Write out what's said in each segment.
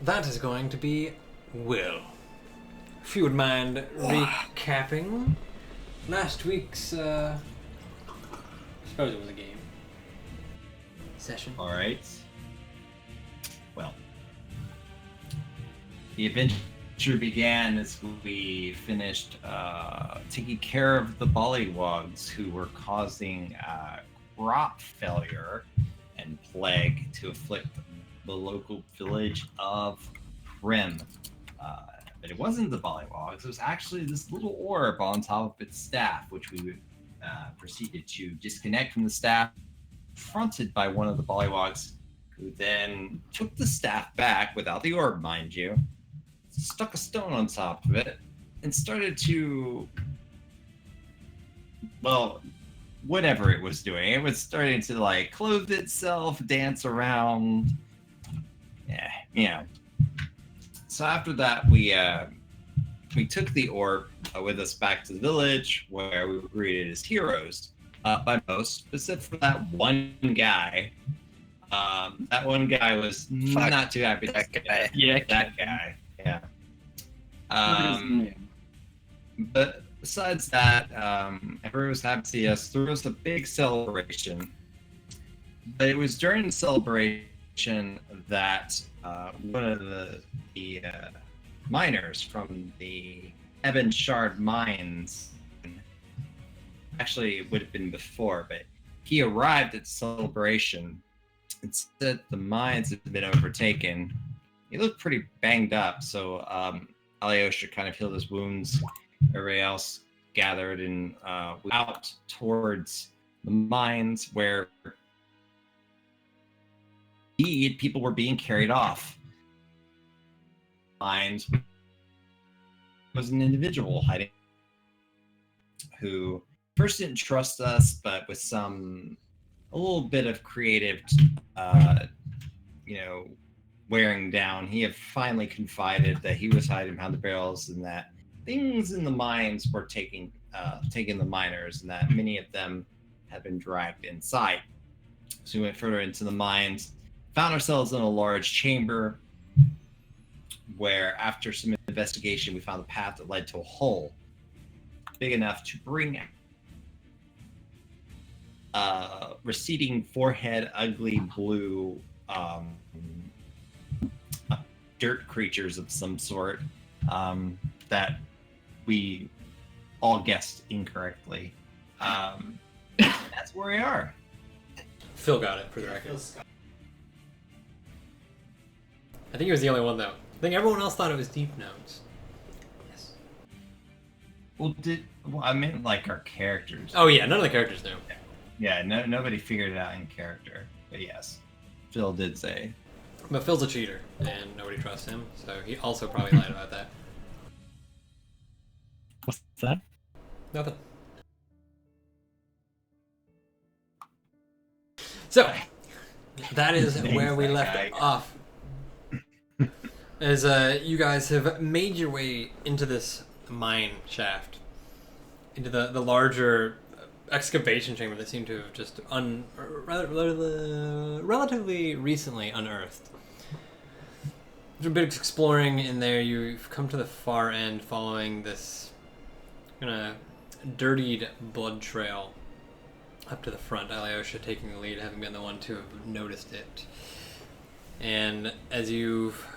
that is going to be Will. If you would mind recapping last week's, I suppose it was a game session. All right. Well, the adventure began as we finished taking care of the Bollywogs who were causing crop failure and plague to afflict the local village of Prim. But it wasn't the Bollywogs, it was actually this little orb on top of its staff, which we proceeded to disconnect from the staff, confronted by one of the Bollywogs, who then took the staff back without the orb, mind you, stuck a stone on top of it, and started to, well, whatever it was doing. It was starting to like clothe itself, dance around. Yeah, you know. So after that, we took the orb with us back to the village, where we were greeted as heroes by most, except for that one guy. That one guy was not too happy. That guy. Yeah, that guy. Yeah. But besides that, everyone was happy to see us. There was a big celebration. But it was during the celebration that one of the miners from the Ebon Shard mines, actually it would have been before, but he arrived at the celebration and said the mines had been overtaken. He looked pretty banged up, so Alyosha kind of healed his wounds. Everybody else gathered and went out towards the mines, where indeed people were being carried off. Mines was an individual hiding who first didn't trust us, but with a little bit of creative, wearing down, he had finally confided that he was hiding behind the barrels and that things in the mines were taking the miners, and that many of them had been dragged inside. So we went further into the mines, found ourselves in a large chamber where, after some investigation, we found a path that led to a hole big enough to bring receding forehead, ugly blue dirt creatures of some sort that we all guessed incorrectly. That's where we are. Phil got it, for the record. I think he was the only one, though. I think everyone else thought it was Deep Notes. Yes. Well, I meant like our characters. Oh yeah, none of the characters knew. Yeah, nobody figured it out in character. But yes, Phil did say. But Phil's a cheater, and nobody trusts him, so he also probably lied about that. What's that? Nothing. So, that is where we left off. As you guys have made your way into this mine shaft, into the larger excavation chamber that seemed to have just relatively recently unearthed. There's a bit of exploring in there. You've come to the far end following this kind of dirtied blood trail up to the front, Alyosha taking the lead, having been the one to have noticed it. And as you've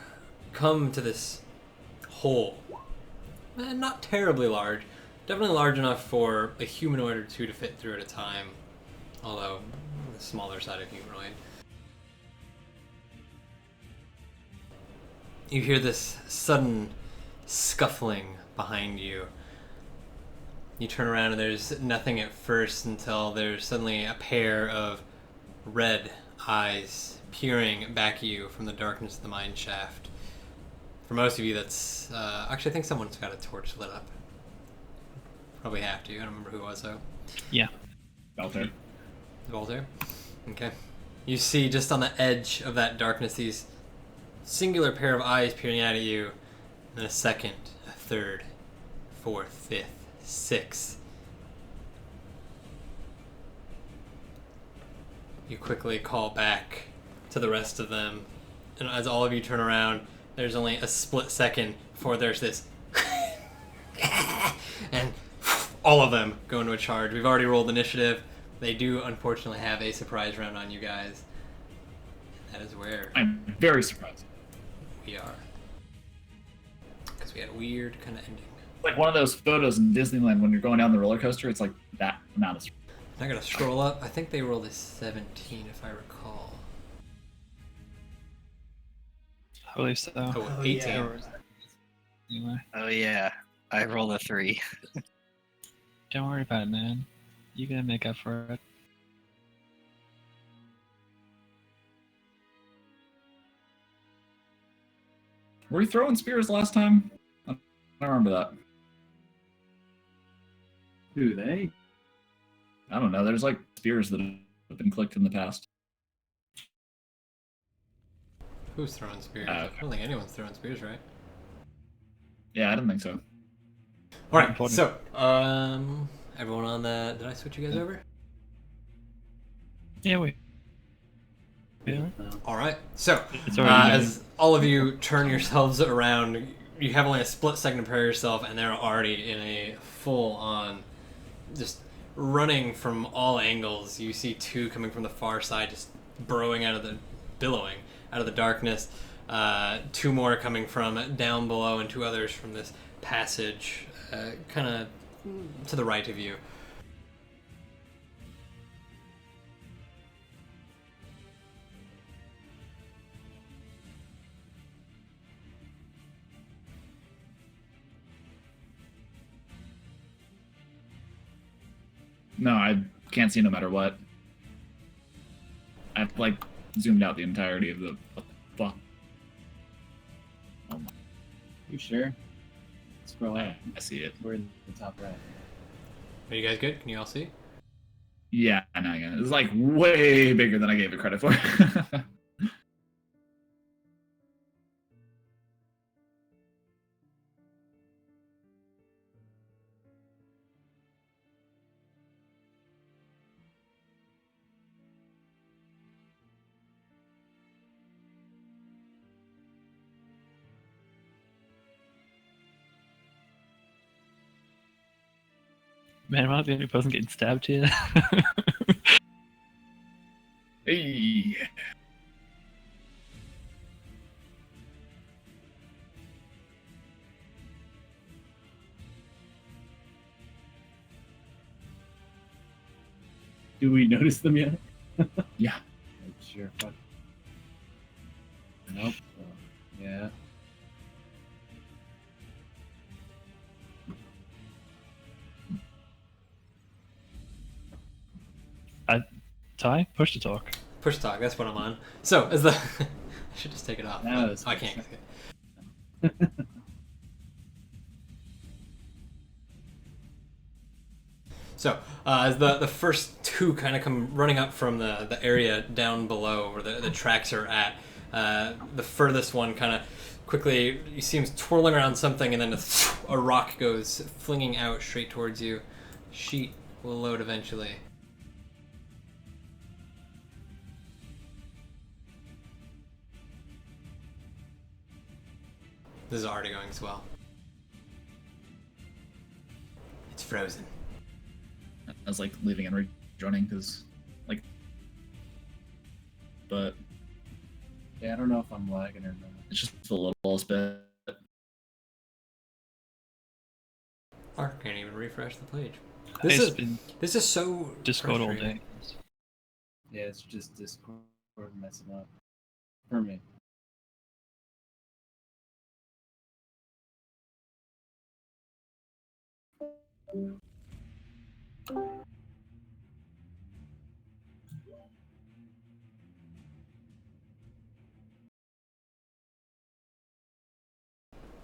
come to this hole, not terribly large, definitely large enough for a humanoid or two to fit through at a time, although on the smaller side of humanoid. You hear this sudden scuffling behind you. You turn around and there's nothing at first until there's suddenly a pair of red eyes peering back at you from the darkness of the mine shaft. For most of you, that's... actually, I think someone's got a torch lit up. Probably have to. I don't remember who it was, though. Yeah. Belter. Voltaire? Okay. You see just on the edge of that darkness these singular pair of eyes peering out at you, and then a second, a third, fourth, fifth, sixth. You quickly call back to the rest of them, and as all of you turn around, there's only a split second before there's this, and all of them go into a charge. We've already rolled initiative. They do unfortunately have a surprise round on you guys. That is where I'm very surprised. we are, because we had a weird kind of ending. Like one of those photos in Disneyland when you're going down the roller coaster. It's like that amount of. I gotta scroll up. I think they rolled a 17, if I recall. I believe so. Oh, 18. yeah. Anyway, Oh yeah, I rolled a 3. don't worry about it, man. You gotta make up for it. Were we throwing spears last time? I don't remember that. Who, they? I don't know. There's like spears that have been clicked in the past. Who's throwing spears? Okay. I don't think anyone's throwing spears, right? Yeah, I didn't think so. All right. Important. So, everyone on the. Did I switch you guys over? Yeah, we. Yeah. All right. So, It's already as all of you turn yourselves around, you have only a split second to prepare yourself, and they're already in a full-on, just running from all angles. You see two coming from the far side, just billowing out of the darkness. Two more coming from down below, and two others from this passage, kind of to the right of you. No, I can't see no matter what. I've like zoomed out the entirety of the. What the fuck? Oh my! You sure? Scroll out. I see it. We're in the top right. Are you guys good? Can you all see? Yeah, I know. Yeah. It's like way bigger than I gave it credit for. Man, am I the only person getting stabbed here? Hey. Do we notice them yet? Yeah. Sure. Fuck. Nope. Yeah. Ty, push to talk. Push talk, that's what I'm on. So, as the... I should just take it off. No, but it's I can't. So, as the first two kind of come running up from the area down below where the tracks are at, the furthest one kind of quickly, you see him twirling around something, and then a rock goes flinging out straight towards you. Sheet will load eventually. This is already going as well. It's frozen. I was like leaving and rejoining because, like, but Yeah, I don't know if I'm lagging or not. it's just a little bit. I can't even refresh the page. It's been This is so Discord all frustrating. day. Yeah, it's just Discord messing up. For me.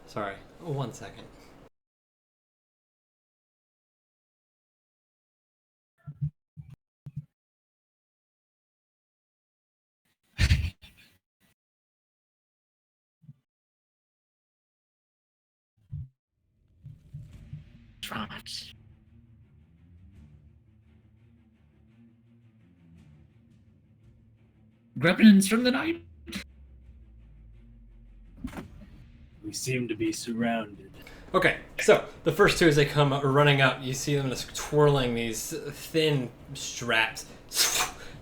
Sorry, 1 second. Trot. Gremlins from the night. seem to be surrounded. Okay, so the first two, as they come running up, you see them just twirling these thin straps.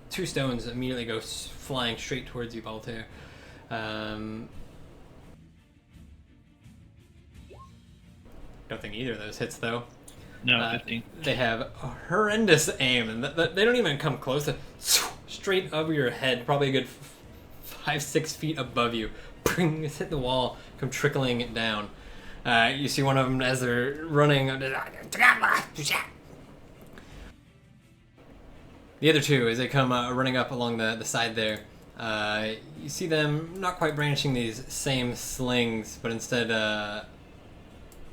Two stones immediately go flying straight towards you, Baltair. Don't think either of those hits, though. No, 15. They have a horrendous aim, and they don't even come close to straight over your head, probably a good 5-6 feet above you. Just hit the wall, come trickling down. You see one of them as they're running. The other two, as they come running up along the side there, you see them not quite brandishing these same slings, but instead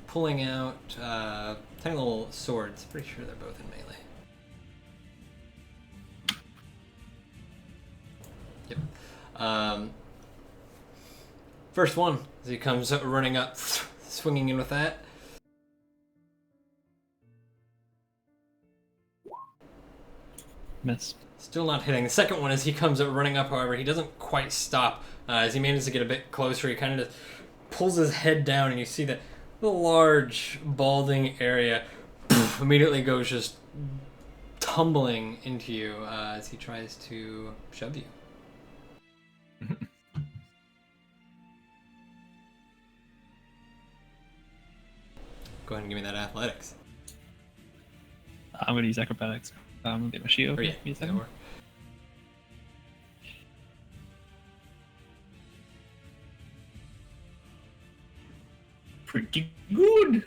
pulling out tiny little swords. Pretty sure they're both in melee. Yep. First one, as he comes running up, swinging in with that. Miss. Still not hitting. The second one, as he comes running up, however, he doesn't quite stop. As he manages to get a bit closer, he kind of just pulls his head down, and you see that the large, balding area immediately goes just tumbling into you as he tries to shove you. Go ahead and give me that athletics. I'm going to use acrobatics. I'm going to get my shield. Or yeah, Give me a that'll second. work. Pretty good.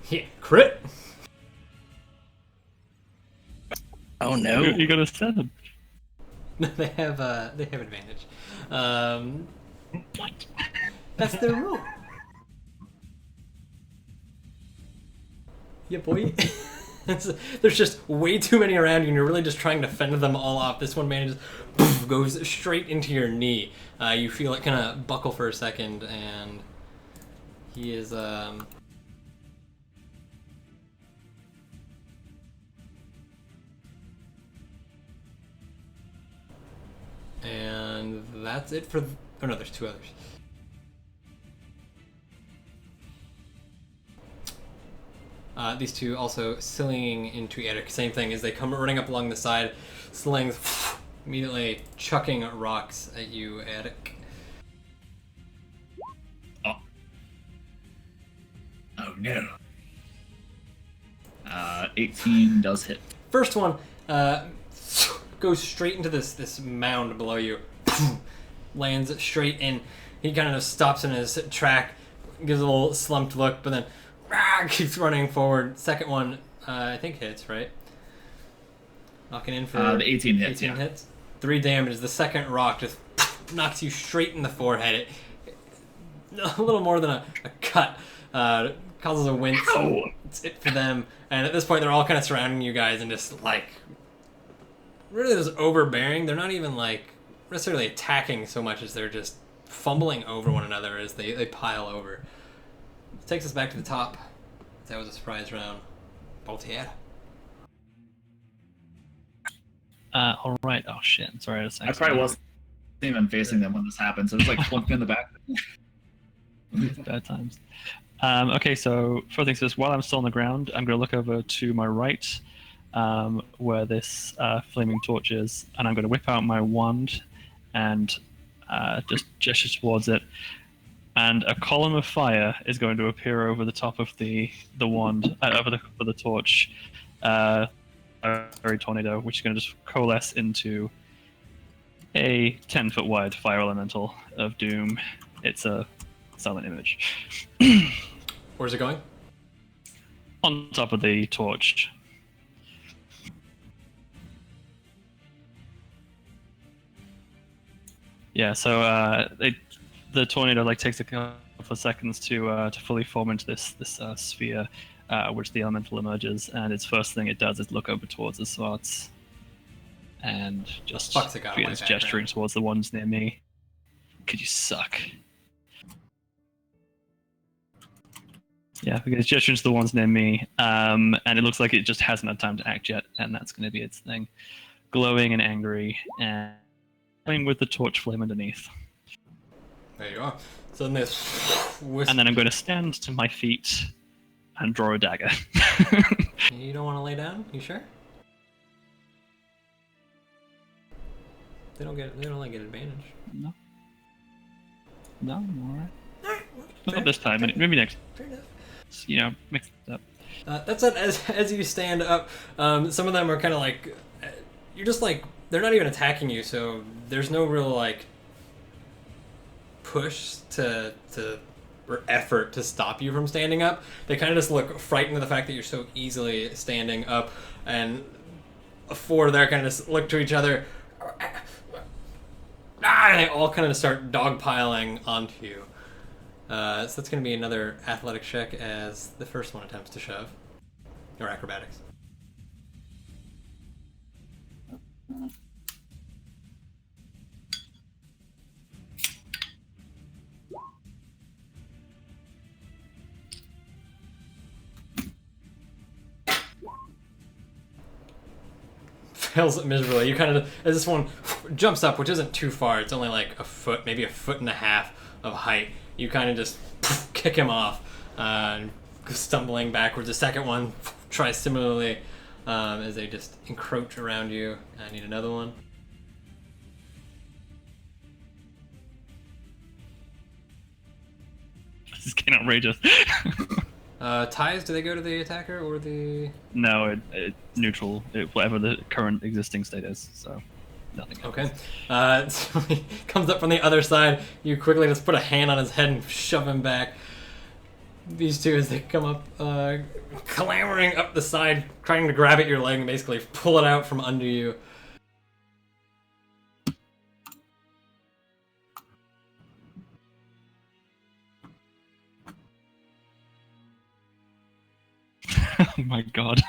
Yeah, crit. Oh no. You got a 7. They have advantage. That's their rule. Yeah, boy. There's just way too many around you, and you're really just trying to fend them all off. This one manages, goes straight into your knee. You feel it kind of buckle for a second, and he is and that's it for. Oh no, there's two others. These two also slinging into Eric. Same thing as they come running up along the side, slings immediately chucking rocks at you, Eric. Oh no. 18 does hit. First one goes straight into this mound below you, lands straight in. He kind of stops in his track, gives a little slumped look, but then keeps running forward. Second one, I think hits, right? Knocking in for the 18 hits. 18 hits. 3 damage. The second rock just knocks you straight in the forehead. A little more than a cut. Causes a wince. Ow! It's it for them. And at this point, they're all kind of surrounding you guys and just like really just overbearing. They're not even like necessarily attacking so much as they're just fumbling over one another as they pile over. Takes us back to the top. That was a surprise round. Baltair. All right. Oh shit. I'm sorry. I probably wasn't even facing them when this happened, so it's like plunk me in the back. Bad times. Okay, so first things first, while I'm still on the ground, I'm going to look over to my right, where this flaming torch is, and I'm going to whip out my wand and just gesture towards it. And a column of fire is going to appear over the top of the wand, over the torch, a very tornado, which is going to just coalesce into a 10-foot wide fire elemental of doom. It's a silent image. Where's it going? On top of the torch. Yeah, so the tornado takes a couple of seconds to fully form into this sphere, which the elemental emerges, and its first thing it does is look over towards the spots, and just begins gesturing towards the ones near me. Could you suck? Yeah, because gesturing to the ones near me, and it looks like it just hasn't had time to act yet, and that's going to be its thing. Glowing and angry, and with the torch flame underneath. There you are. So then this whisk. And then I'm going to stand to my feet and draw a dagger. You don't want to lay down? You sure? They don't like get advantage. No. No, I'm alright. Fair. Not this time, maybe next. Fair enough. You know, mix it up. That's it. As you stand up, some of them are kind of like, you're just like, they're not even attacking you, so there's no real like push to or effort to stop you from standing up. They kind of just look frightened of the fact that you're so easily standing up, and four there kind of just look to each other, and they all kind of start dogpiling onto you. So that's going to be another athletic check as the first one attempts to shove. Or acrobatics. Fails miserably. You kind of, as this one jumps up, which isn't too far, it's only like a foot, maybe a foot and a half of height. You kind of just kick him off, stumbling backwards. The second one tries similarly as they just encroach around you. I need another one. This is getting outrageous. Ties, do they go to the attacker or the... No, it's neutral. Whatever the current existing state is, so nothing. Okay. So he comes up from the other side. You quickly just put a hand on his head and shove him back. These two, as they come up, clambering up the side, trying to grab at your leg and basically pull it out from under you. Oh my god.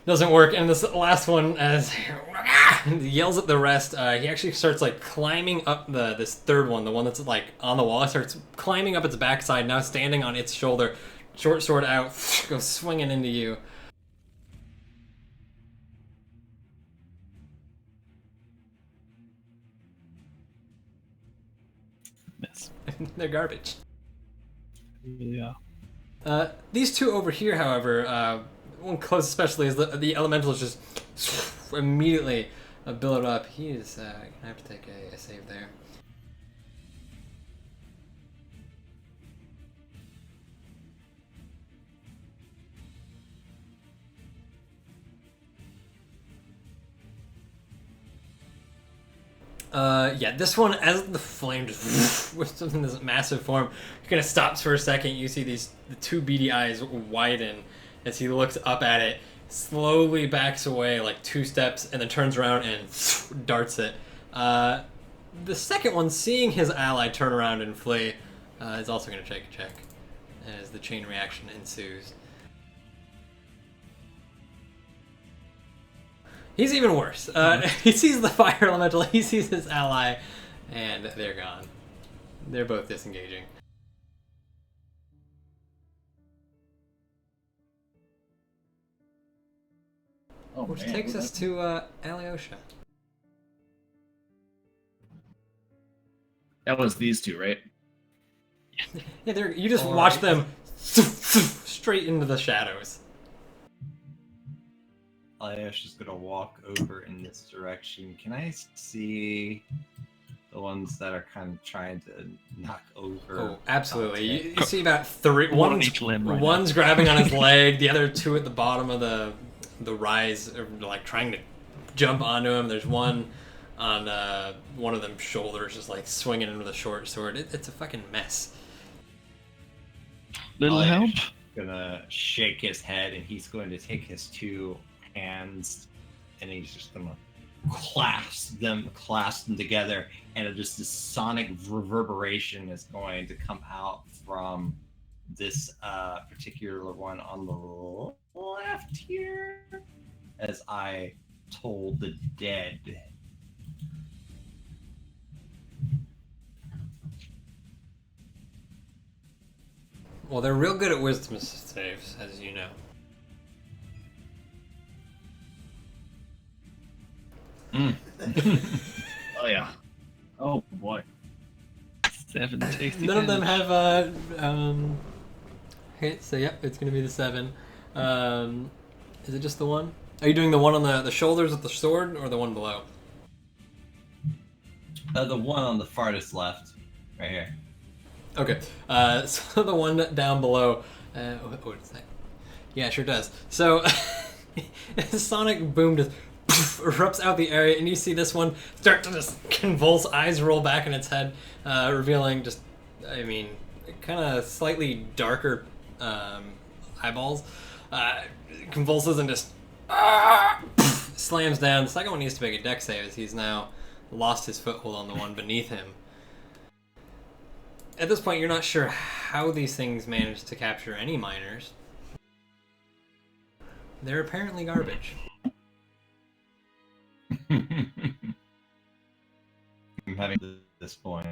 Doesn't work, and this last one, as he yells at the rest, he actually starts like climbing up this third one, the one that's like on the wall. He starts climbing up its backside, now standing on its shoulder, short sword out, goes swinging into you. Miss. They're garbage. Yeah. These two over here, however, one close especially, is the elemental is just immediately billowed up. He is gonna have to take a save there. Yeah, this one, as the flame just whips up in this massive form, he kind of stops for a second. You see the two beady eyes widen as he looks up at it, slowly backs away like 2 steps, and then turns around and darts it. The second one, seeing his ally turn around and flee, is also going to take a check as the chain reaction ensues. He's even worse. He sees the fire elemental, he sees his ally, and they're gone. They're both disengaging. Oh, Which man, takes what us to Alyosha. That was these two, right? Yeah, you just watch them straight into the shadows. Ayash is gonna walk over in this direction. Can I see the ones that are kind of trying to knock over? Oh, absolutely. Dante? You see about 3. One on each limb right one's grabbing on his leg, the other 2 at the bottom of the rise are like trying to jump onto him. There's one on one of them's shoulders, just like swinging into the short sword. It's a fucking mess. Little help? Gonna shake his head, and he's going to take his 2 hands, and he's just gonna clasp them together, and just this sonic reverberation is going to come out from this particular one on the left here, as I toll the dead. Well, they're real good at wisdom saves, as you know. Oh yeah. Oh boy. 7 tasty None of them damage. have hit, so yep, it's gonna be the 7. Is it just the one? Are you doing the one on the shoulders with the sword, or the one below? The one on the farthest left, right here. Okay, so the one down below. What is that? Yeah, it sure does. So, sonic boom just erupts out the area, and you see this one start to just convulse, eyes roll back in its head, revealing just, I mean, kind of slightly darker eyeballs. Convulses and just slams down. The second one needs to make a dex save, as he's now lost his foothold on the one beneath him. At this point, you're not sure how these things managed to capture any miners. They're apparently garbage. I'm having this point.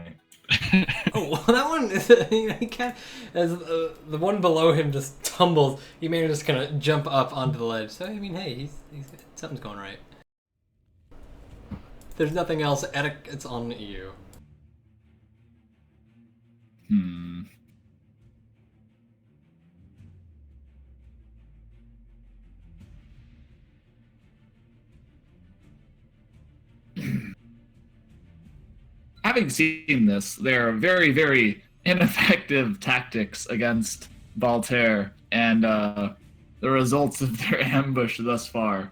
Oh, well, that one is, he can't, as the one below him just tumbles, he manages to kind of jump up onto the ledge. So, I mean, hey, he's something's going right. There's nothing else. It's on you. Having seen this, there are very, very ineffective tactics against Voltaire and the results of their ambush thus far.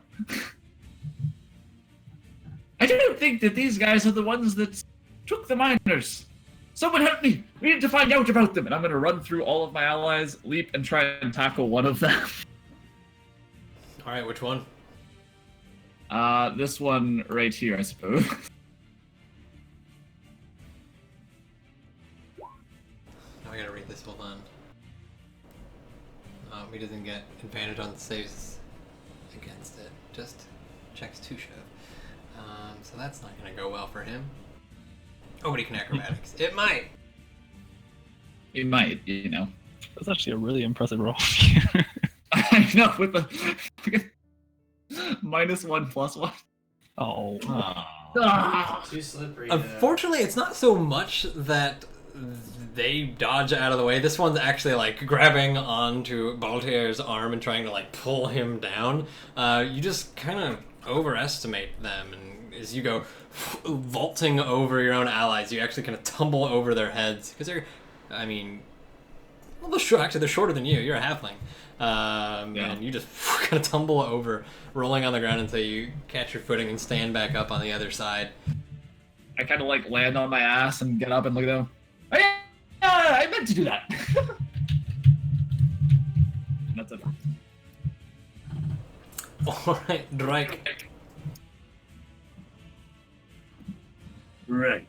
I don't think that these guys are the ones that took the miners. Someone help me! We need to find out about them! And I'm going to run through all of my allies, leap, and try and tackle one of them. Alright, which one? This one right here, I suppose. Now I gotta read this, hold on. He doesn't get advantage on saves against it. Just checks to shove. So that's not gonna go well for him. Oh, but he can acrobatics. It might! It might, you know. That's actually a really impressive roll. I know, with the -1/+1. Oh. Ah! Too slippery. Unfortunately, it's not so much that they dodge out of the way. This one's actually like grabbing onto Baltier's arm and trying to like pull him down. You just kind of overestimate them, and as you go vaulting over your own allies, you actually kind of tumble over their heads because they're, I mean, well, actually they're shorter than you. You're a halfling, and you just kind of tumble over, rolling on the ground until you catch your footing and stand back up on the other side. I kind of like land on my ass and get up and look at them. Oh, yeah, I meant to do that. That's it. All right, Drake. Right.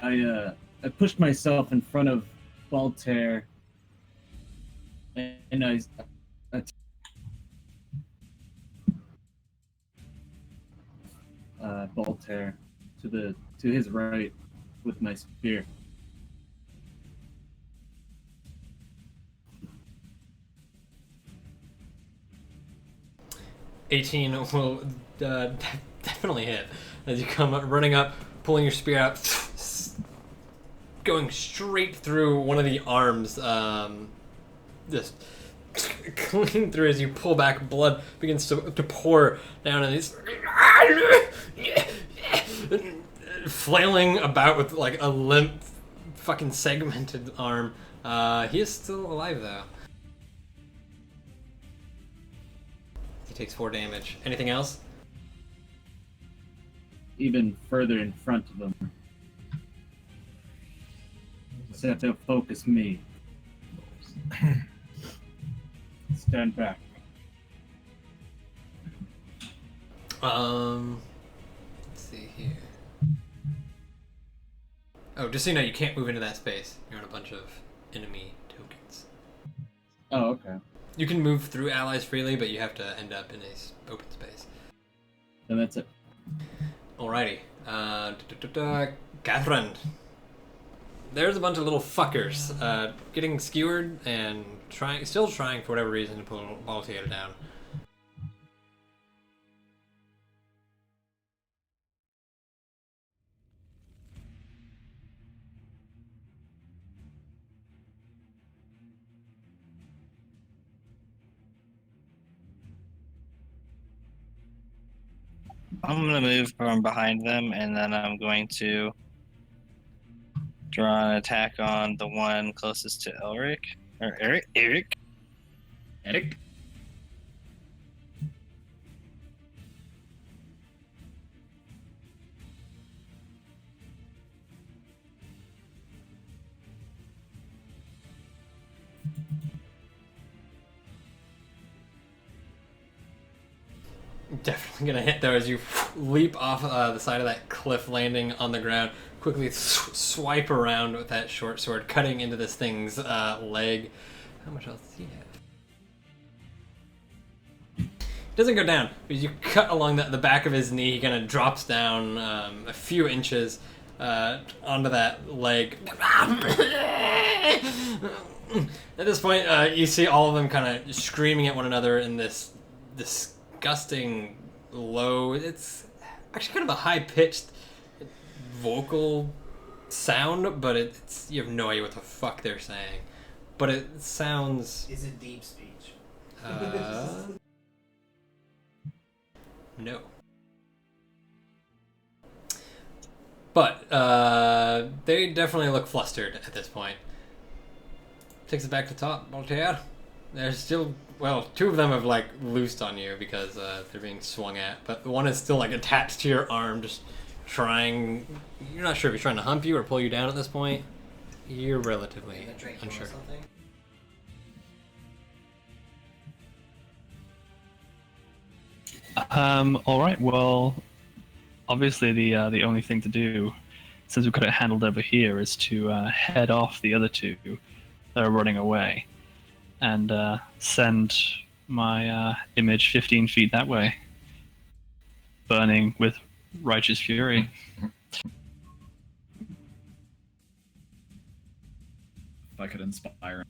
I pushed myself in front of Voltaire, and I Voltaire to his right with my spear. $18 will definitely hit as you come running up, pulling your spear out, going straight through one of the arms, just clean through as you pull back. Blood begins to pour down, and he's flailing about with like a limp, fucking segmented arm. He is still alive though. He takes 4 damage. Anything else? Even further in front of them. Just have to focus me. Stand back. Let's see here. Oh, just so you know, you can't move into that space. You're on a bunch of enemy tokens. Oh, okay. You can move through allies freely, but you have to end up in a open space. Then that's it. Alrighty. Catherine. There's a bunch of little fuckers getting skewered and still trying for whatever reason to pull Baltier down. I'm gonna move from behind them, and then I'm going to draw an attack on the one closest to Elric. Or Eric. Eric? Definitely gonna hit though as you leap off the side of that cliff, landing on the ground. Quickly swipe around with that short sword, cutting into this thing's leg. How much else does he have? Doesn't go down, but you cut along the back of his knee. He kind of drops down a few inches onto that leg. At this point, you see all of them kind of screaming at one another in this disgusting low. It's actually kind of a high-pitched vocal sound, but it's you have no idea what the fuck they're saying. But it sounds. Is it deep speech? No. But they definitely look flustered at this point. Takes it back to top, Voltaire. There's still, well, two of them have like loosed on you because they're being swung at, but the one is still like attached to your arm, just trying. You're not sure if he's trying to hump you or pull you down at this point. You're relatively unsure. All right. Well, obviously the only thing to do, since we've got it handled over here, is to head off the other two that are running away, and send my image 15 feet that way, burning with righteous fury. If I could inspire him.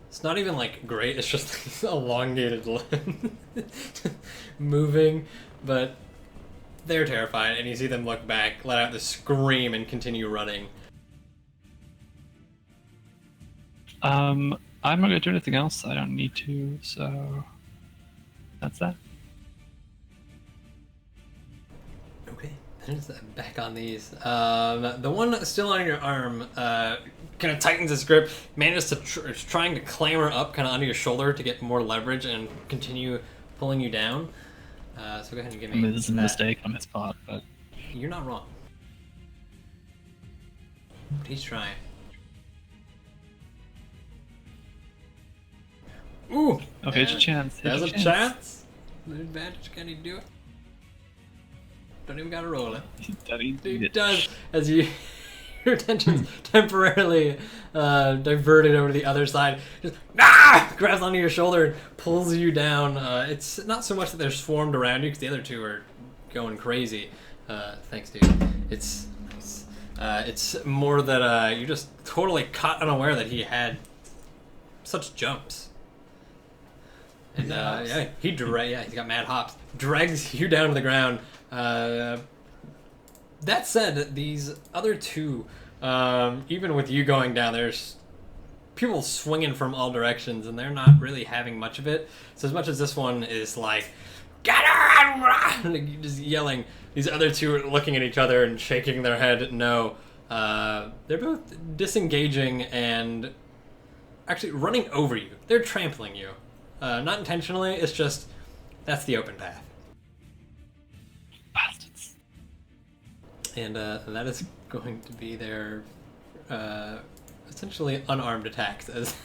It's not even like great, it's just this elongated limb moving, but they're terrified, and you see them look back, let out the scream, and continue running. I'm not going to do anything else. I don't need to, so that's that. Okay, then it's back on these. The one still on your arm kind of tightens its grip, manages to trying to clamber up kind of under your shoulder to get more leverage and continue pulling you down. So go ahead and give me. I mean, this is a that. mistake on his part, but You're not wrong. But he's trying. Ooh! oh, here's your chance. Here's There's your a chance. The advantage, can he do it? Don't even gotta roll it. He does, as you your attention's temporarily diverted over to the other side. Just grabs onto your shoulder and pulls you down. It's not so much that they're swarmed around you because the other two are going crazy. Thanks, dude. It's more that you're just totally caught unaware that he had such jumps. And yeah, he's got mad hops. Drags you down to the ground. That said, these other two, even with you going down, there's people swinging from all directions, and they're not really having much of it. So as much as this one is like, get her! Like, just yelling, these other two are looking at each other and shaking their head no. They're both disengaging and actually running over you. They're trampling you. Not intentionally, it's just, that's the open path. bastards. And that is going to be their essentially unarmed attacks as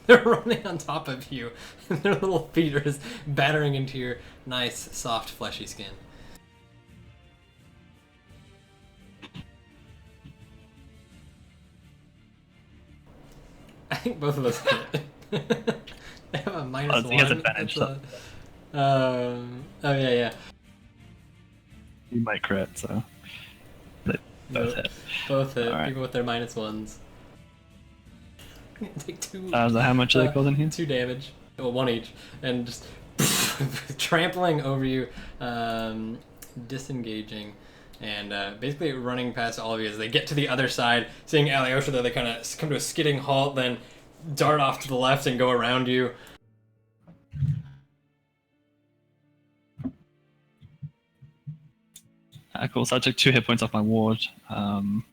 they're running on top of you and their little feet are just battering into your nice, soft, fleshy skin. I think both of us hit. They have a minus He has one. advantage, That's oh yeah. You might crit, so they both hit. Both hit. All right. People with their minus ones. Take two. So how much are they causing here? 2 damage. Well, 1 each. And just trampling over you, disengaging, and basically running past all of you as they get to the other side. Seeing Alyosha there, they kind of come to a skidding halt, then dart off to the left and go around you. Cool. So I took 2 hit points off my ward, and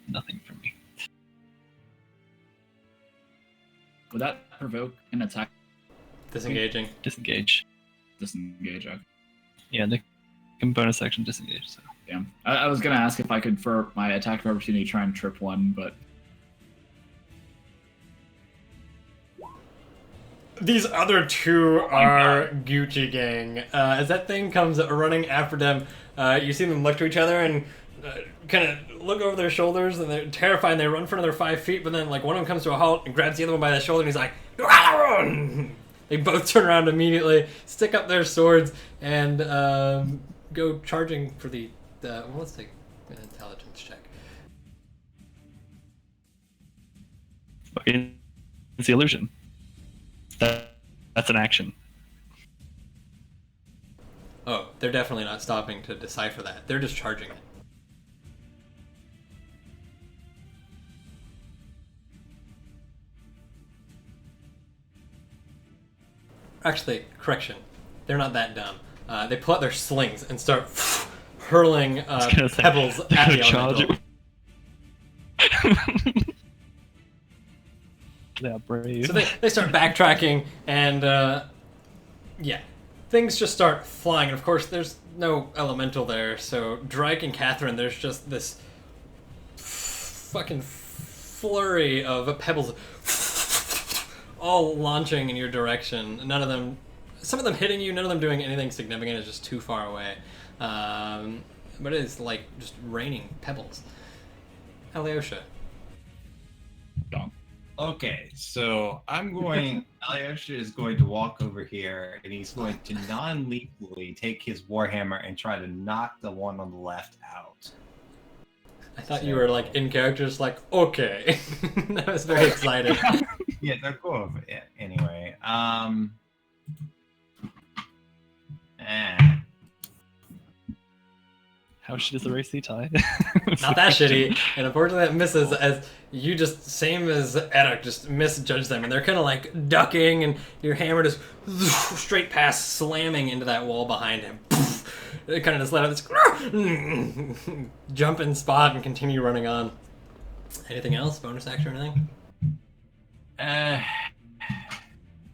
nothing from me. Would that provoke an attack? Disengaging. Disengage. Disengage. Okay. Yeah, they can bonus action disengage. So. Damn. I was gonna ask if I could, for my attack of opportunity, try and trip one, but These other two are Gucci gang. As that thing comes running after them, you see them look to each other and kind of look over their shoulders, and they're terrified, and they run for another 5 feet, but then like one of them comes to a halt and grabs the other one by the shoulder, and he's like, they both turn around immediately, stick up their swords, and go charging for the well, let's take an intelligence check. Okay, it's the illusion. That's an action. Oh, they're definitely not stopping to decipher that. They're just charging it. Actually, correction. They're not that dumb. They pull out their slings and start hurling pebbles at the elemental. They are brave. So they start backtracking, and yeah, things just start flying. And of course, there's no elemental there, so Drake and Catherine, there's just this fucking flurry of pebbles all launching in your direction. None of them, some of them hitting you, none of them doing anything significant. It's just too far away. But it is like just raining pebbles. Alyosha. Okay, so Alyosha is going to walk over here, and he's going to non-lethally take his warhammer and try to knock the one on the left out. I thought you were like in character, just like, okay. I was very excited. Yeah, no, go over it. Anyway, How shitty is the race tie? Not that shitty, and unfortunately that misses, as you just, same as Edok, just misjudge them, and they're kind of like ducking, and your hammer just straight past, slamming into that wall behind him. It kind of just let out this jump in spot and continue running on. Anything else? Bonus action or anything?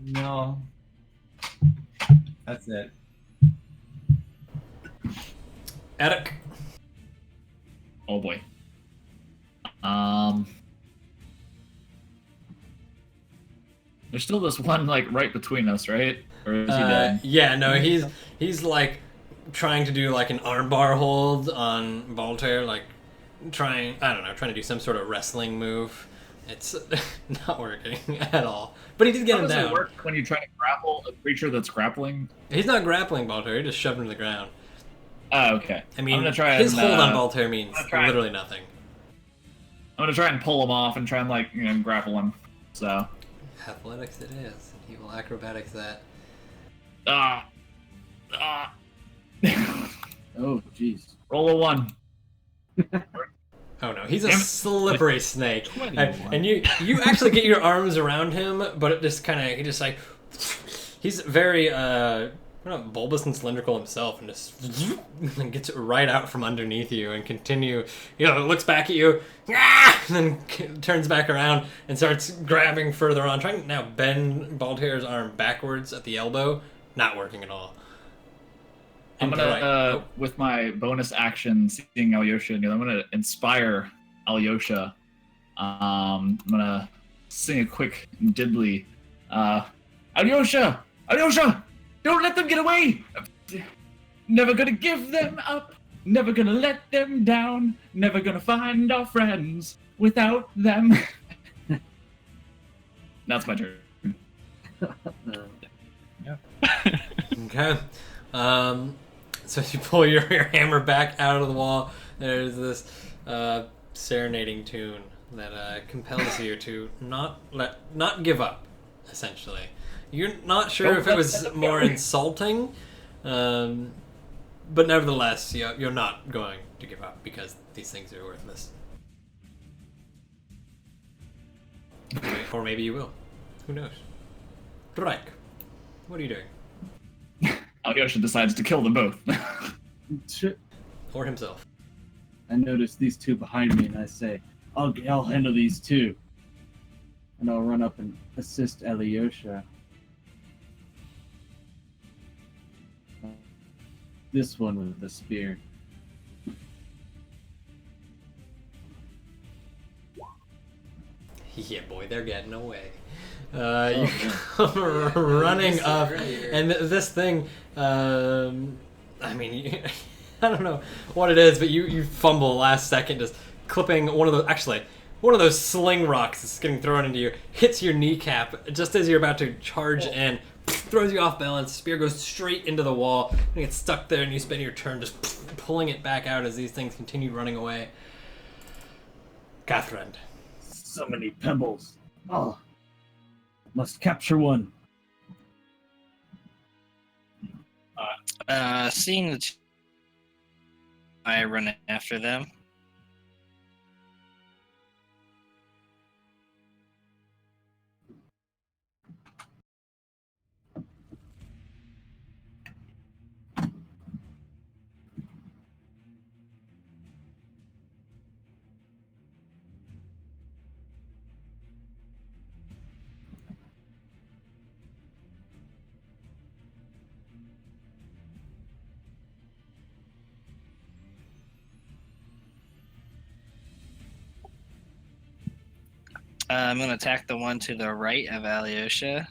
No. That's it. Edok. oh boy. There's still this one like right between us, right? Or is he dead? Yeah, no, he's like trying to do like an armbar hold on Voltaire, like trying to do some sort of wrestling move. It's not working at all. But he did get How him does down. it work when you try to grapple a creature that's grappling? He's not grappling Voltaire, he just shoved him to the ground. Oh, okay. I mean, I'm gonna try his and, hold on Voltaire means I'm gonna try- literally nothing. I'm gonna try and pull him off and try and like grapple him. So. Athletics it is. He will acrobatics that. Ah. Oh, jeez. Roll a 1. Oh no, he's a Damn it. slippery snake. And you actually get your arms around him, but it just kind of, he just like, he's very, bulbous and cylindrical himself, and just gets right out from underneath you and continue, looks back at you, and then turns back around and starts grabbing further on, trying to now bend Baltaire's arm backwards at the elbow. Not working at all. I'm gonna, with my bonus action, seeing Alyosha, I'm gonna inspire Alyosha. I'm gonna sing a quick diddly. Alyosha! Alyosha! Don't let them get away! Never gonna give them up. Never gonna let them down. Never gonna find our friends without them. That's my turn. Okay. So as you pull your hammer back out of the wall, there's this serenading tune that compels you to not give up, essentially. You're not sure if it was more insulting, but nevertheless, you're not going to give up because these things are worthless. Or maybe you will. Who knows? Drake, what are you doing? Alyosha decides to kill them both. or himself. I notice these two behind me, and I say, I'll handle these two. And I'll run up and assist Alyosha. This one with the spear. Yeah, boy, they're getting away. You come running up, and this thing, I mean, I don't know what it is, but you fumble last second, just clipping one of those sling rocks that's getting thrown into you, hits your kneecap just as you're about to charge in, throws you off balance, spear goes straight into the wall, and you get stuck there, and you spend your turn just pulling it back out as these things continue running away. Catherine. So many pebbles. Oh, must capture one. Seeing the two, I run after them. I'm going to attack the one to the right of Alyosha.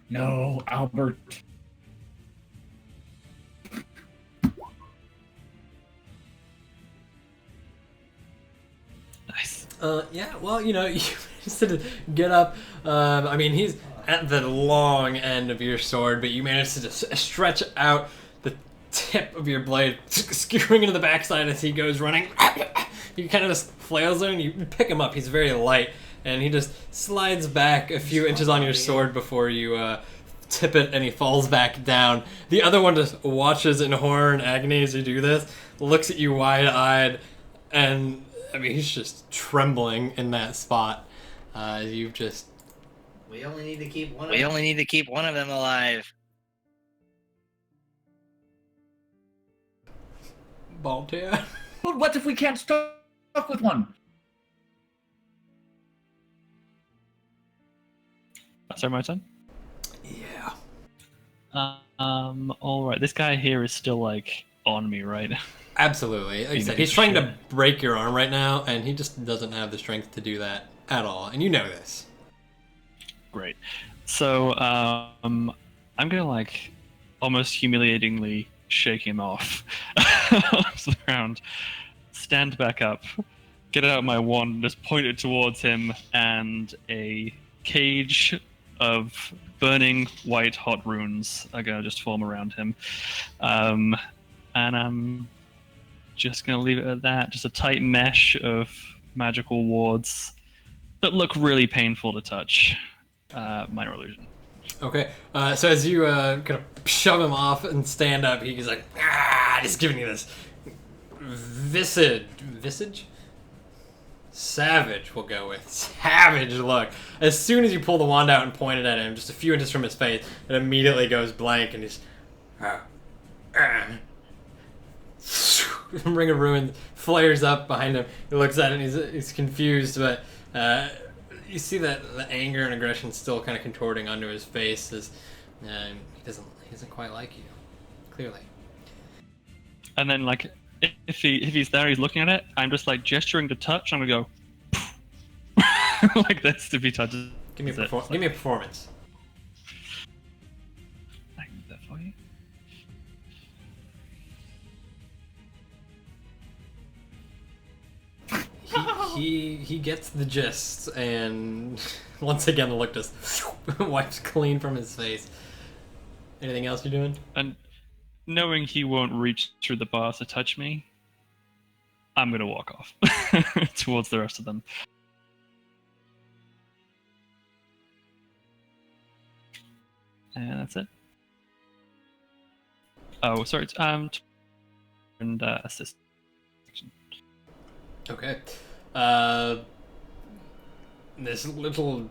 No, Albert. Nice. Yeah, well, you managed to get up. I mean, he's at the long end of your sword, but you managed to just stretch out the tip of your blade, skewering into the backside as he goes running. You kind of just flails him, and you pick him up. He's very light, and he just slides back a few inches on your sword before you tip it, and he falls back down. The other one just watches in horror and agony as you do this, looks at you wide-eyed, and I mean, he's just trembling in that spot. You've just... We only need to keep one. We only need to keep one of them alive. Baltia. But what if we can't stop with one? Sorry, my turn? Yeah. All right. This guy here is still like on me, right? Absolutely. Like I said, he's trying to break your arm right now, and he just doesn't have the strength to do that at all. And you know this. Great. So I'm gonna like almost humiliatingly shake him off off the ground, stand back up, get out my wand, just point it towards him, and a cage of burning white hot runes are gonna just form around him. And I'm just gonna leave it at that. Just a tight mesh of magical wards that look really painful to touch. Minor illusion. Okay. So as you kind of shove him off and stand up, he's like, just giving you this visage? Savage, we'll go with. Savage look. As soon as you pull the wand out and point it at him, just a few inches from his face, it immediately goes blank, and he's... Ring of Ruin flares up behind him. He looks at it and he's confused, but you see that the anger and aggression still kind of contorting onto his face as he doesn't quite like you, clearly. And then like if he's there, he's looking at it. I'm just like gesturing to touch. I'm gonna go like this to be touched. Give me a performance. I can do that for you. He gets the gist, and once again the look just wipes clean from his face. Anything else you're doing? And knowing he won't reach through the bars to touch me, I'm gonna walk off towards the rest of them. And that's it. Oh, sorry. And assist. Okay. This little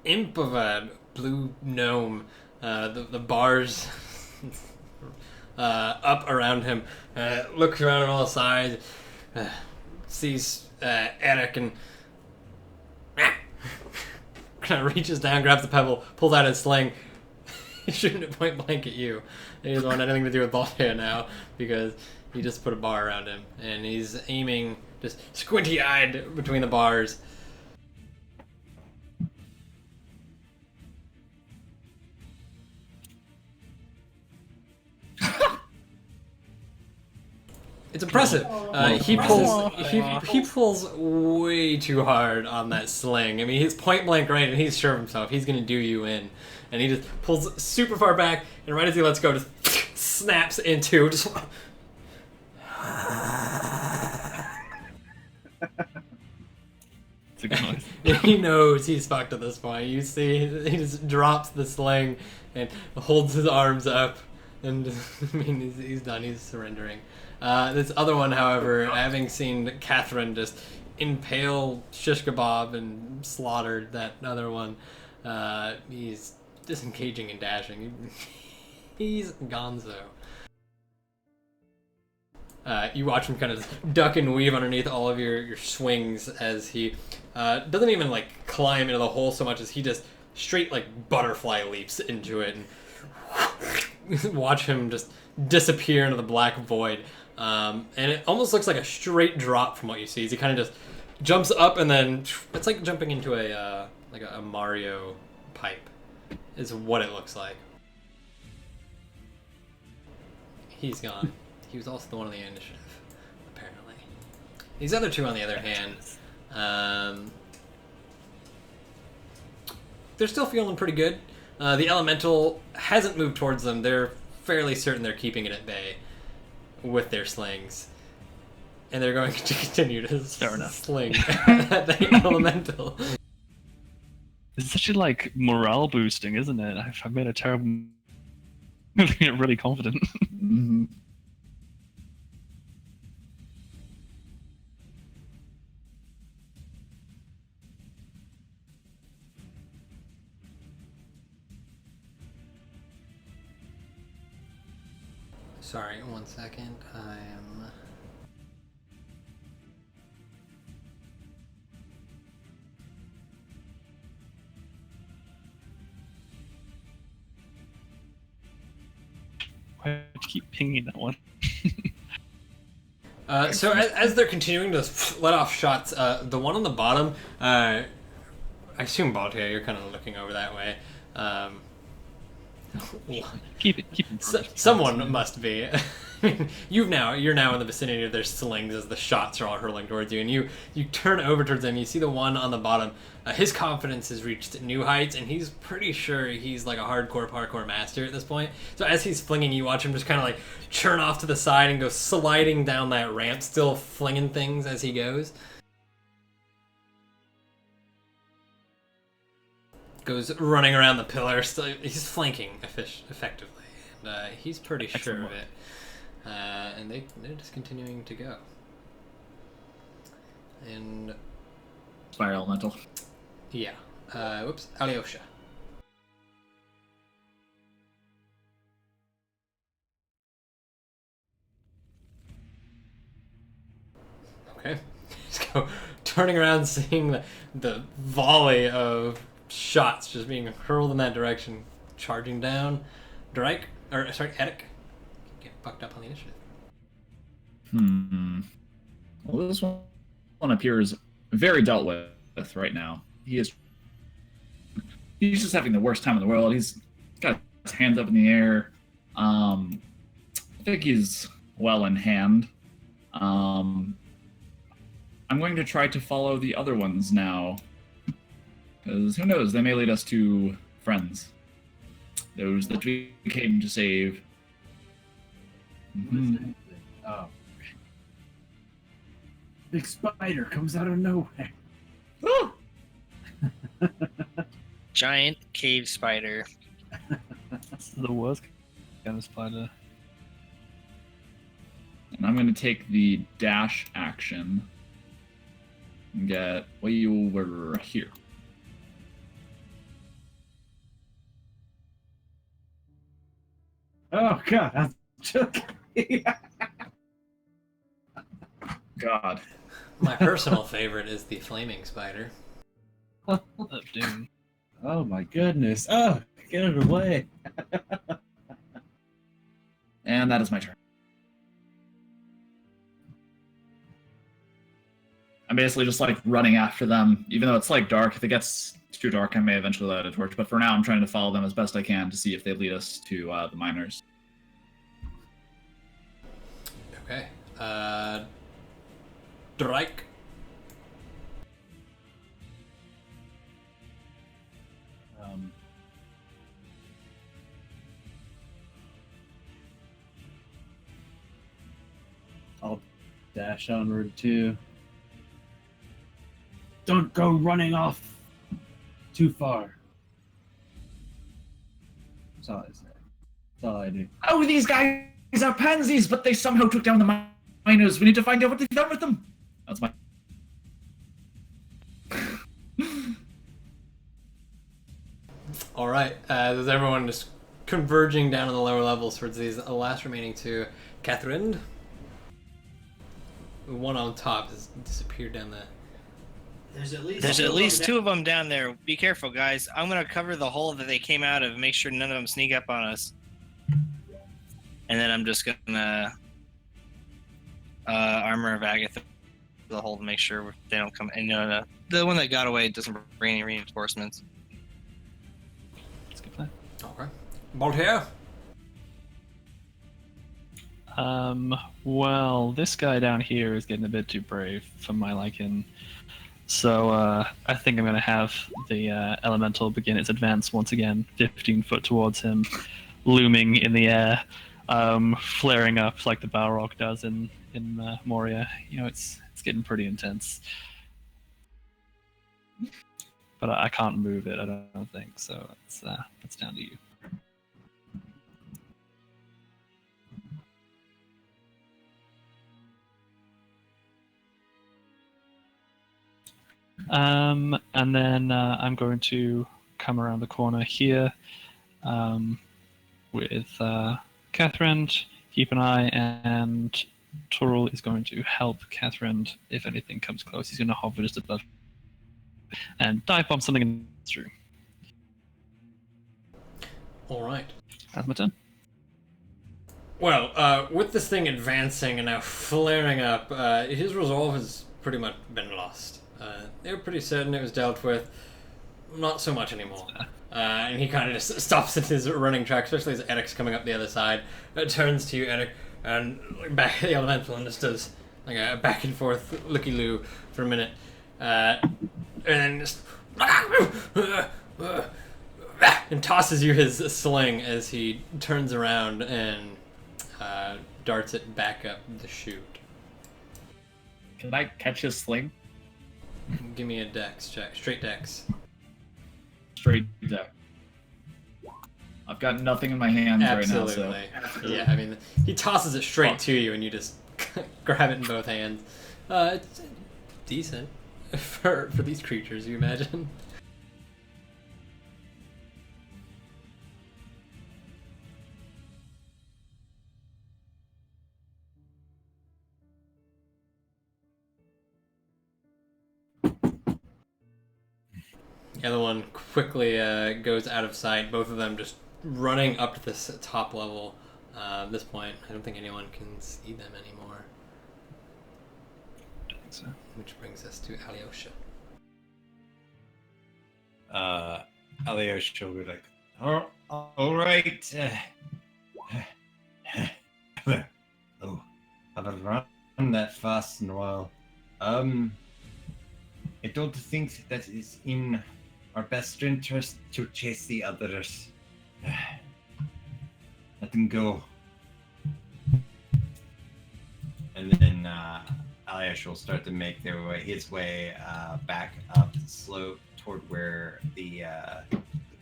imp of a blue gnome, the bars up around him, looks around on all sides, sees Eric, and kind of reaches down, grabs the pebble, pulls out his sling. He's shooting it point blank at you. And he doesn't want anything to do with Baltea now because he just put a bar around him, and he's aiming just squinty-eyed between the bars. It's impressive. He pulls way too hard on that sling. I mean, he's point blank right, and he's sure of himself. He's gonna do you in, and he just pulls super far back, and right as he lets go, just snaps into. Just. It's a good noise. He knows he's fucked at this point. You see, he just drops the sling and holds his arms up, and I mean, he's done. He's surrendering. This other one, however, having seen Catherine just impale shish kebab and slaughtered that other one, he's disengaging and dashing. He's gonzo. You watch him kind of duck and weave underneath all of your swings as he doesn't even like climb into the hole so much as he just straight like butterfly leaps into it, and watch him just disappear into the black void. And it almost looks like a straight drop from what you see. As he kind of just jumps up, and then it's like jumping into a Mario pipe, is what it looks like. He's gone. He was also the one on the initiative, apparently. These other two, on the other hand, they're still feeling pretty good. The elemental hasn't moved towards them. They're fairly certain they're keeping it at bay with their slings, and they're going to continue to sling at the elemental. It's such a like morale boosting, isn't it? I've made a terrible. I'm really confident. Mm-hmm. Sorry, 1 second. I am. Why do you keep pinging that one? So as they're continuing to let off shots, the one on the bottom, I assume Baltea, you're kind of looking over that way. Keep it. Someone must be. You're now in the vicinity of their slings as the shots are all hurling towards you, and you turn over towards them. You see the one on the bottom. His confidence has reached new heights, and he's pretty sure he's like a hardcore parkour master at this point. So as he's flinging, you watch him just kind of like churn off to the side and go sliding down that ramp, still flinging things as he goes. Goes running around the pillar. Still, he's flanking effectively, and he's pretty sure of it. And they're just continuing to go. And Fire elemental. yeah, whoops, Alyosha. Okay, just go turning around, seeing the volley of shots just being hurled in that direction, charging down. Eric. Get fucked up on the initiative. Well, this one appears very dealt with right now. He's just having the worst time in the world. He's got his hands up in the air. I think he's well in hand. I'm going to try to follow the other ones now. Because who knows, they may lead us to friends. Those that we came to save. Mm-hmm. Oh. Big spider comes out of nowhere. Oh! Giant cave spider. That's the worst kind of spider. And I'm going to take the dash action and get way over here. Oh god, I'm God. My personal favorite is the flaming spider. Of doom. Oh my goodness. Oh, get it away. And that is my turn. I'm basically just like running after them, even though it's like dark. If it gets too dark, I may eventually light a torch. But for now, I'm trying to follow them as best I can to see if they lead us to the miners. Okay. Drake. I'll dash onward too. Don't go running off too far. That's all I say. That's all I do. Oh, these guys are pansies, but they somehow took down the miners. We need to find out what they've done with them. That's my. All right. There's everyone just converging down on the lower levels towards these last remaining two. Catherine. The one on top has disappeared down the. There's at least two of them down there. Be careful, guys. I'm gonna cover the hole that they came out of. Make sure none of them sneak up on us. And then I'm just gonna armor of Agatha the hole to make sure they don't come. And the one that got away doesn't bring any reinforcements. That's a good plan. Okay. Voltaire. Well, this guy down here is getting a bit too brave for my liking. So I think I'm going to have the elemental begin its advance once again, 15 foot towards him, looming in the air, flaring up like the Balrog does in Moria. You know, it's getting pretty intense. But I can't move it, I don't think, so it's down to you. And then I'm going to come around the corner here with Catherine, keep an eye, and Toril is going to help Catherine if anything comes close. He's going to hover just above and dive bomb something in the room. All right. That's my turn. Well, with this thing advancing and now flaring up, his resolve has pretty much been lost. They were pretty certain it was dealt with. Not so much anymore. And he kind of just stops in his running track, especially as Eric's coming up the other side. Turns to you, Eric, and back at the elemental and just does like a back and forth looky-loo for a minute. And then just and tosses you his sling as he turns around and darts it back up the chute. Can I catch his sling? Give me a dex check. Straight dex. Straight deck. I've got nothing in my hands Absolutely. right now, so. Yeah, I mean, he tosses it straight to you and you just grab it in both hands. It's decent for these creatures, you imagine. The other one quickly goes out of sight. Both of them just running up to this top level. At this point, I don't think anyone can see them anymore. I think so. Which brings us to Alyosha. Alyosha will be like, all right. Oh, I haven't run that fast in a while. I don't think that is in our best interest to chase the others. Let them go. And then Alyosha will start to make his way back up the slope toward where the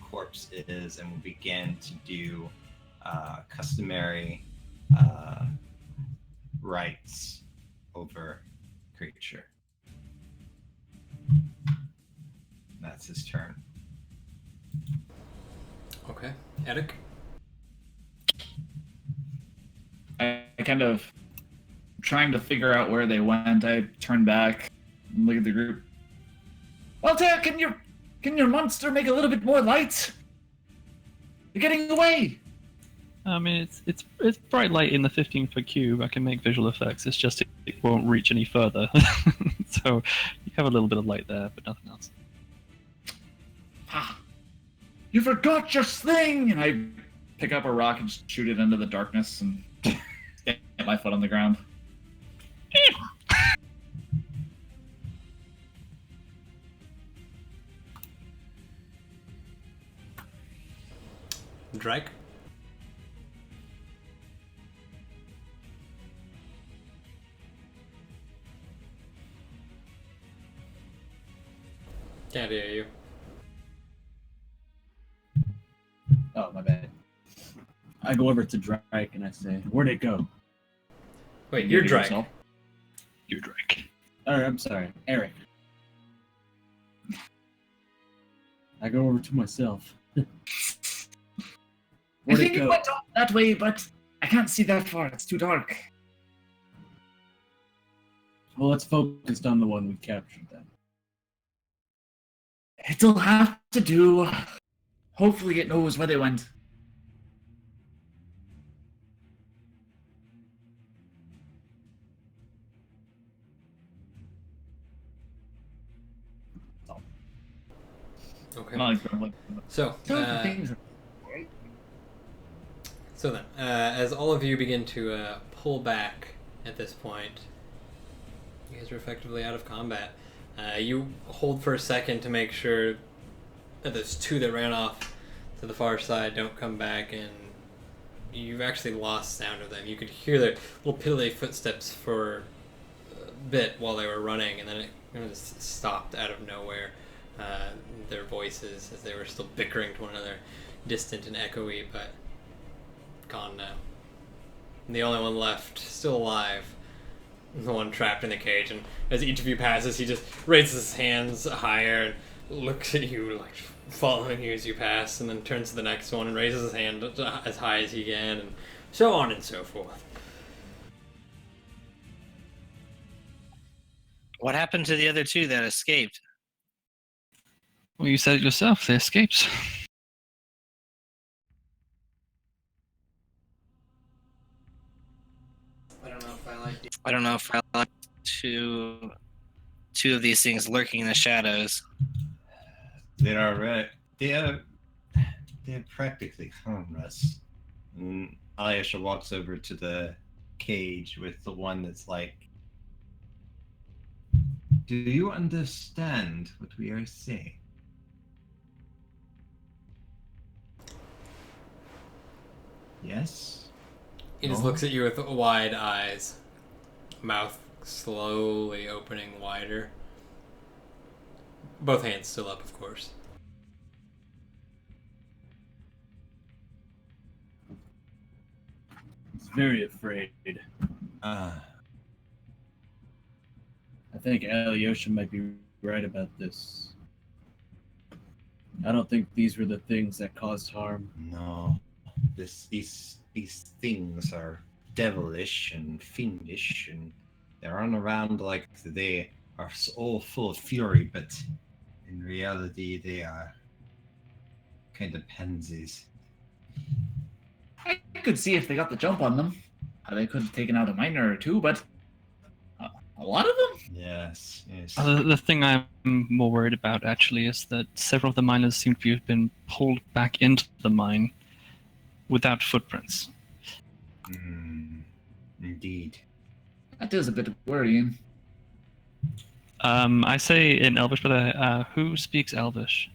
corpse is, and will begin to do customary rites over creature. That's his turn. Okay. Eric? kind of trying to figure out where they went. I turn back and look at the group. Walter, can your monster make a little bit more light? You're getting away. I mean, it's bright light in the 15-foot cube. I can make visual effects. It's just it won't reach any further. So you have a little bit of light there, but nothing else. Ah, you forgot your sling! And I pick up a rock and just shoot it into the darkness and get my foot on the ground. Drake? Can't hear you. Oh, my bad. I go over to Drake and I say, "Where'd it go?" Wait, you're Drake. Yourself. You're Drake. Or, I'm sorry, Eric. I go over to myself. I Where'd think it it go? went up that way, but I can't see that far. It's too dark. Well, let's focus on the one we captured then. It'll have to do. Hopefully it knows where they went. Okay. Not So, so then, as all of you begin to pull back at this point, you guys are effectively out of combat. You hold for a second to make sure that those two that ran off to the far side don't come back, and you've actually lost sound of them. You could hear their little piddly footsteps for a bit while they were running, and then it kind of just stopped out of nowhere. Their voices, as they were still bickering to one another, distant and echoey, but gone now. And the only one left, still alive, the one trapped in the cage. And as each of you passes, he just raises his hands higher and looks at you, like following you as you pass, and then turns to the next one and raises his hand as high as he can, and so on and so forth. What happened to the other two that escaped? Well, you said it yourself. They escaped. I don't know if I like it. I don't know if I like two of these things lurking in the shadows. They're practically harmless. And Alyosha walks over to the cage with the one that's like, "Do you understand what we are saying?" Yes? He just No? looks at you with wide eyes, mouth slowly opening wider. Both hands still up, of course. He's very afraid. Ah, I think Alyosha might be right about this. I don't think these were the things that caused harm. no. These things are devilish and fiendish, and they run around like they are all full of fury, but in reality they are kind of pansies. I could see if they got the jump on them. They could have taken out a miner or two, but a lot of them? Yes, yes. The thing I'm more worried about, actually, is that several of the miners seem to have been pulled back into the mine without footprints. Indeed. That is a bit worrying. I say in Elvish, but who speaks Elvish?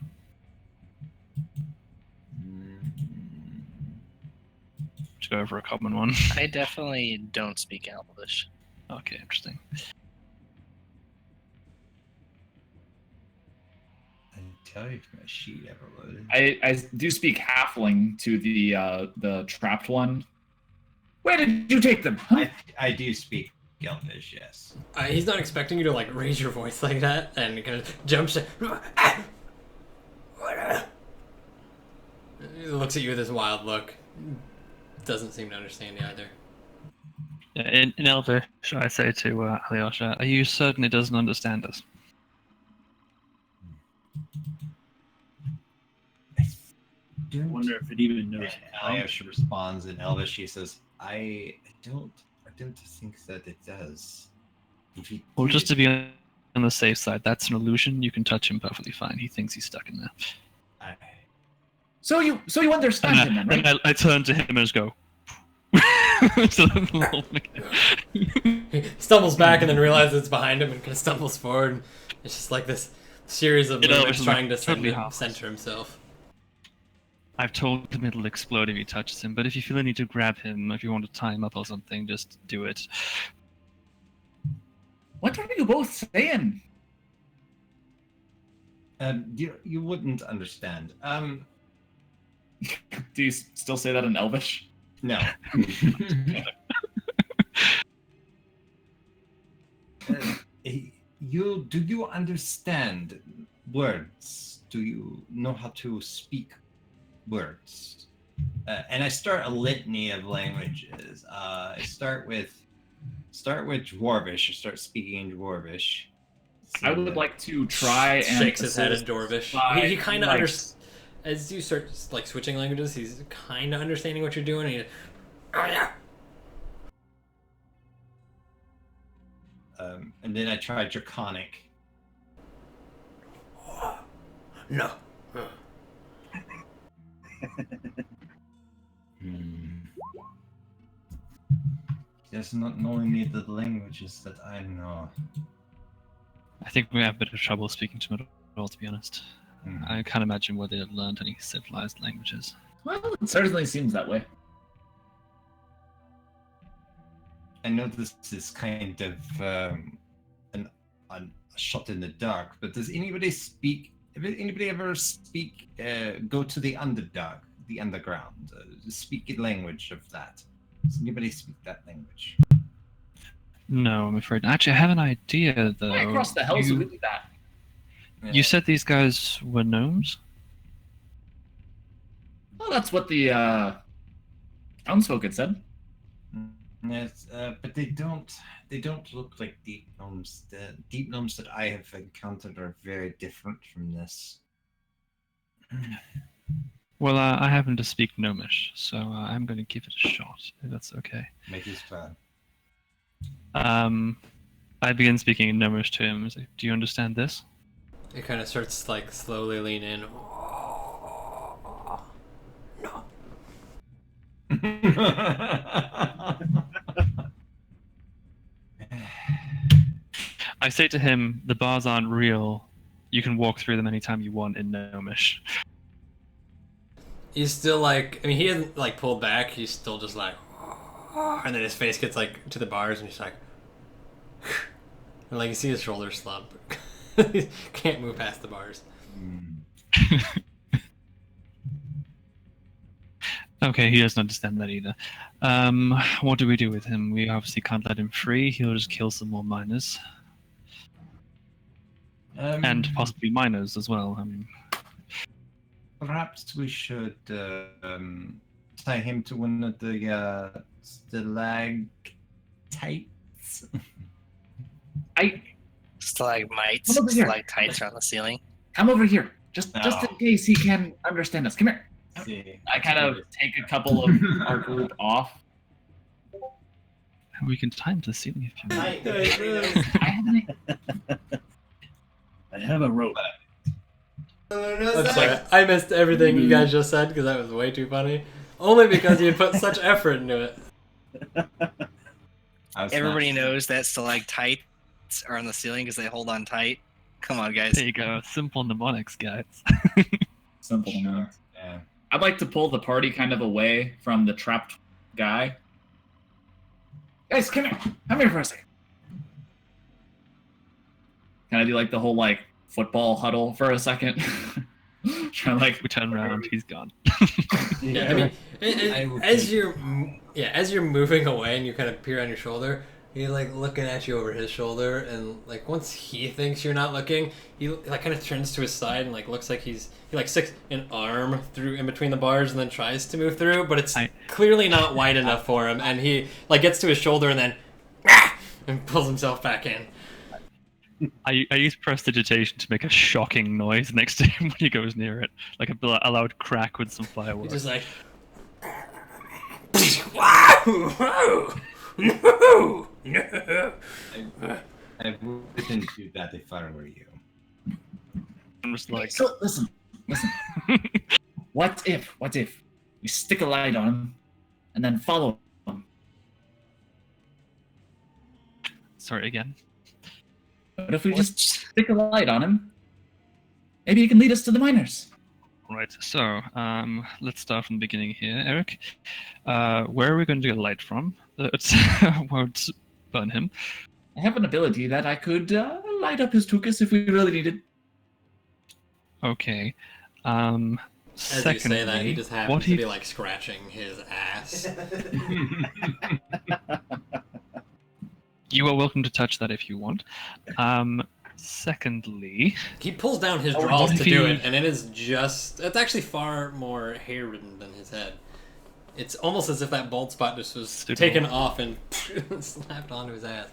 To go over a common one. I definitely don't speak Elvish. Okay, interesting. I tell you, if my sheet ever loaded. I do speak halfling to the trapped one. Where did you take them? Huh? I do speak Elvish, yes. He's not expecting you to like raise your voice like that, and he kind of jumps. He looks at you with this wild look. Doesn't seem to understand you either. In Elvish, I say to Alyosha, are you certain it doesn't understand us? I wonder if it even knows. Alyosha responds in Elvish. She says, I don't think that it does. If it Well, just to did, be on the safe side, that's an illusion. You can touch him perfectly fine. He thinks he's stuck in there. So you understand him, then, right? And I turn to him and just go. He stumbles back and then realizes it's behind him and kind of stumbles forward. And it's just like this series of movements trying to center himself. I've told him it'll explode if he touches him, but if you feel a need to grab him, if you want to tie him up or something, just do it. What are you both saying? You wouldn't understand. Do you still say that in Elvish? No. Do you understand words? Do you know how to speak words? And I start a litany of languages. I start with Dwarvish. I start speaking in Dwarvish. I would like to try and shakes his head at Dwarvish. He kind of understands. As you start like switching languages, he's kind of understanding what you're doing. And then I try Draconic. No. He does not know any of the languages that I know. I think we have a bit of trouble speaking to him at all, to be honest. I can't imagine where they have learned any civilized languages. Well, it certainly seems that way. I know this is kind of a shot in the dark, but does anybody speak? If anybody ever go to the underdark, the underground, speak a language of that? Does anybody speak that language? No, I'm afraid. Actually, I have an idea, though. Right across the hell, so we do that. Yeah. You said these guys were gnomes? Well, that's what the townsfolk had said. Yes, but they don't look like deep gnomes. The deep gnomes that I have encountered are very different from this. Well, I happen to speak gnomish, so I'm going to give it a shot, if that's okay. Make his plan. I begin speaking in gnomish to him. Like, do you understand this? It kind of starts like slowly lean in. No. I say to him, the bars aren't real. You can walk through them anytime you want in gnomish. He's still like, I mean, he hasn't like pulled back. He's still just like, and then his face gets like to the bars, and he's like, and like you see his shoulders slump. He can't move past the bars. Okay, he doesn't understand that either. What do we do with him? We obviously can't let him free. He'll just kill some more miners. And possibly miners as well. I mean, perhaps we should tie him to one of the stalactites. Stalagmites, Come over here. stalactites are on the ceiling. Come over here, just in case he can understand us. Come here. See. I kind of take a couple of our group off. we can tie him to the ceiling if you want. I have a rope. I'm sorry, I missed everything you guys just said because that was way too funny. Only because you put such effort into it. Everybody knows that stalactites are on the ceiling because they hold on tight. Come on, guys. There you go. Simple mnemonics, guys. Simple. Sure. Yeah. I'd like to pull the party kind of away from the trapped guy. Guys, come here. Come here for a second. Can I do like the whole like football huddle for a second? Trying to like We turn around, he's gone. Yeah, I mean, as you're moving away and you kind of peer on your shoulder, He's like looking at you over his shoulder, and like once he thinks you're not looking, he like kind of turns to his side and like looks like he like sticks an arm through in between the bars and then tries to move through, but it's clearly not wide enough for him, and he like gets to his shoulder and then and pulls himself back in. I use prestidigitation to make a shocking noise next to him when he goes near it, like a loud crack with some fireworks. He's just like, no, no. I wouldn't do that if I were you. I'm just like, So, listen. What if we stick a light on him and then follow him? sorry again. What if we just stick a light on him? Maybe he can lead us to the miners. Right, so let's start from the beginning here, Eric. Where are we going to get light from? That won't burn him. I have an ability that I could light up his tuchus if we really needed. Okay. As Secondly, you say that, he just happens what to if- be like scratching his ass. You are welcome to touch that if you want. Secondly, He pulls down his Oh, draws what to if do he- it, and it is just... It's actually far more hair-ridden than his head. It's almost as if that bald spot just was Stupid. taken off and slapped onto his ass.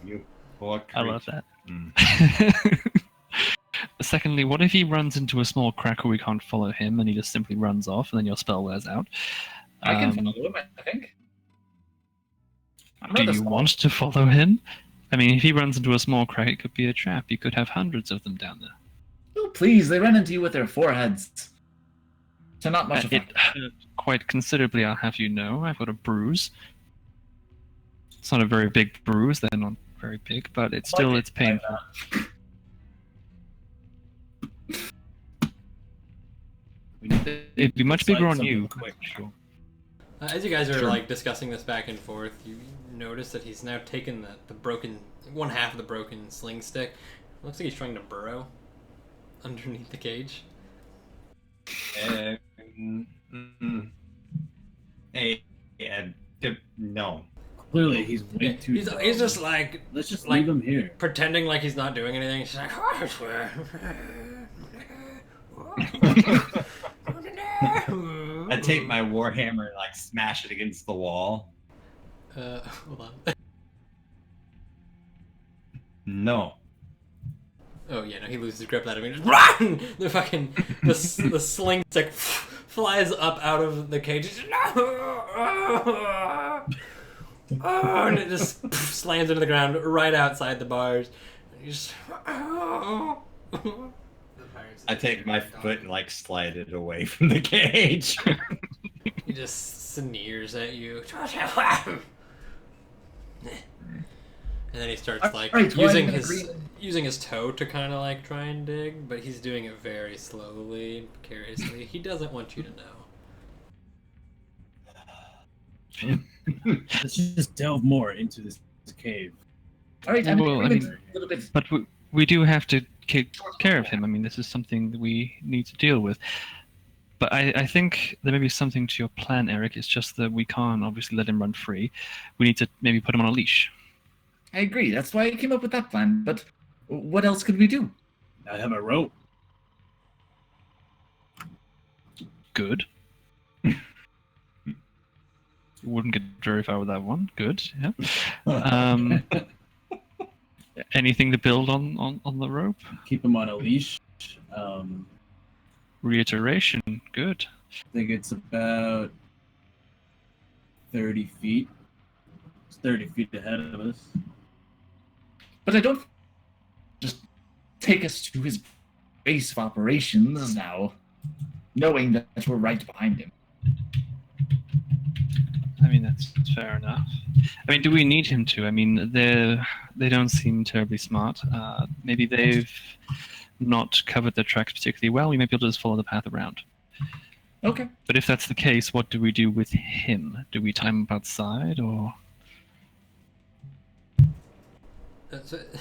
You poor I love creature. that. Secondly, what if he runs into a small crack where we can't follow him and he just simply runs off and then your spell wears out? I can follow him, I think. I'm Do rather you small. want to follow him? I mean, if he runs into a small crack, it could be a trap. You could have hundreds of them down there. Oh, please, they ran into you with their foreheads. So not much of It fun. hurt quite considerably, I'll have you know. I've got a bruise. It's not a very big bruise. They're not very big, but it's still it's painful. It'd be much bigger on you. Sure. As you guys are Sure. like discussing this back and forth, you notice that he's now taken the broken... one half of the broken sling stick. Looks like he's trying to burrow underneath the cage. Hey, no. Clearly, he's way too. He's dumb. just like... Let's just like- leave him here. pretending like he's not doing anything. She's like, I take my warhammer and like smash it against the wall. Hold on. No. Oh yeah, no, he loses grip of that. I mean, just run! The fucking the sling stick flies up out of the cage. He's just, no! And it just slams into the ground right outside the bars. And you just. I take my foot and like slide it away from the cage. He just sneers at you. And then he starts like Alright, well, using I'm his agreeing. using his toe to kind of like try and dig, but he's doing it very slowly and precariously. He doesn't want you to know. Let's just delve more into this cave. All right, I'm Well, I agreeing mean- a little bit. But we do have to take care of him. I mean, this is something that we need to deal with. But I think there may be something to your plan, Eric. It's just that we can't obviously let him run free. We need to maybe put him on a leash. I agree. That's why I came up with that plan. But what else could we do? I have a rope. Good. Wouldn't get very far with that one. Good. Yeah. Anything to build on the rope? Keep him on a leash. Reiteration. Good. I think it's about 30 feet. It's 30 feet ahead of us. But I don't just take us to his base of operations now, knowing that we're right behind him. I mean, that's fair enough. I mean, do we need him to? I mean, they don't seem terribly smart. Maybe they've not covered their tracks particularly well. We may be able to just follow the path around. Okay. But if that's the case, what do we do with him? Do we tie him up outside, or...?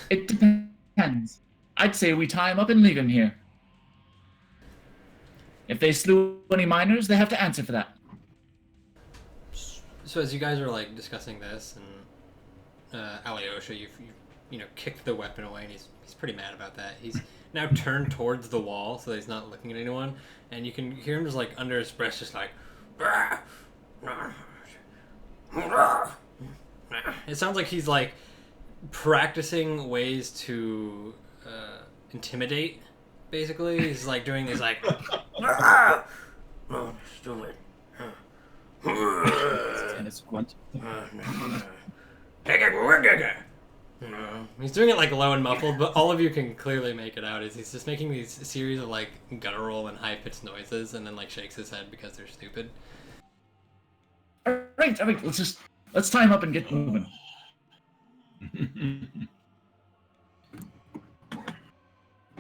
It depends. I'd say we tie him up and leave him here. If they slew any miners, they have to answer for that. So as you guys are like discussing this, and Alyosha, you've kicked the weapon away, and he's pretty mad about that. He's now turned towards the wall so that he's not looking at anyone, and you can hear him just like under his breath, just like. It sounds like he's like practicing ways to intimidate. Basically, he's like doing these like. No, stupid. And it's squint. He's doing it like low and muffled, but all of you can clearly make it out. Is he's just making these series of like guttural and high pitched noises, and then like shakes his head because they're stupid. All right. Let's tie him up and get moving.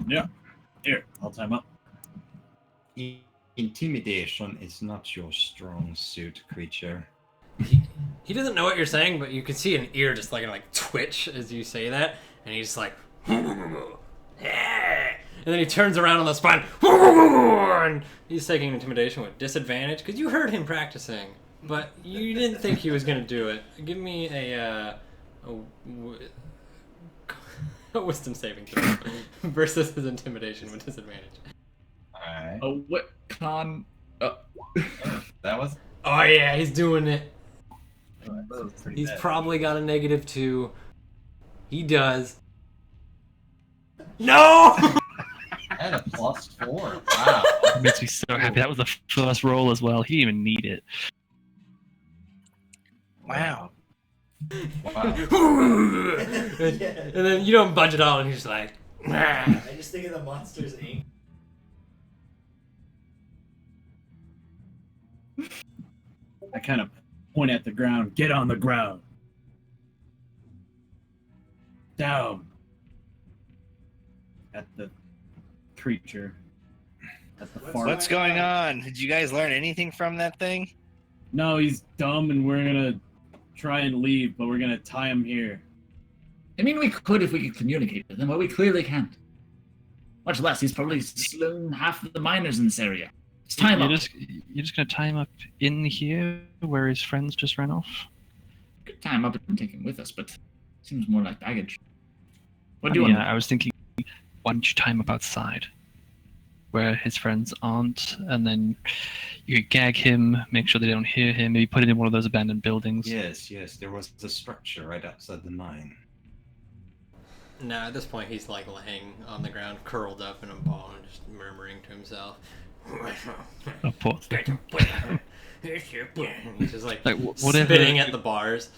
Yeah. Here, I'll tie him up. Intimidation is not your strong suit, creature. He doesn't know what you're saying, but you can see an ear just like twitch as you say that, and he's just like, and then he turns around on the spine, and he's taking intimidation with disadvantage because you heard him practicing, but you didn't think he was gonna do it. Give me a wisdom saving throw versus his intimidation with disadvantage. Alright. Oh, what con? That was. Oh yeah, he's doing it. That was pretty He's bad. probably got a -2. He does. No! And a +4. Wow. It makes me so happy. That was the first roll as well. He didn't even need it. Wow. Wow. and then you don't budge at all, and he's just like, I just think of the Monsters Inc. I kind of point at the ground. Get on the ground. Down. At the creature. At the far. What's going on? Did you guys learn anything from that thing? No, he's dumb, and we're gonna try and leave, but we're gonna tie him here. I mean, we could if we could communicate with him, but we clearly can't. Much less, he's probably slain half of the miners in this area. It's time You're up. just gonna tie him up in here where his friends just ran off? Could tie him up and take him with us, but seems more like baggage. What I do you mean, want? I was thinking, why don't you tie him up outside, where his friends aren't, and then you could gag him, make sure they don't hear him, maybe put it in one of those abandoned buildings. Yes, there was the structure right outside the mine. no, at this point he's like laying on the ground, curled up in a ball, and just murmuring to himself. Oh, poor thing. He's just like whatever. spitting at the bars.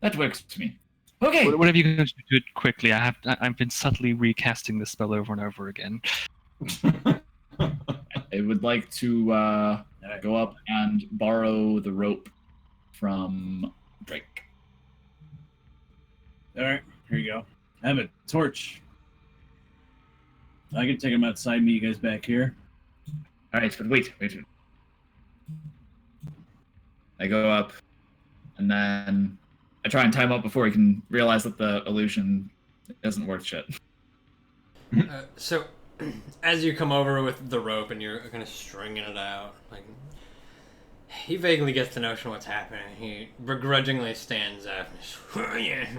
That works for me. Okay. Whatever you can do it quickly. I've been subtly recasting this spell over and over again. I would like to go up and borrow the rope from Drake. Alright, here you go. I have a torch. I can take him outside, meet you guys back here. All right, but wait. I go up, and then I try and tie him up before he can realize that the illusion isn't worth shit. So, as you come over with the rope and you're kind of stringing it out, like he vaguely gets the notion of what's happening. He begrudgingly stands up, and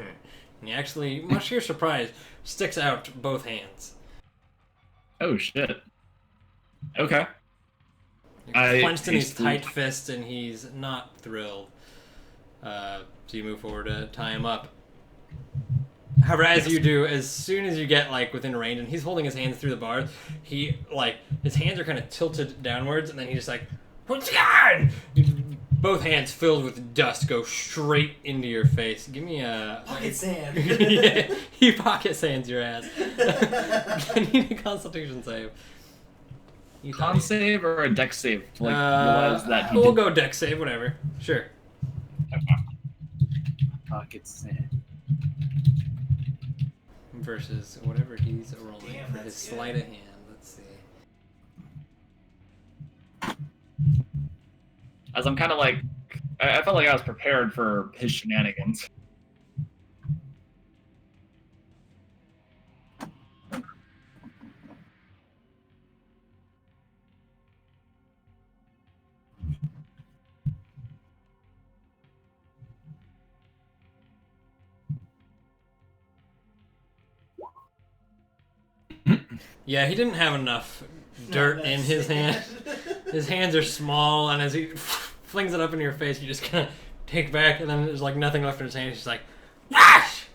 he actually, much to your surprise, sticks out both hands. Oh shit. Okay. You're clenched in his tight fist, and he's not thrilled. So you move forward to tie him up. However, as you do, as soon as you get like within range, and he's holding his hands through the bars, he like his hands are kind of tilted downwards, and then he just like, both hands filled with dust go straight into your face. Give me a Pocket sand. Yeah, he pocket sands your ass. I need a Constitution save. Con save or a dex save? To, like, realize that he we'll did... go dex save, whatever. Sure. Pocket sand. Versus whatever he's rolling Damn, for his that's good. sleight of hand. Let's see. As I'm kind of like, I felt like I was prepared for his shenanigans. Yeah, he didn't have enough dirt in his hand. His hands are small, and as he flings it up in your face, you just kind of take back, and then there's like nothing left in his hand. He's just like, "Wash!"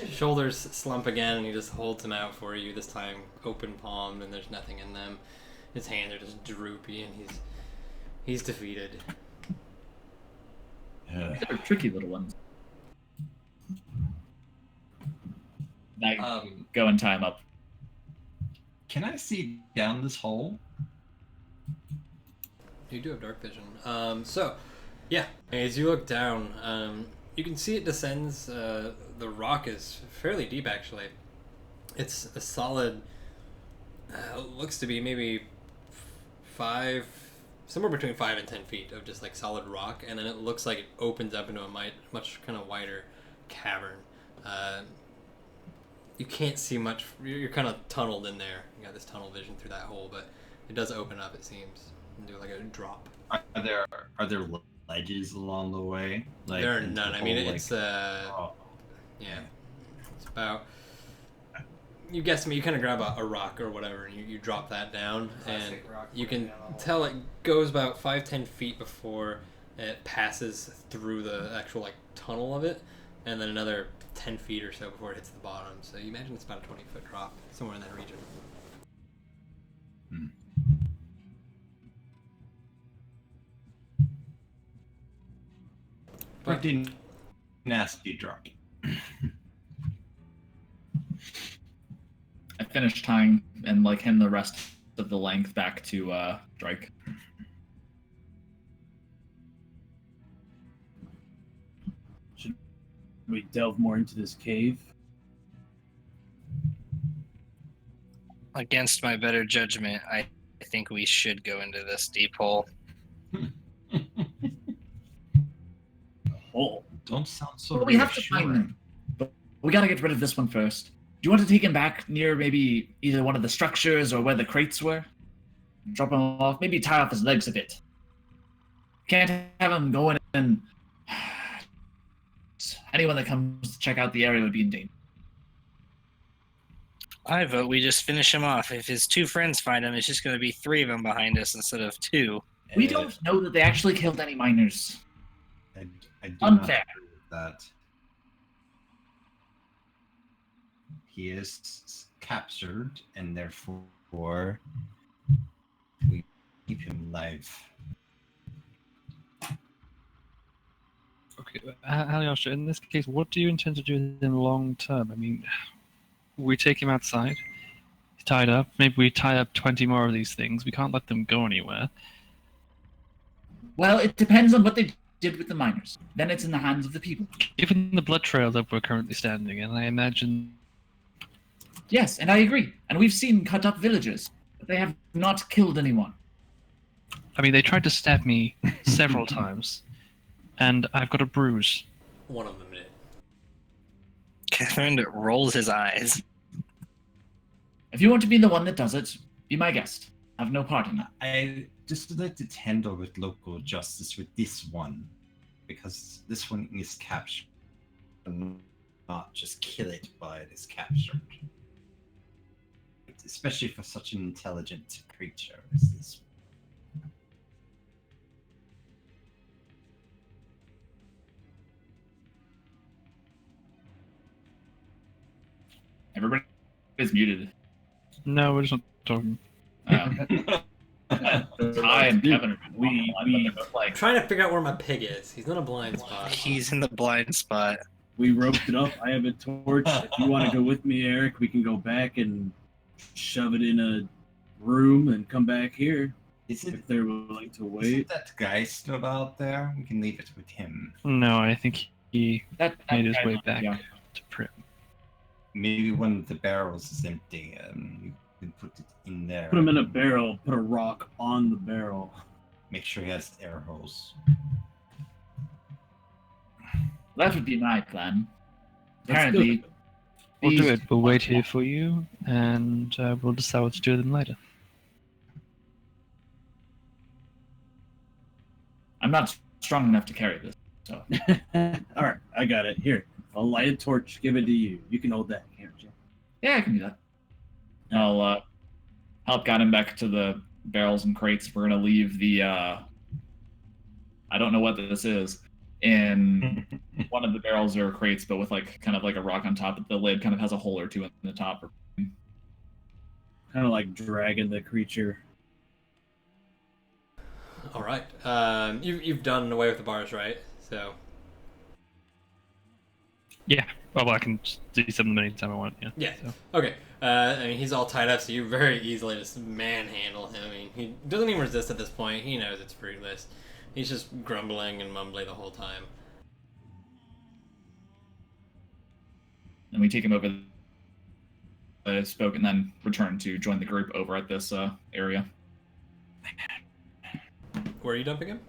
Shoulders slump again, and he just holds them out for you. This time, open palmed, and there's nothing in them. His hands are just droopy, and he's defeated. They're tricky little ones. Now go and tie him up. Can I see down this hole? You do have dark vision. So, yeah, as you look down, you can see it descends. The rock is fairly deep, actually. It's a solid, looks to be maybe somewhere between 5 and 10 feet of just like solid rock, and then it looks like it opens up into a much kind of wider cavern. You can't see much. You're kind of tunneled in there. You got this tunnel vision through that hole, but it does open up, it seems, and do like a drop. Are there ledges along the way? Like, There are none. I mean, hole, it's oh, yeah, it's about. You guess me. You kind of grab a rock or whatever, and you drop that down, and Classic rock you putting can down the tell it goes about 5-10 feet before it passes through the actual like tunnel of it, and then another 10 feet or so before it hits the bottom. So you imagine it's about a 20-foot drop somewhere in that region. Pretty nasty drop. I finished tying and like him the rest of the length back to Drake. Should we delve more into this cave? Against my better judgment, I think we should go into this deep hole. Hole. Don't sound so Well, we have to find reassuring. them. But we gotta get rid of this one first. Do you want to take him back near maybe either one of the structures or where the crates were? Drop him off, maybe tie off his legs a bit. Can't have him going and anyone that comes to check out the area would be in danger. I vote we just finish him off. If his two friends find him, it's just going to be 3 of them behind us instead of 2. We don't know that they actually killed any miners. I do Unfair. not agree with that. He is captured, and therefore we keep him alive. Okay, Alyosha, in this case, what do you intend to do with him long term? I mean, we take him outside, he's tied up, maybe we tie up 20 more of these things. We can't let them go anywhere. Well, it depends on what they did with the miners. Then it's in the hands of the people. Given the blood trail that we're currently standing in, I imagine... Yes, and I agree. And we've seen cut up villages, but they have not killed anyone. I mean, they tried to stab me several times, and I've got a bruise. One of them did. Catherine rolls his eyes. If you want to be the one that does it, be my guest. Have no part in that. I just like to handle with local justice with this one, because this one is captured, and not just kill it while it is captured. Especially for such an intelligent creature as this. Everybody is muted. No, we're just not talking. Ty and Kevin are We like I'm trying to figure out where my pig is. He's in a blind spot. He's in the blind spot. we roped it up. I have a torch. If you want to go with me, Eric, we can go back and shove it in a room and come back here Is it, if they're willing to is wait. it that guy still out there? We can leave it with him. No, I think he that made his way back Yeah. to Prim. Maybe one of the barrels is empty. You can put it in there. Put him in a barrel. Put a rock on the barrel. Make sure he has air holes. That would be my plan. Let's do Apparently, it. We'll do these- it. We'll wait here for you, and we'll decide what to do with them later. I'm not strong enough to carry this. So All right, I got it. Here, I'll light a torch. Give it to you. You can hold that, can't you? Yeah, I can do that. I'll help guide him back to the barrels and crates. We're gonna leave the I don't know what this is in one of the barrels or crates, but with like kind of like a rock on top. The lid kind of has a hole or two in the top. Kind of like dragging the creature. All right. You've done away with the bars, right? So. Yeah. Well, I can just do something anytime I want. Yeah. Yeah. So. Okay. I mean, he's all tied up, so you very easily just manhandle him. I mean, he doesn't even resist at this point. He knows it's fruitless. He's just grumbling and mumbling the whole time. And we take him over the spoke and then return to join the group over at this area. Where are you dumping him?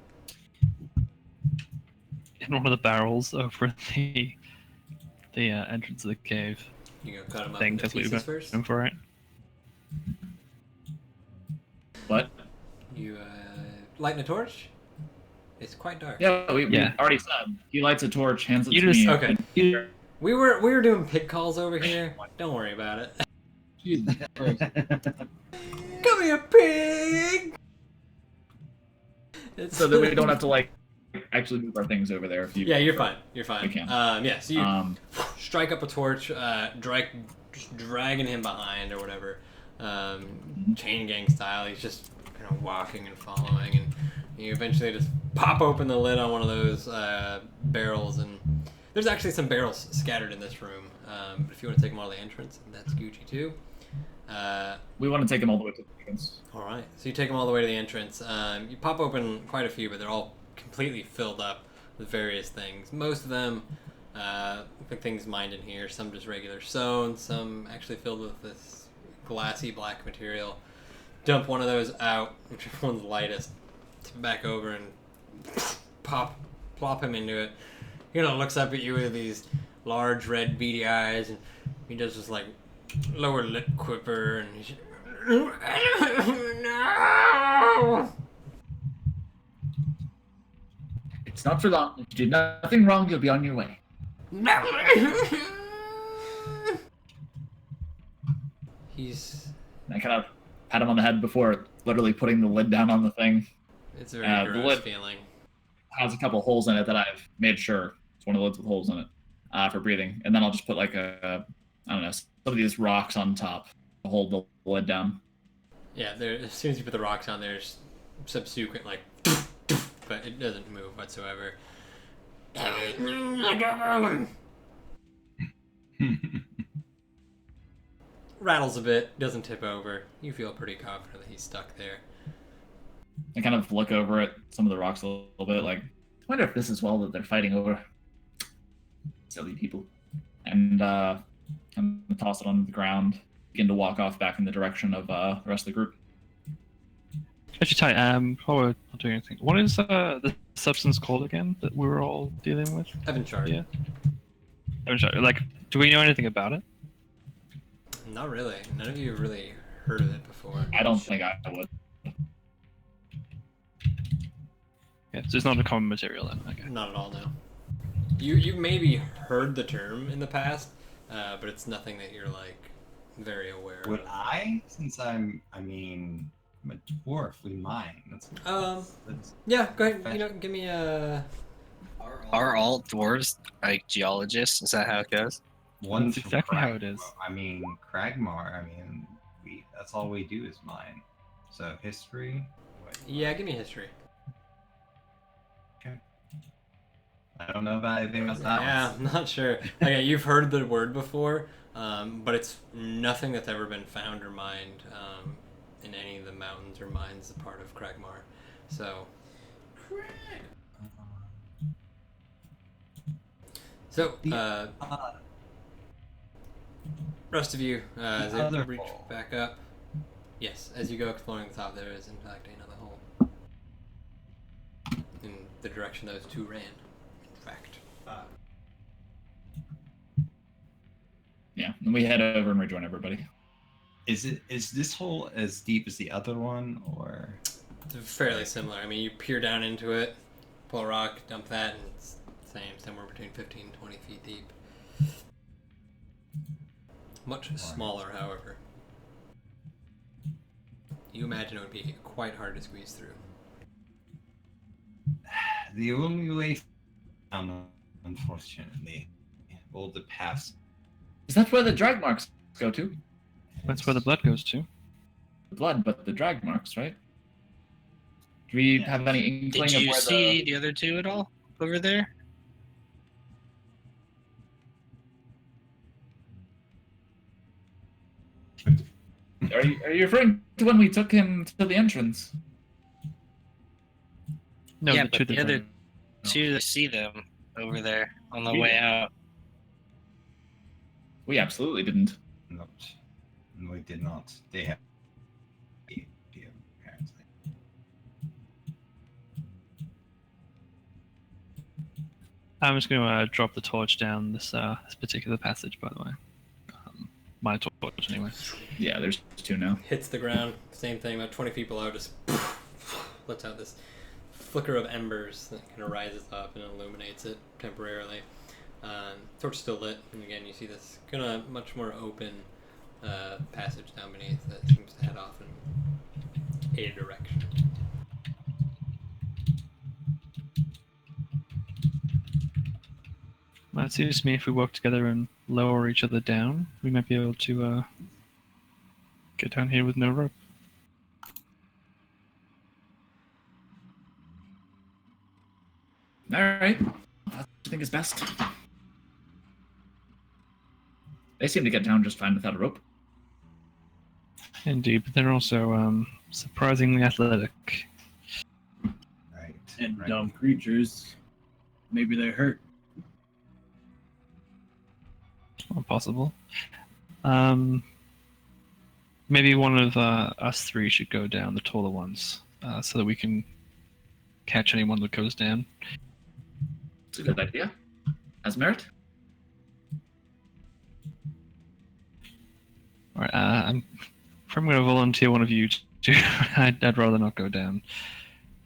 In one of the barrels over at the entrance of the cave. You go cut him up Thing into that's what you've pieces been first. going for, it. What? You lighting a torch? It's quite dark. Yeah, we Yeah. already said. He lights a torch, hands it You to just- me. Okay. and- We were doing pig calls over here. Don't worry about it. Jesus Christ. Come here, pig! It's So that we don't have to like actually move our things over there. If you Yeah, you're fine. You're fine. We can. Yeah, so you Um, strike up a torch, dragging him behind or whatever, chain gang style. He's just kind of walking and following, and you eventually just pop open the lid on one of those barrels, and there's actually some barrels scattered in this room. But if you want to take them all to the entrance, that's Gucci too. we want to take them all the way to the entrance. All right, so you take them all the way to the entrance. You pop open quite a few, but they're all completely filled up with various things. Most of them look like things mined in here. Some just regular stone. Some actually filled with this glassy black material. Dump one of those out, whichever one's lightest. Tip it back over and plop him into it. He looks up at you with these large red beady eyes, and he does this like lower lip quiver, and he's no. It's not for long. If you do nothing wrong, you'll be on your way. He's. And I kind of pat him on the head before literally putting the lid down on the thing. It's a very the gross lid- feeling. Has a couple holes in it that I've made sure it's one of the lids with holes in it for breathing. And then I'll just put like I don't know, some of these rocks on top to hold the lid down. Yeah, there. As soon as you put the rocks on, there's subsequent like, but it doesn't move whatsoever. Rattles a bit, doesn't tip over. You feel pretty confident that he's stuck there. I kind of look over at some of the rocks a little bit, like, I wonder if this is well that they're fighting over. Silly people. And I'm gonna toss it on the ground, begin to walk off back in the direction of the rest of the group. Actually, Ty, while we're not doing anything, what is the substance called again that we were all dealing with? Evan Chart. Yeah. I'm sorry, like, do we know anything about it? Not really. None of you have really heard of it before. I don't think I would. Yeah, so it's not a common material then. Okay. Not at all, no. You've maybe heard the term in the past, but it's nothing that you're like very aware Would of. since I'm a dwarf, we mine. That's Yeah, go ahead. Give me a. Are all dwarves like geologists? Is that how it goes? one. That's for exactly how it is. Cragmar. That's all we do is mine. So history. Yeah, give me history. I don't know about anything else. Yeah, I'm not sure. Okay, you've heard the word before, but it's nothing that's ever been found or mined in any of the mountains or mines a part of Cragmar. So. So, rest of you, as other you reach hole. back up. Yes, as you go exploring the top, there is in fact another hole. In the direction those two ran. In fact. Yeah, and we head over and rejoin everybody. Is this hole as deep as the other one, or? It's fairly similar. I mean, you peer down into it, pull a rock, dump that, and it's the same, somewhere between 15 and 20 feet deep. Much smaller, however. You imagine it would be quite hard to squeeze through. The only way down, unfortunately, all the paths. Is that where the drag marks go to? That's where the blood goes to. The blood, but the drag marks, right? Do we have any inkling Did of you where see the other two at all over there? Are you referring to when we took him to the entrance? No, Yeah, the but two the that other went- two, see them over there on the We way did. out. We absolutely didn't. Not. We did not. They have. Apparently. I'm just going to drop the torch down this particular passage, by the way. My torch, anyway. Yeah, there's two now. Hits the ground, same thing, about 20 feet below, just lets out this flicker of embers that kind of rises up and illuminates it temporarily. Torch still lit, and again you see this kind of much more open passage down beneath that seems to head off in a direction. Well, it seems to me if we work together and lower each other down, we might be able to get down here with no rope. All right. I think it's best. They seem to get down just fine without a rope. Indeed, but they're also surprisingly athletic. Right. And right. dumb creatures. Maybe they're hurt. Not possible. Maybe one of us three should go down, the taller ones, so that we can catch anyone that goes down. It's a good idea. Has merit. All right, if I'm going to volunteer one of you to, I'd rather not go down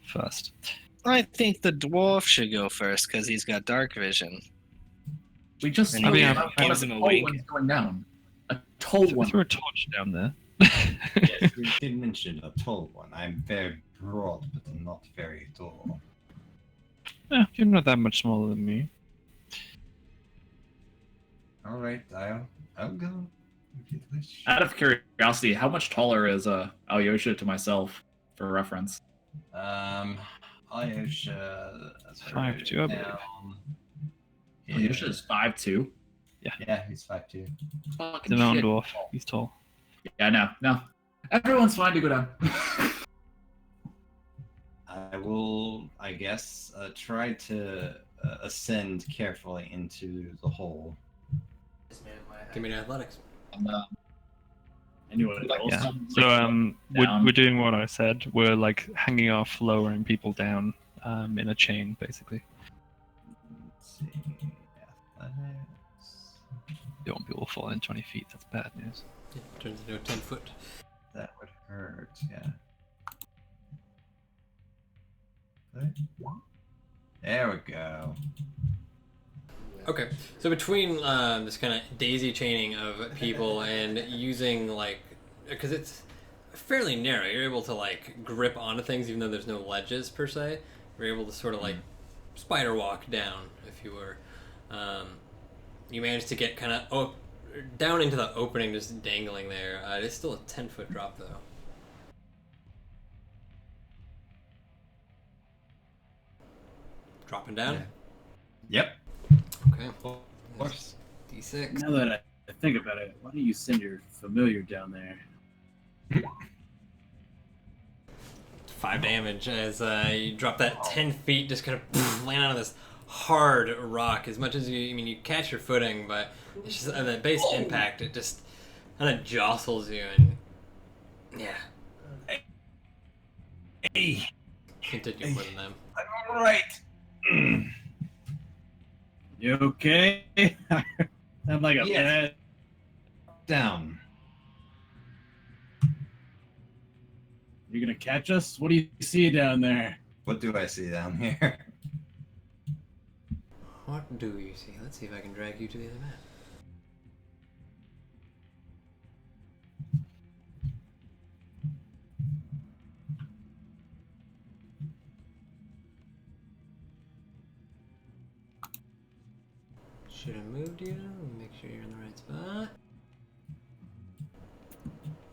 first. I think the dwarf should go first because he's got dark vision. We just And saw he one gives of him the a tall wink. ones going down. A tall So one. throw a torch down there. Yes, we did mention a tall one. I'm very broad, but not very tall. You're not that much smaller than me. All right, I'll go if you wish. Out of curiosity, how much taller is Alyosha to myself, for reference? Alyosha. 5'2", I believe. Alyosha is 5'2". Yeah, he's 5'2". Fucking The mountain shit. dwarf. He's tall. Yeah, no. Everyone's fine to go down. I will, I guess, try to ascend carefully into the hole. Give me an athletics. Anyone else? Yeah. So we're down. doing what I said. We're like hanging off, lowering people down in a chain, basically. Let's see. Athletics. You want people falling 20 feet. That's bad news. Yeah, turns into a 10-foot. That would hurt, yeah. Okay. There we go. Okay, so between this kind of daisy chaining of people and using because it's fairly narrow, you're able to like grip onto things even though there's no ledges per se. You're able to sort of like spider walk down, if you were. You managed to get kind of down into the opening, just dangling there. It is still a 10-foot drop though. Dropping down. Yep. Okay. Of course. D6. Now that I think about it, why don't you send your familiar down there? 5 damage as you drop that 10 feet, just kind of land on this hard rock. As much as you catch your footing, but it's just that base impact, it just kind of jostles you and yeah. Hey, Can't take you more than them. I'm alright. You okay? I'm like a Yes. bad. Down. You're gonna catch us? What do you see down there? What do I see down here? What do you see? Let's see if I can drag you to the other map. Should have moved you. Make sure you're in the right spot.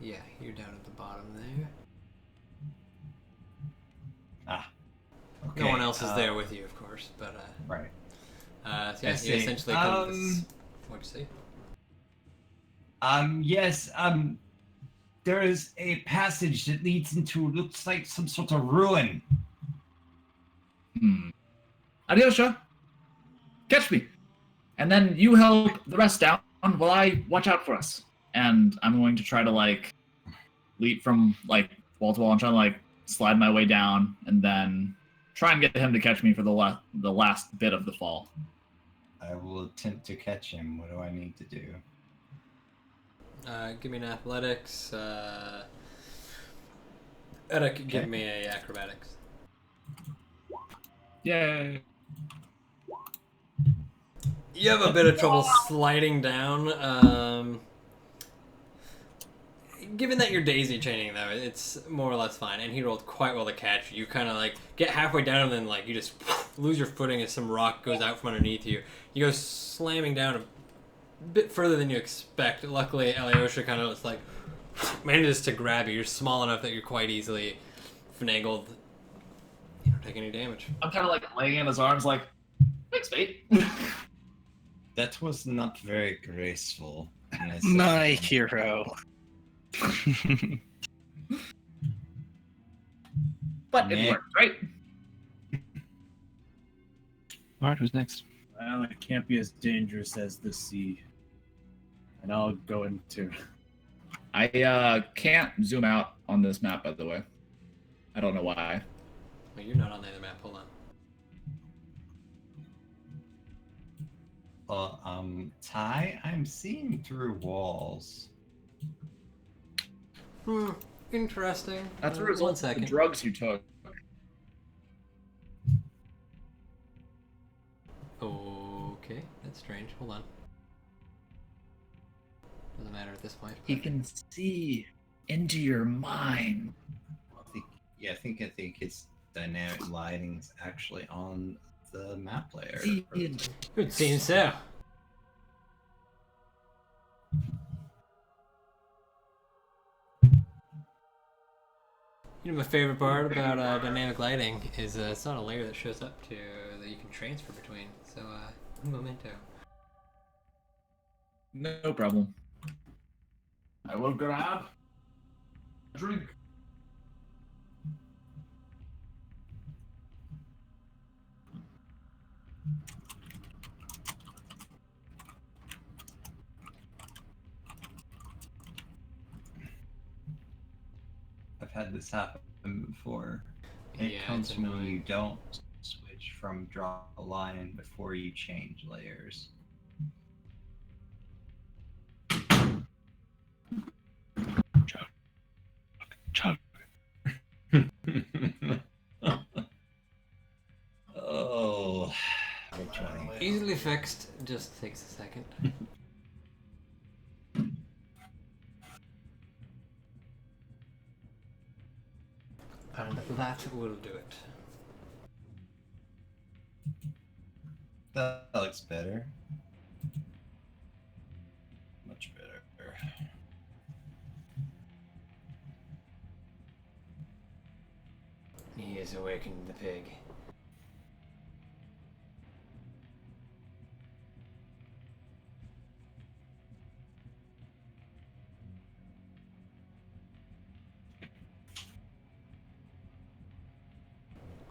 Yeah, you're down at the bottom there. Okay. No one else is there with you, of course, but Right. so I yeah, you see. essentially come to this. What'd you say? Yes, there is a passage that leads into looks like some sort of ruin. Alyosha, catch me, and then you help the rest down while I watch out for us. And I'm going to try to like leap from like wall to wall and try to like slide my way down, and then try and get him to catch me for the last bit of the fall. I will attempt to catch him. What do I need to do? Give me an athletics. Eric, give me a acrobatics. Yay! You have a bit of trouble sliding down. Given that you're daisy chaining, though, it's more or less fine. And he rolled quite well to catch you. You kind of like get halfway down and then like you just lose your footing as some rock goes out from underneath you. You go slamming down a bit further than you expect. Luckily, Alyosha kind of just like manages to grab you. You're small enough that you're quite easily finagled. You don't take any damage. I'm kind of like laying in his arms, like, thanks, mate. That was not very graceful. My hero. But it worked, right? All right, who's next? Well, it can't be as dangerous as the sea. And I'll go into. I can't zoom out on this map, by the way. I don't know why. Well, you're not on the other map. Hold on. Ty, I'm seeing through walls. Interesting. That's a One result of the second. drugs you took. Okay, that's strange. Hold on. Doesn't matter at this point. He can see into your mind. I think his dynamic lighting's actually on the map layer. It would seem so. You know, my favorite part about dynamic lighting is it's not a layer that shows up to that you can transfer between. So, memento. No problem. I will grab a drink. I've had this happen before. It Yeah, comes it's from when annoying. you don't switch from draw a line before you change layers. Chug. Oh, which one? Easily fixed. Just takes a second. And that will do it. That looks better. Much better. He has awakened the pig.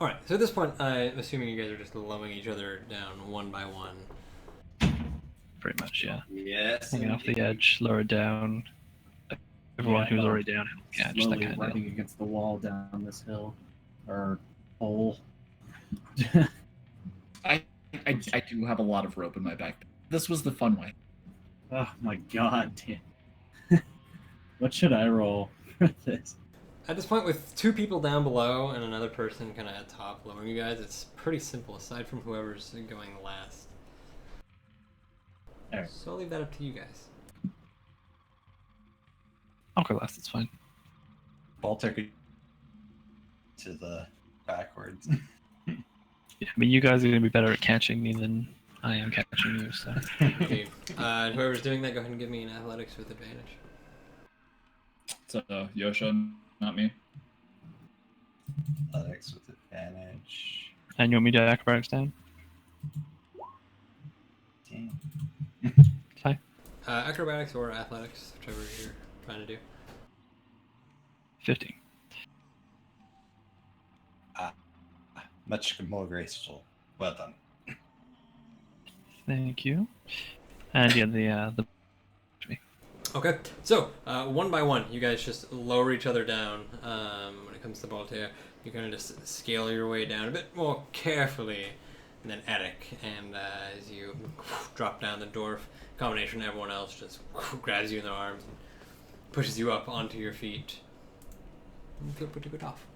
Alright, so at this point, I'm assuming you guys are just lowering each other down one by one. Pretty much, yeah. Yes. Hanging off the edge, lower down. Everyone who's already down, he'll catch that Slowly kind of running deal. against the wall down this hill. Or hole. I do have a lot of rope in my back. This was the fun way. Oh my god, damn. What should I roll for this? At this point, with two people down below and another person kind of at top lowering you guys, it's pretty simple, aside from whoever's going last. Alright. So I'll leave that up to you guys. I'll go last, it's fine. Baltic to the backwards. Yeah, I mean, you guys are going to be better at catching me than I am catching you, so. Okay. Whoever's doing that, go ahead and give me an athletics with advantage. So Yosha, not me. Athletics with advantage. And you want me to acrobatics down? Damn. Okay. Acrobatics or athletics, whichever you're trying to do. 15. Much more graceful. Well done. Thank you. And yeah, the Okay, so one by one, you guys just lower each other down. When it comes to Baltair, you kind of just scale your way down a bit more carefully than Eric. And as you drop down, the dwarf combination, everyone else just grabs you in their arms and pushes you up onto your feet. You feel pretty good off.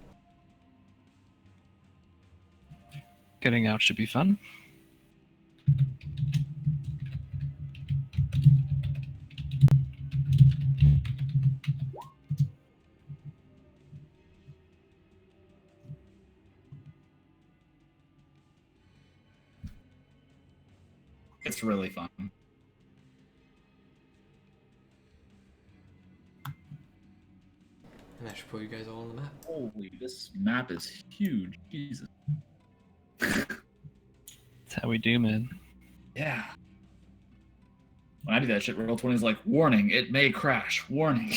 getting out should be fun. It's really fun. And that should put you guys all on the map. Holy, this map is huge. Jesus. That's how we do, man. Yeah. When I do that shit, Roll20 is like, warning, it may crash. Warning.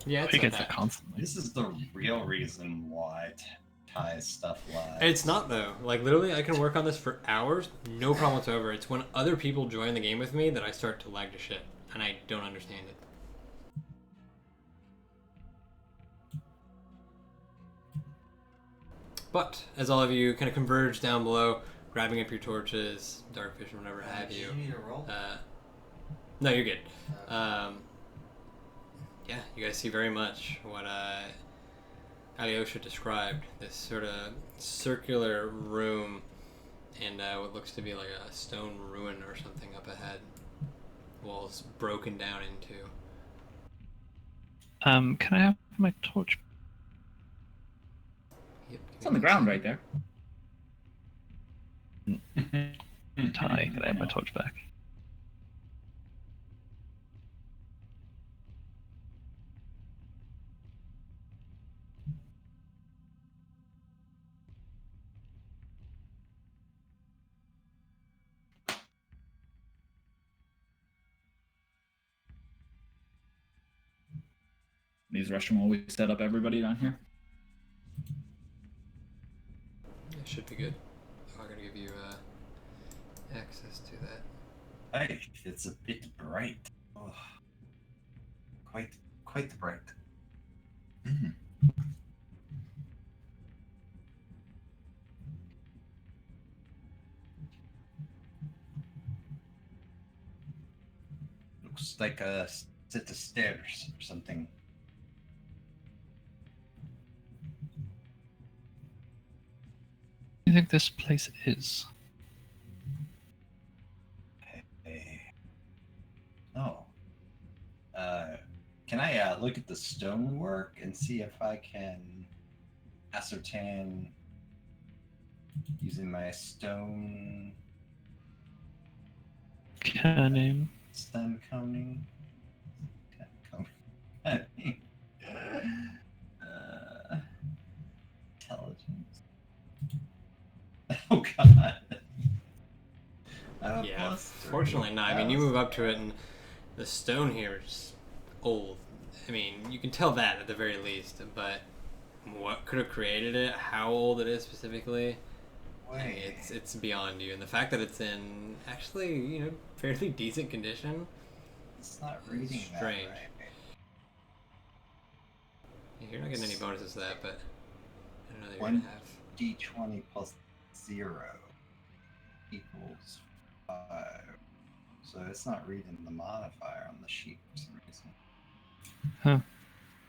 Yeah, He gets that constantly. This is the real reason why Ty's stuff lies. It's not though. Like literally, I can work on this for hours, no problem whatsoever. It's when other people join the game with me that I start to lag to shit, and I don't understand it. But as all of you kind of converge down below, grabbing up your torches, dark vision, whatever have you. You need to roll. No, you're good. Yeah, you guys see very much what Alyosha described. This sort of circular room and what looks to be like a stone ruin or something up ahead. Walls broken down into. Can I have my torch? Yep, It's on the ground right there. Ty, can I have my torch back? These restroom always set up everybody down here. It should be good. I'm gonna give you access to that. Hey, it's a bit bright. Oh, quite bright. Looks like a set of stairs or something. What do you think this place is? Hey. Oh. Can I look at the stonework and see if I can ascertain using my stone Name. stone coning? Intelligence. Oh god. Yeah, Plus fortunately three. not. I mean, you move up to it, and the stone here is old. I mean, you can tell that at the very least, but what could have created it, how old it is specifically, I mean, Wait. it's beyond you. And the fact that it's in actually, fairly decent condition. It's not reading that Strange. right. You're not getting any bonuses to that, but I don't know that you're One gonna have. d20 plus 0 equals 5. So it's not reading the modifier on the sheet for some reason.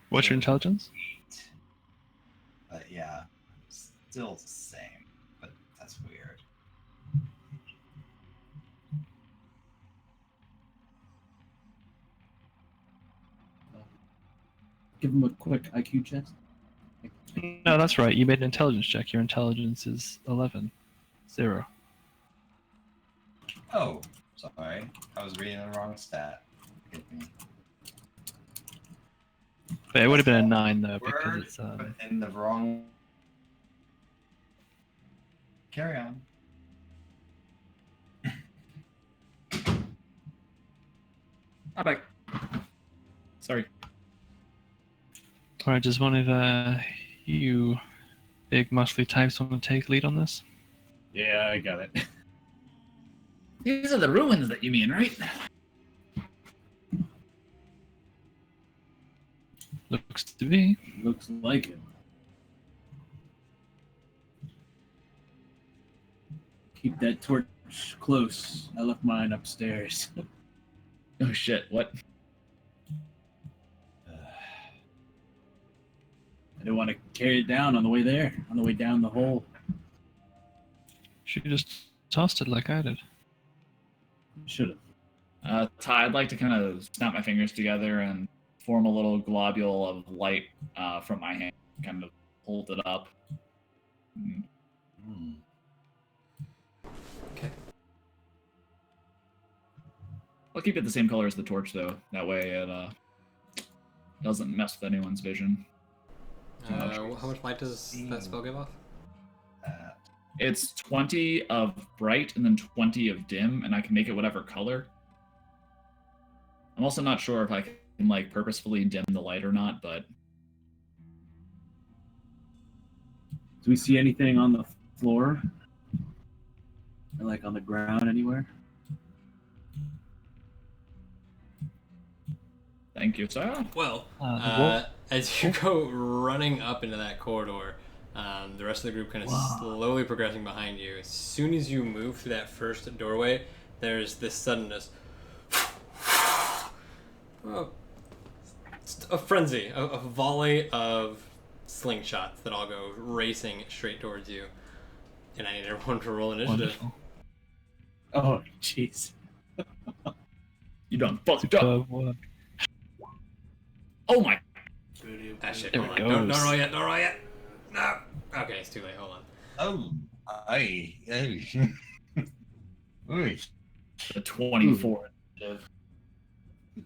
What's your intelligence? 8. But yeah, still the same. But that's weird. Give him a quick IQ check. No, that's right. You made an intelligence check. Your intelligence is 11. 0. Oh, sorry. I was reading the wrong stat. Forgive me. But it would have been a 9 though because Word, it's but in the wrong. Carry on. I'm back. Sorry. Alright, does one of you big muscly types want to take lead on this? Yeah, I got it. These are the ruins that you mean, right? Looks to be. Looks like it. Keep that torch close. I left mine upstairs. Oh shit! What? I didn't want to carry it down on the way there, on the way down the hole. She just tossed it like I did. Should have. Ty, I'd like to kind of snap my fingers together and form a little globule of light from my hand, kind of hold it up. Okay. I'll keep it the same color as the torch, though. That way it doesn't mess with anyone's vision. How much light does that spell give off? It's 20 of bright and then 20 of dim, and I can make it whatever color. I'm also not sure if I can like purposefully dim the light or not, but Do we see anything on the floor? Or like on the ground anywhere? thank you, sir. Well, Well- as you go running up into that corridor, the rest of the group kind of slowly progressing behind you. As soon as you move through that first doorway, there's this suddenness. A frenzy, a volley of slingshots that all go racing straight towards you. And I need everyone to roll initiative. Wonderful. Oh, jeez. You done fucked up. Superb work. Oh my! Ah, shit, There hold it on. Don't goes. roll yet, don't roll yet. No. Okay, it's too late, hold on. Oh, Ooh. The 24. I'm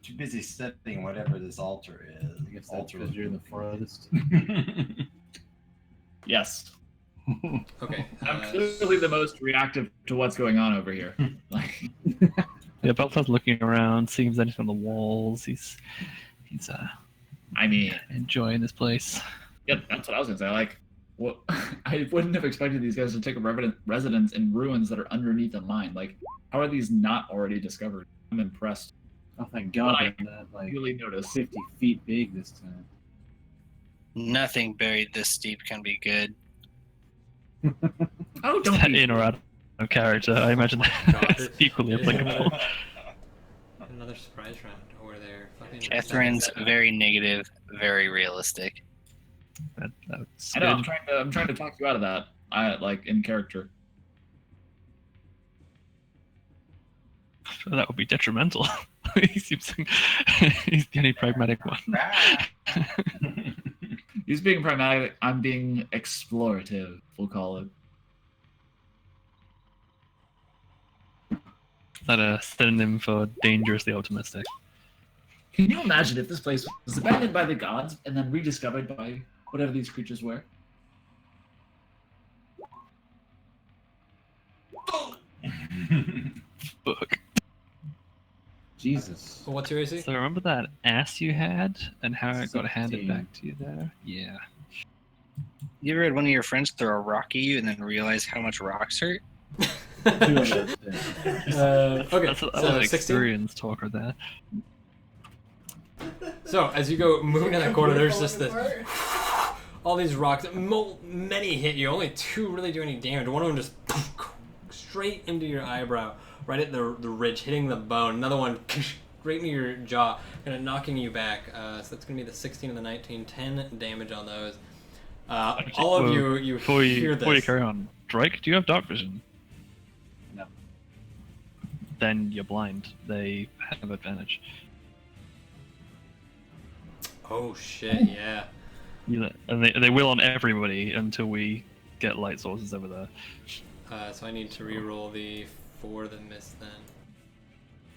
too busy setting whatever this altar is. I guess that's because you're the farthest. Yes. Okay. I'm clearly the most reactive to what's going on over here. Like, Yeah, Belfast's looking around, seeing if there's anything on the walls. He's I mean, enjoying this place. yeah, that's what I was gonna say. Like, what? I wouldn't have expected these guys to take a residence in ruins that are underneath a mine. Like, how are these not already discovered? I'm impressed. Oh, thank God, I I'm not like Really noticed. 50 feet big this time. Nothing buried this deep can be good. Oh, Is don't that be. in or out of character? I imagine that's equally applicable. Another surprise round where they're fucking. Catherine's very negative, very realistic. That's I know. good. I'm trying to talk you out of that. I like in character. That would be detrimental. He seems like he's the only pragmatic one. He's being pragmatic. I'm being explorative. We'll call it. Is that a synonym for dangerously optimistic? Can you imagine if this place was abandoned by the gods and then rediscovered by whatever these creatures were? Fuck. Jesus. Well, what's your AC? So remember that ass you had and how it got handed 16. back to you there? Yeah. You ever had one of your friends throw a rock at you and then realize how much rocks hurt? Two of those things. Okay, That's so an 16. experience talker there. So as you go moving down that corner, there's just this. All these rocks, many hit you. Only two really do any damage. One of them just straight into your eyebrow, right at the ridge, hitting the bone. Another one straight into your jaw, kind of knocking you back. So that's gonna be the 16 and the 19, 10 damage on those. All of you Before hear you this. carry on, Drake, do you have dark vision? No. Then you're blind. They have advantage. Oh shit! Yeah. And they will on everybody until we get light sources over there. So I need to re-roll the 4 that missed then.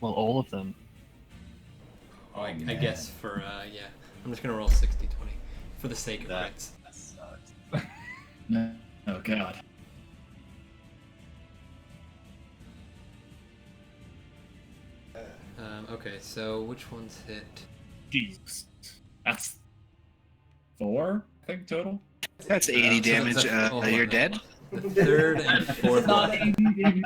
Well, all of them. Oh, I man. guess for, yeah. I'm just gonna roll 60-20 for the sake of That crits. sucks. No. Oh god. Okay, so which ones hit? Jesus. That's 4, I think, total. That's 80 damage. hold on, You're no. dead? The third and fourth Not one. 80.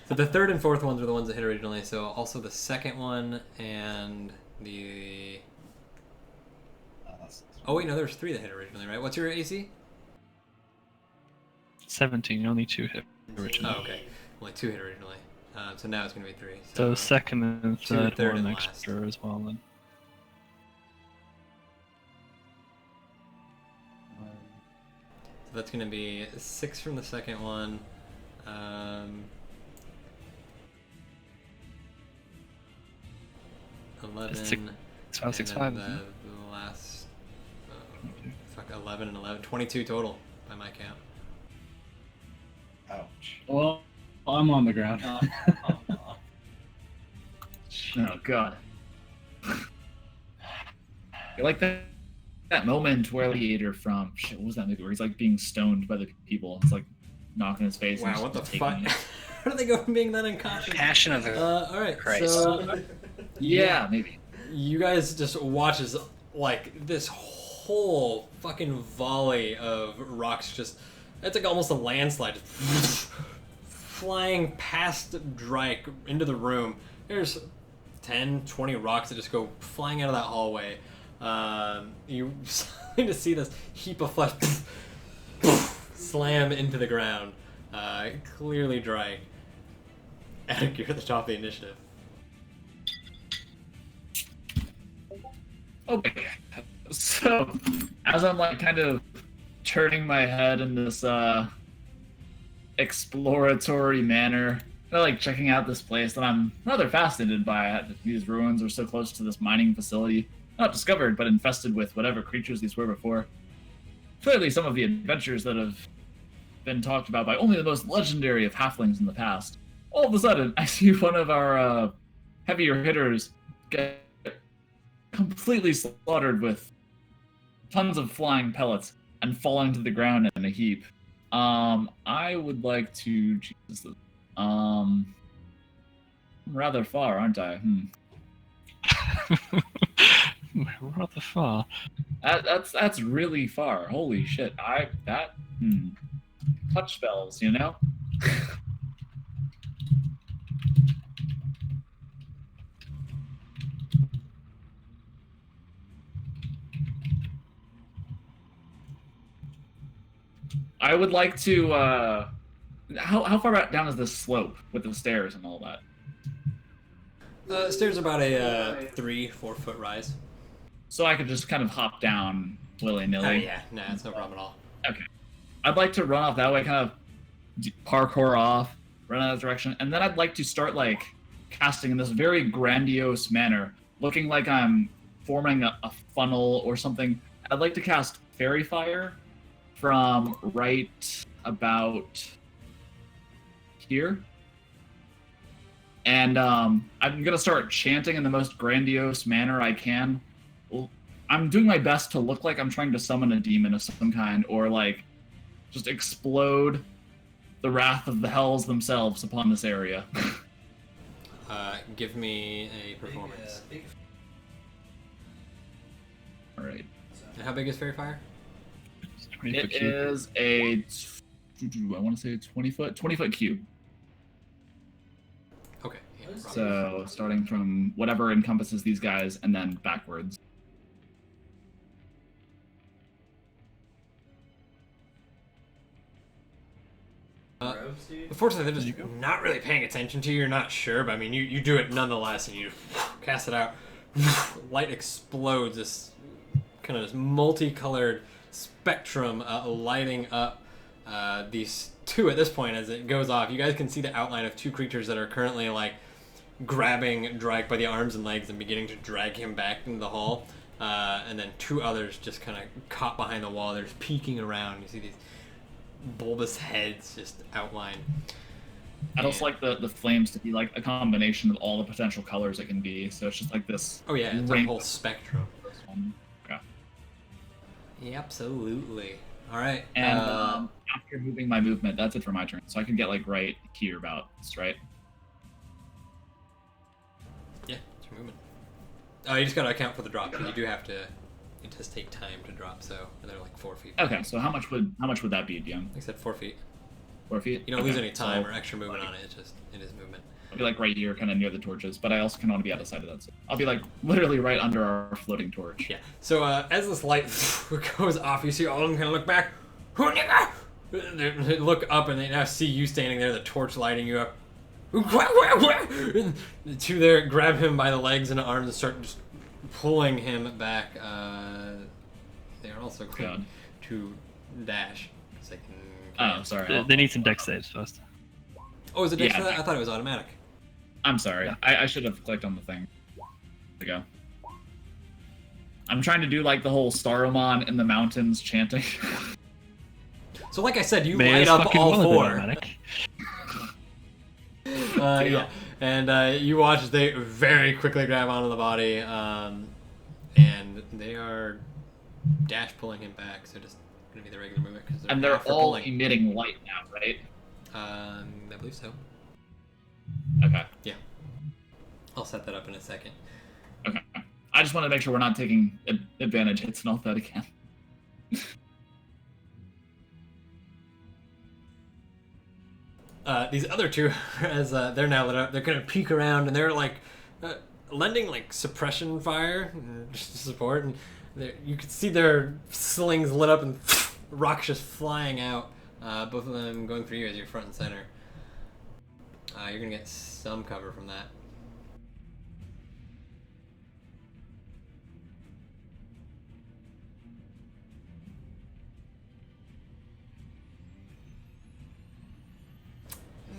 So the third and fourth ones were the ones that hit originally. So also the second one and the. Oh wait, no, there's 3 that hit originally, right? What's your AC? 17, only 2 hit originally. Oh, okay. Only 2 hit originally. So now it's gonna be 3. So second and two, third, third, were and an last. extra as well then. So that's gonna be 6 from the second one. 11. Six, 5, 6, and 5, then isn't it? the last. Fuck, 11 and 11. 22 total by my count. Ouch. Well, I'm on the ground. Oh god. You're like that moment where Gladiator from shit, what was that movie where he's like being stoned by the people? It's like knocking his face. and Wow, what the just taking fuck? it. How do they go from being that unconscious? Passion of the Alright, Christ. so Yeah, maybe. you guys just watch as like this whole fucking volley of rocks just it's like almost a landslide just flying past Drake into the room. There's 10-20 rocks that just go flying out of that hallway. You starting to see this heap of flesh slam into the ground. Clearly Drake. Eric, you're at the top of the initiative. Okay. So, as I'm like kind of turning my head in this exploratory manner, like checking out this place that I'm rather fascinated by. These ruins are so close to this mining facility, not discovered, but infested with whatever creatures these were before. Clearly, some of the adventures that have been talked about by only the most legendary of halflings in the past. All of a sudden, I see one of our heavier hitters get completely slaughtered with tons of flying pellets and falling to the ground in a heap. I would like to Jesus. I'm rather far, aren't I? Rather far. That's really far. Holy shit! Touch spells, you know. I would like to. How far back down is this slope with the stairs and all that? Stairs about a 3-4 foot rise. So I could just kind of hop down willy nilly. Oh yeah, no, it's no problem at all. I'd like to run off that way, kind of parkour off, run in that direction, and then I'd like to start like casting in this very grandiose manner, looking like I'm forming a funnel or something. I'd like to cast Fairy Fire from right about here. And I'm gonna start chanting in the most grandiose manner I can. Well, I'm doing my best to look like I'm trying to summon a demon of some kind, or like just explode the wrath of the hells themselves upon this area. Give me a performance. All right. And how big is Fairy Fire? It's 20 foot It cube. is I want to say 20 foot cube. Okay. Yeah, no problem. So starting from whatever encompasses these guys and then backwards. Unfortunately, they're just not really paying attention to you. You're not sure, but I mean, you do it nonetheless, and you cast it out. Light explodes. This kind of this multicolored spectrum lighting up these two at this point as it goes off. You guys can see the outline of two creatures that are currently like grabbing Drake by the arms and legs and beginning to drag him back into the hall. And then two others just kind of caught behind the wall. They're just peeking around. You see these bulbous heads just outlined. I'd also like the flames to be like a combination of all the potential colors it can be. So it's just like this. Oh yeah, it's a rainbow. whole spectrum. Okay. Yeah, absolutely. All right. And after moving my movement, that's it for my turn. So I can get like right here about this, right? Yeah, it's your movement. You just gotta account for the drop. So you do have to. It does take time to drop, so they're like 4 feet. Okay, so how much would that be, DM? Like I said, 4 feet. 4 feet? You don't lose Okay, any time so or extra movement on it. It is movement. I'll be like right here, kind of near the torches, but I also kind of want to be out of sight of that. So I'll be like literally right under our floating torch. Yeah. So as this light goes off, you see all of them kind of look back. They look up and they now see you standing there, the torch lighting you up. And the two there grab him by the legs and arms and start just pulling him back. They are also going to dash. So they can. Oh, sorry. They need some dex saves first. Oh, is it dex Yeah. for that? I thought it was automatic. I'm sorry. I should have clicked on the thing. There we go. I'm trying to do like the whole Saruman in the mountains chanting. So like I said, you May light as up fucking all well have been four. automatic. Yeah. And you watch as they very quickly grab onto the body, and they are dash pulling him back. So just gonna be the regular movement because And they're all pulling. emitting light now, right? I believe so. Okay. I'll set that up in a second. Okay. I just want to make sure we're not taking advantage hits and all that again. These other two, as they're now lit up, they're gonna peek around and they're like lending like suppression fire just to support, and you can see their slings lit up and rocks just flying out. Both of them going for you as your front and center. You're gonna get some cover from that.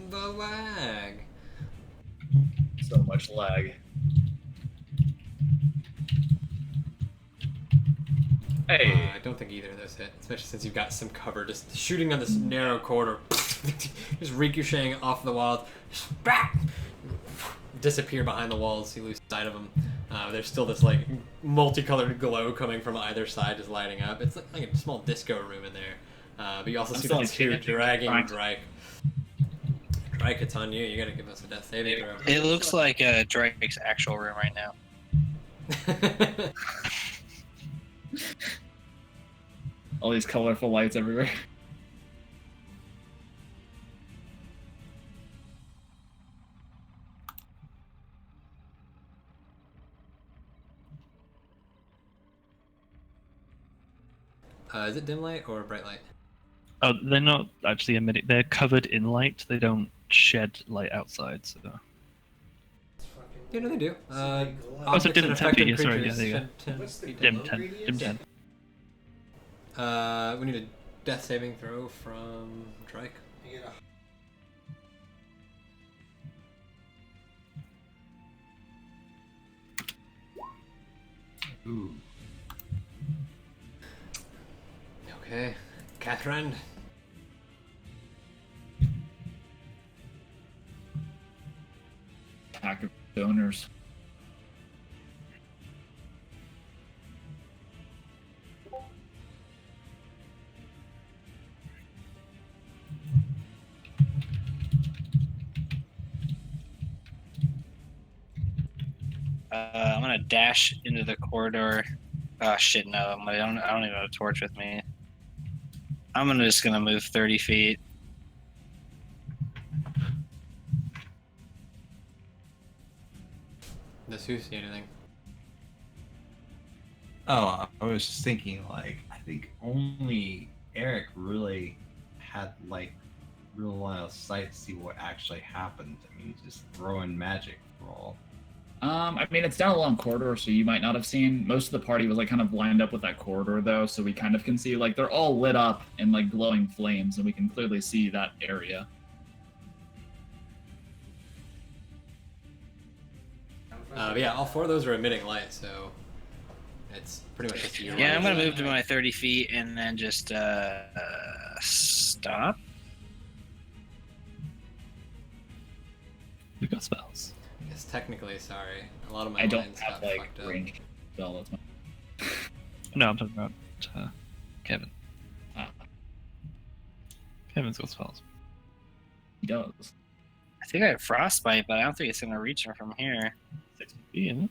The lag. So much lag. Hey. I don't think either of those hit, especially since you've got some cover. Just shooting on this narrow corridor, just ricocheting off the walls, disappear behind the walls. You lose sight of them. There's still this like multicolored glow coming from either side, just lighting up. It's like a small disco room in there. But you also see these two dragging Drake. Drake, it's on you. You gotta give us a death saving throw. It looks like Drake's actual room right now. All these colorful lights everywhere. Is it dim light or bright light? Oh, they're not actually emitting. They're covered in light. They don't shed light outside. So. Yeah, no, they do. Oh, so dim 10 affected feet. Yeah, sorry. Yeah, creatures there you go. shed 10 What's the feet Dim down. 10. Dim 10. We need a death saving throw from Drake. You get Ooh. Okay, Catherine. Attack of donors. I'm gonna dash into the corridor. Oh shit, no! I don't even have a torch with me. I'm just gonna move 30 feet. Does who see anything? Oh, I was just thinking, like, I think only Eric really had, like, real line of sight to see what actually happened. I mean, just throwing magic for all. I mean, it's down a long corridor, so you might not have seen. Most of the party was like kind of lined up with that corridor, though, so we kind of can see like they're all lit up in like glowing flames, and we can clearly see that area. But yeah, all four of those are emitting light, so it's pretty much just you. Yeah, I'm gonna move to my 30 feet and then just stop. technically, sorry. A lot of my I don't lines have got like fucked up. range spell. That's my... No, I'm talking about Kevin. Ah, Kevin's got spells. he does. I think I have frostbite, but I don't think it's gonna reach him from here. 60 feet, isn't it?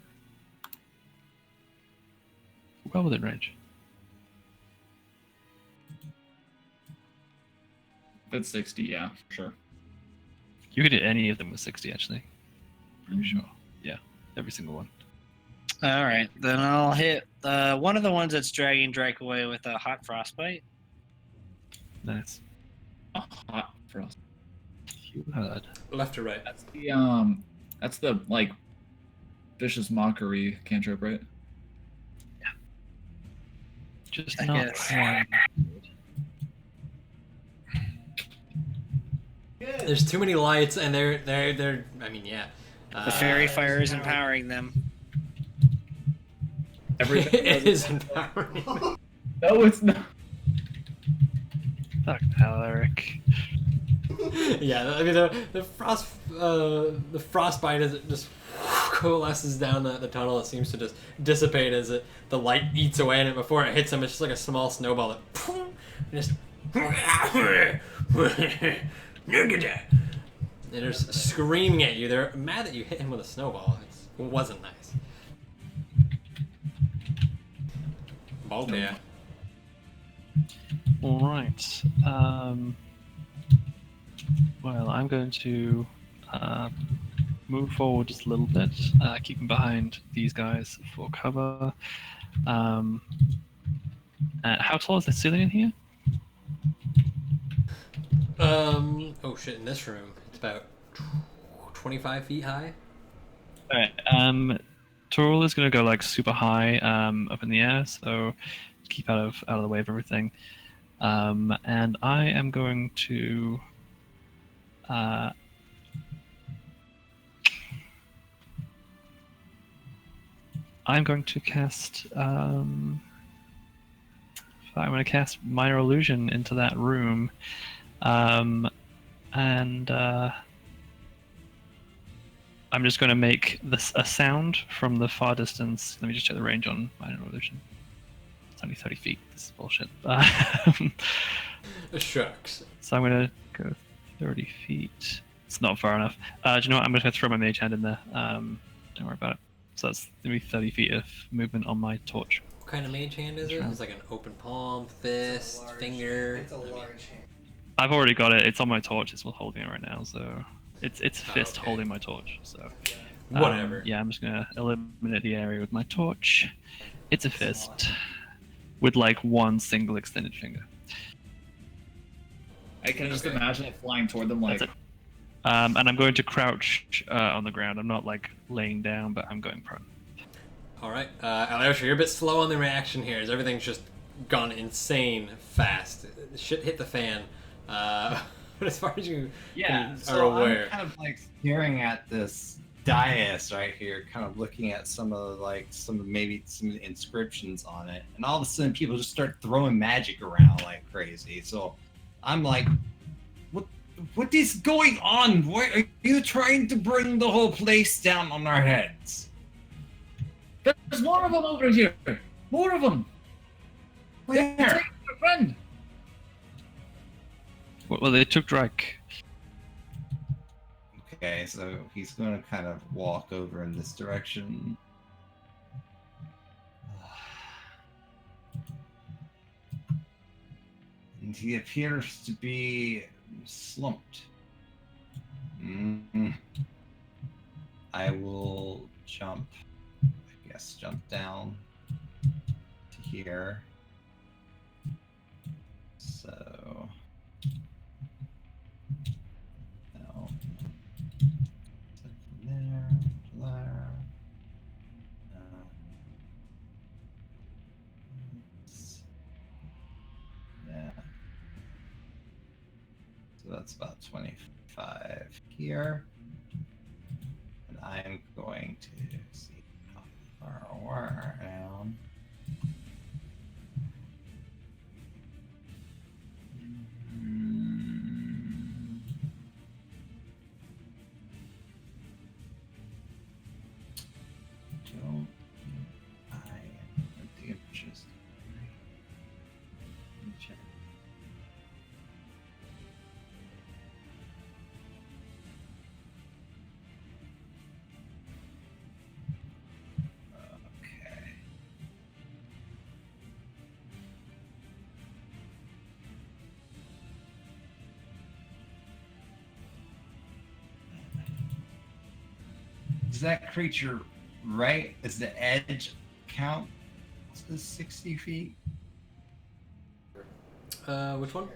Well within range. That's 60, yeah, for sure. You could hit any of them with 60, actually. Pretty sure. Yeah, every single one. All right, then I'll hit one of the ones that's dragging Drake away with a hot frostbite. Nice. A hot frost. You heard. Left or right? That's the like vicious mockery cantrip, right? Just I not guess. quite. There's too many lights, and they're. I mean, yeah. The fairy fire is empowering them. Everything. It is empowering. No, it's not. Fucking hell, Eric. Yeah, I mean the frostbite as it just coalesces down the tunnel. It seems to just dissipate as the light eats away at it. Before it hits him, it's just like a small snowball that just. And they're just screaming at you. They're mad that you hit him with a snowball. It wasn't nice. Baltia. Alright. Well, I'm going to move forward just a little bit, keeping behind these guys for cover. How tall is the ceiling in here? Oh shit! In this room, it's about 25 feet high. Alright. Toril is going to go like super high up in the air, so keep out of the way of everything. And I am going to. I'm going to cast. I'm going to cast Minor Illusion into that room, and I'm just going to make a sound from the far distance. Let me just check the range on Minor Illusion. It's only 30 feet. This is bullshit. Shucks. So I'm going to go 30 feet. It's not far enough. Do you know what? I'm just going to throw my mage hand in there. Don't worry about it. So that's going to be 30 feet of movement on my torch. What kind of mage hand is it? It's like an open palm, fist, finger. It's a large hand. I've already got it. It's on my torch. It's what's holding it right now. So it's fist okay. holding my torch. So Whatever. yeah, I'm just going to illuminate the area with my torch. It's a fist with like one single extended finger. I can just Okay. imagine it flying toward them like. That's it. And I'm going to crouch on the ground. I'm not like laying down, but I'm going prone. All right, Alyosha, you're a bit slow on the reaction here. As everything's just gone insane fast. Shit hit the fan. But as far as you Yeah, are so aware, I'm kind of like staring at this dais right here, kind of looking at some of the inscriptions on it, and all of a sudden people just start throwing magic around like crazy. So I'm like, what is going on? Why are you trying to bring the whole place down on our heads? There's more of them over here. More of them. Where? Take your friend. Well, they took Drake. Okay, so he's going to kind of walk over in this direction. And he appears to be slumped. I will jump down to here. So now from there to there. Yeah. So that's about 25 here. And I'm going to see how far I am. that creature right? Is the edge count as 60 feet? Which one?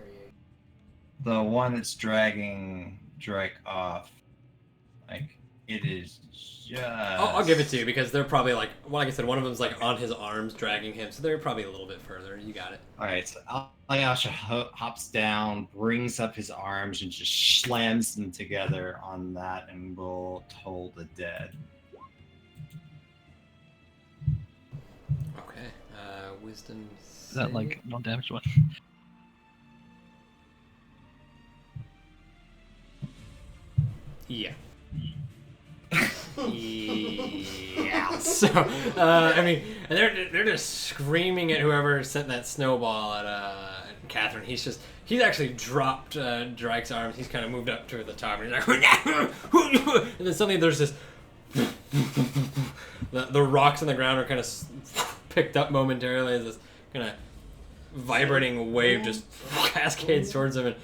The one that's dragging Drake off. Like, it is just... I'll give it to you because they're probably like, well, like I said, one of them's like on his arms dragging him, so they're probably a little bit further. You got it. Alright, so Alyosha hops down, brings up his arms, and just slams them together on that and will toll the dead. Okay. Wisdom. Is that like non-damaged one? Yeah. Yeah. So, I mean, and they're just screaming at whoever sent that snowball at Catherine. He's actually dropped Drake's arms. He's kind of moved up to the top, and he's like, and then suddenly there's this. The rocks on the ground are kind of picked up momentarily as this kind of vibrating wave just cascades towards him, and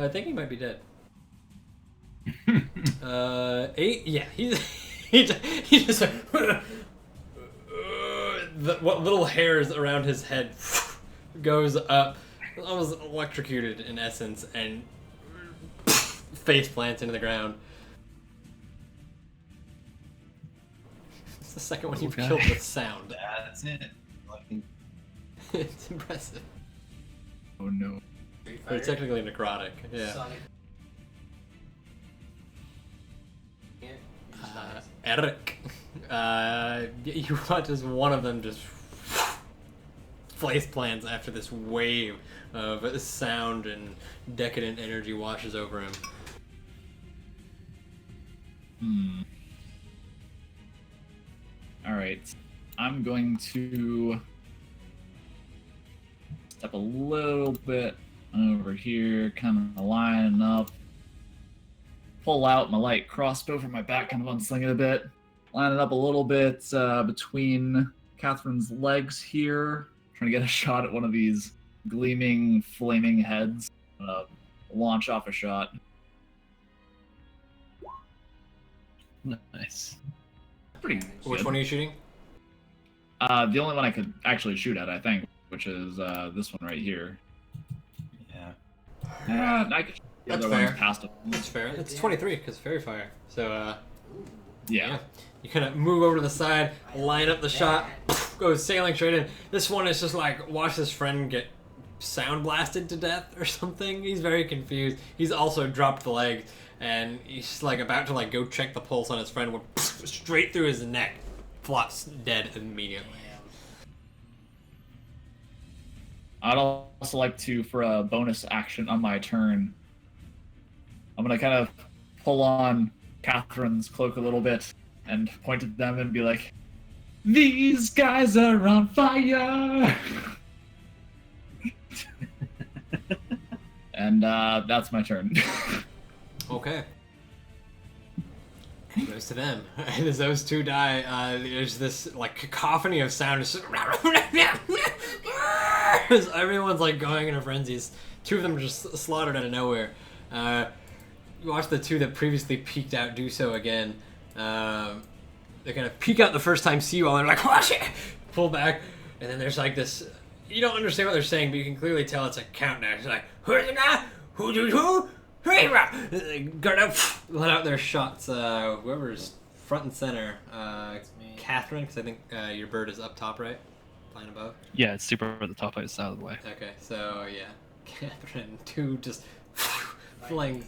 I think he might be dead. 8. Yeah, he just what little hairs around his head goes up, almost electrocuted in essence, and face plants into the ground. It's the second one you've killed with sound. That's it. It's impressive. Oh no. They're technically necrotic. Yeah. Sonic. Eric. You watch as one of them just face plants after this wave of sound and decadent energy washes over him. Alright. I'm going to step a little bit over here, kind of line up. Pull out my light crossbow from my back, kind of unsling it a bit. Line it up a little bit between Catherine's legs here. Trying to get a shot at one of these gleaming, flaming heads. Launch off a shot. Nice. Pretty Which good. one are you shooting? The only one I could actually shoot at, I think, which is this one right here. Yeah. I could shoot the That's other fair. ones past him. That's fair. It's 23 because fairy fire. So, Yeah. you kind of move over to the side, line up the shot, goes sailing straight in. This one is just like, watch this friend get sound blasted to death or something. He's very confused. He's also dropped the leg, and he's like about to like go check the pulse on his friend, went straight through his neck, flops dead immediately. I'd also like to, for a bonus action on my turn, I'm going to kind of pull on Catherine's cloak a little bit and point at them and be like, "These guys are on fire!" And that's my turn. Okay. It goes to them. And as those two die, there's this like cacophony of sound. It's just as everyone's like going in a frenzy. Two of them are just slaughtered out of nowhere. You watch the two that previously peeked out do so again. They kind of peek out the first time, see you all, and they're like, "Oh shit!" Pull back, and then there's like this. You don't understand what they're saying, but you can clearly tell it's a countdown. It's like, "Who's the guy? Who? Guard out, let out their shots. Whoever's front and center. Catherine, because I think your bird is up top, right? Flying above. Yeah, it's super at the top, it's out of the way. Okay, so yeah, Catherine, two just flying.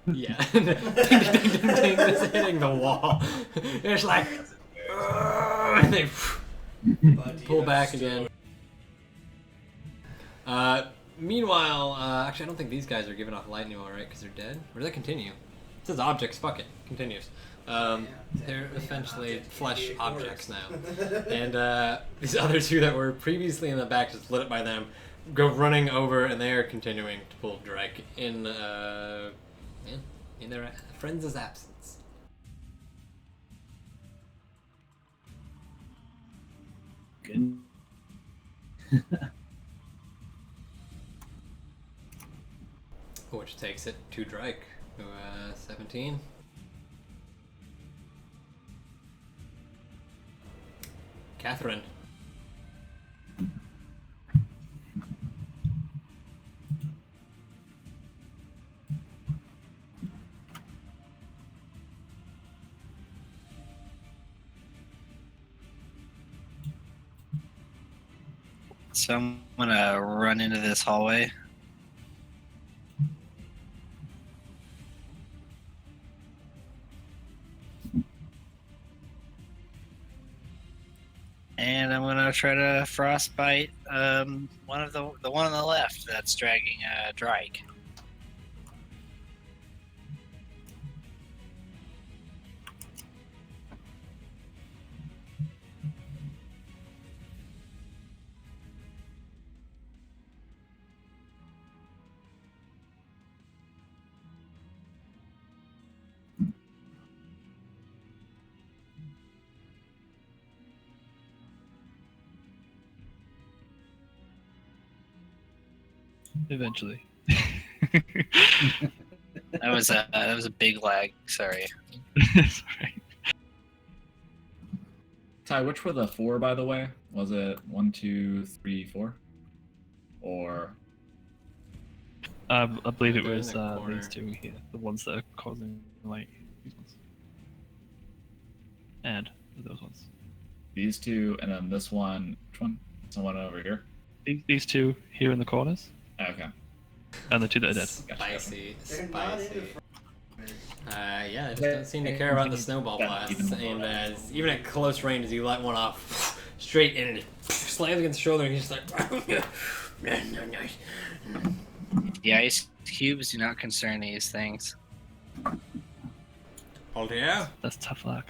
Yeah, ding, ding, ding, ding, just hitting the wall. It's like, and they pull back again. Meanwhile, actually, I don't think these guys are giving off light anymore, right? Because they're dead. Or does that continue? It says objects. Fuck it. Continues. They're essentially flesh objects now. And these other two that were previously in the back, just lit up by them, go running over, and they are continuing to pull Drake in their friends' absence. Good. Which takes it to Drake, who 17. Catherine. So I'm gonna run into this hallway. And I'm gonna try to frostbite one of the one on the left that's dragging Drake. Eventually. That was a big lag. Sorry. It's alright. Ty, which were the 4, by the way? Was it 1, 2, 3, 4? Or I believe it They're in was the corner. these two here, the ones that are causing light. These ones. And those ones. these two, and then this one? Which one? Someone over here. These two here in the corners, Okay. and the two that are dead. Spicy. They're not into Spicy. Yeah, they just don't seem to care about the snowball Yeah, blasts. even- And even at close range, as you light one off, straight in, and it slams against the shoulder, and he's just like, The ice cubes do not concern these things. oh yeah. That's tough luck.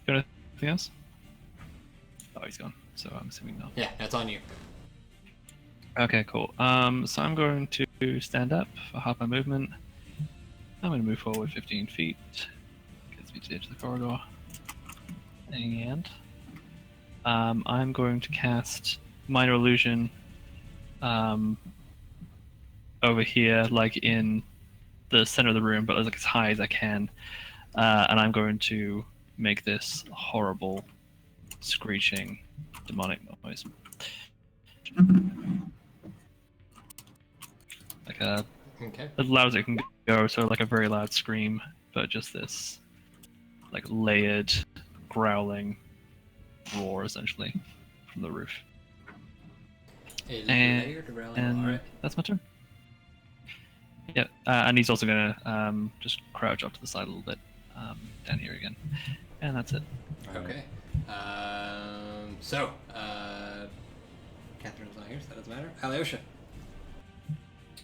Got anything else? Oh, he's gone. So I'm assuming no. Yeah, that's on you. Okay, cool. So I'm going to stand up for half my movement. I'm going to move forward 15 feet. Gets me to the edge of the corridor. And I'm going to cast Minor Illusion over here, like in the center of the room, but like as high as I can. And I'm going to make this horrible, screeching, demonic noise. Like Okay. as loud as it can go, so like a very loud scream, but just this like layered, growling roar essentially from the roof. And Alright. that's my turn. Yeah, and he's also gonna just crouch up to the side a little bit, down here again, and that's it. Okay. So, Catherine's not here, so that doesn't matter. Alyosha.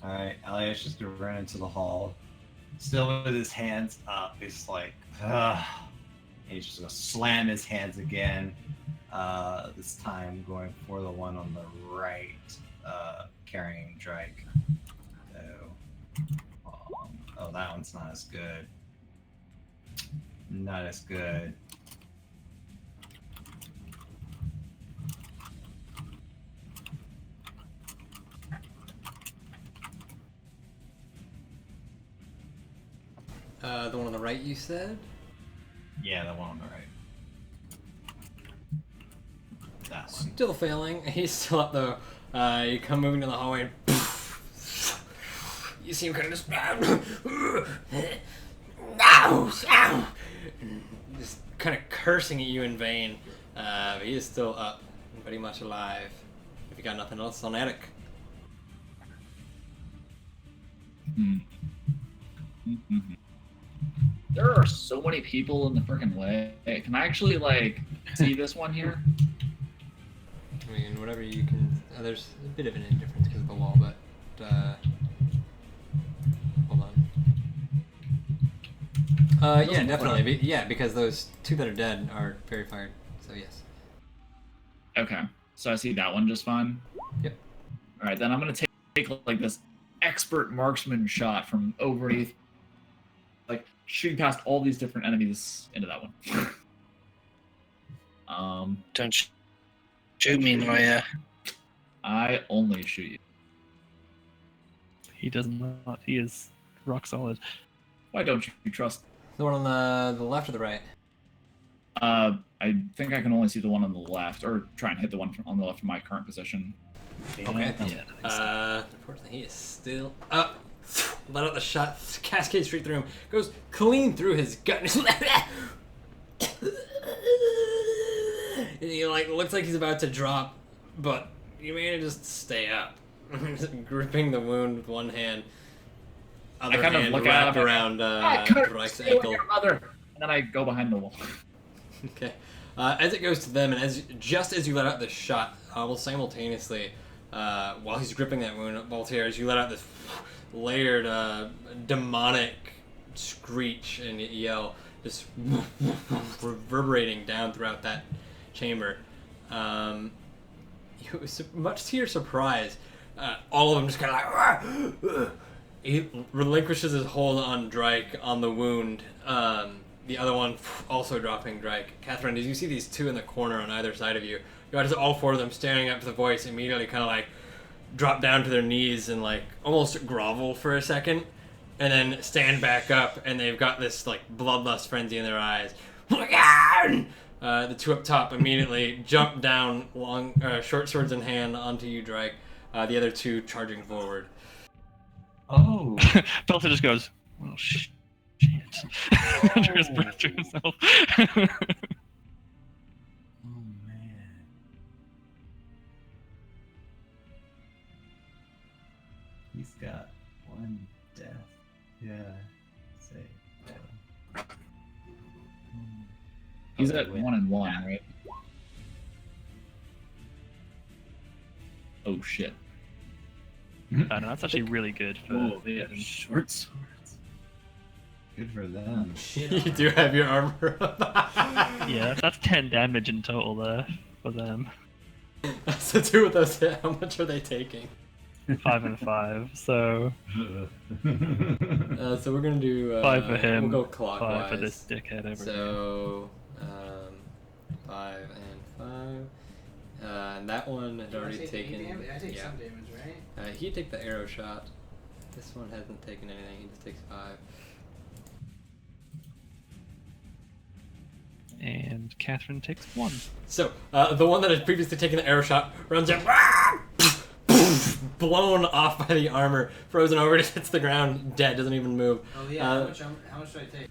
Alright, Elias just gonna run into the hall, still with his hands up. He's like, ugh. He's just gonna slam his hands again. This time going for the one on the right, carrying Drake. So, oh, that one's not as good. Not as good. The one on the right, you said? Yeah, the one on the right. That one. Still failing. He's still up though. You come moving to the hallway and you see him kind of just just kind of cursing at you in vain. But he is still up, pretty much alive. If you got nothing else on Attic. There are so many people in the freaking way. Can I actually like see this one here? I mean, whatever you can. There's a bit of an indifference because of the wall, but hold on. Yeah, definitely. Yeah, because those two that are dead are very fired. So yes. Okay, so I see that one just fine. Yep. All right, then I'm gonna take like this expert marksman shot from overneath, like shooting past all these different enemies into that one. Don't shoot me, Noya. I only shoot you. He does not. He is rock solid. Why don't you trust? The one on the left or the right? I think I can only see the one on the left, or try and hit the one on the left from my current position. Okay. Yeah. Unfortunately, he is still up. Let out the shot, cascades straight through him, goes clean through his gut. And he looks like he's about to drop, but you manages to stay up, just gripping the wound with one hand. Other I kind hand of look wrapped at around Reich's stay with ankle. your mother, and then I go behind the wall. Okay. As it goes to them, and just as you let out the shot, almost simultaneously, while he's gripping that wound, Voltaire, as you let out this layered, demonic screech and yell, just reverberating down throughout that chamber. Much to your surprise, all of them just kind of like. He relinquishes his hold on Drake on the wound. The other one also dropping Drake. Catherine, as you see these two in the corner on either side of you, you notice all four of them staring up to the voice immediately kind of like drop down to their knees and like almost grovel for a second, and then stand back up, and they've got this like bloodlust frenzy in their eyes. The two up top immediately jump down, short swords in hand, onto you, Drake. The other two charging forward. Oh. Belter just goes, well, shit. Under his breath to himself. Oh man. He's got one death. Yeah. Say. He's at 1-1, right? Oh shit. No, that's actually really good for. Oh, they have short swords. Good for them. You do have your armor up. Yeah, that's 10 damage in total there for them. That's the two of those hit. How much are they taking? 5 and 5, so So we're gonna do 5 for him, We'll go clockwise. 5 for this dickhead over here. So 5 and 5. And that one had already taken. I take Yeah. some damage, right? He'd take the arrow shot. This one hasn't taken anything. He just takes 5. And Catherine takes 1. So the one that had previously taken the arrow shot runs in, blown off by the armor, frozen over, just hits the ground, dead, doesn't even move. Oh yeah. How much do I take?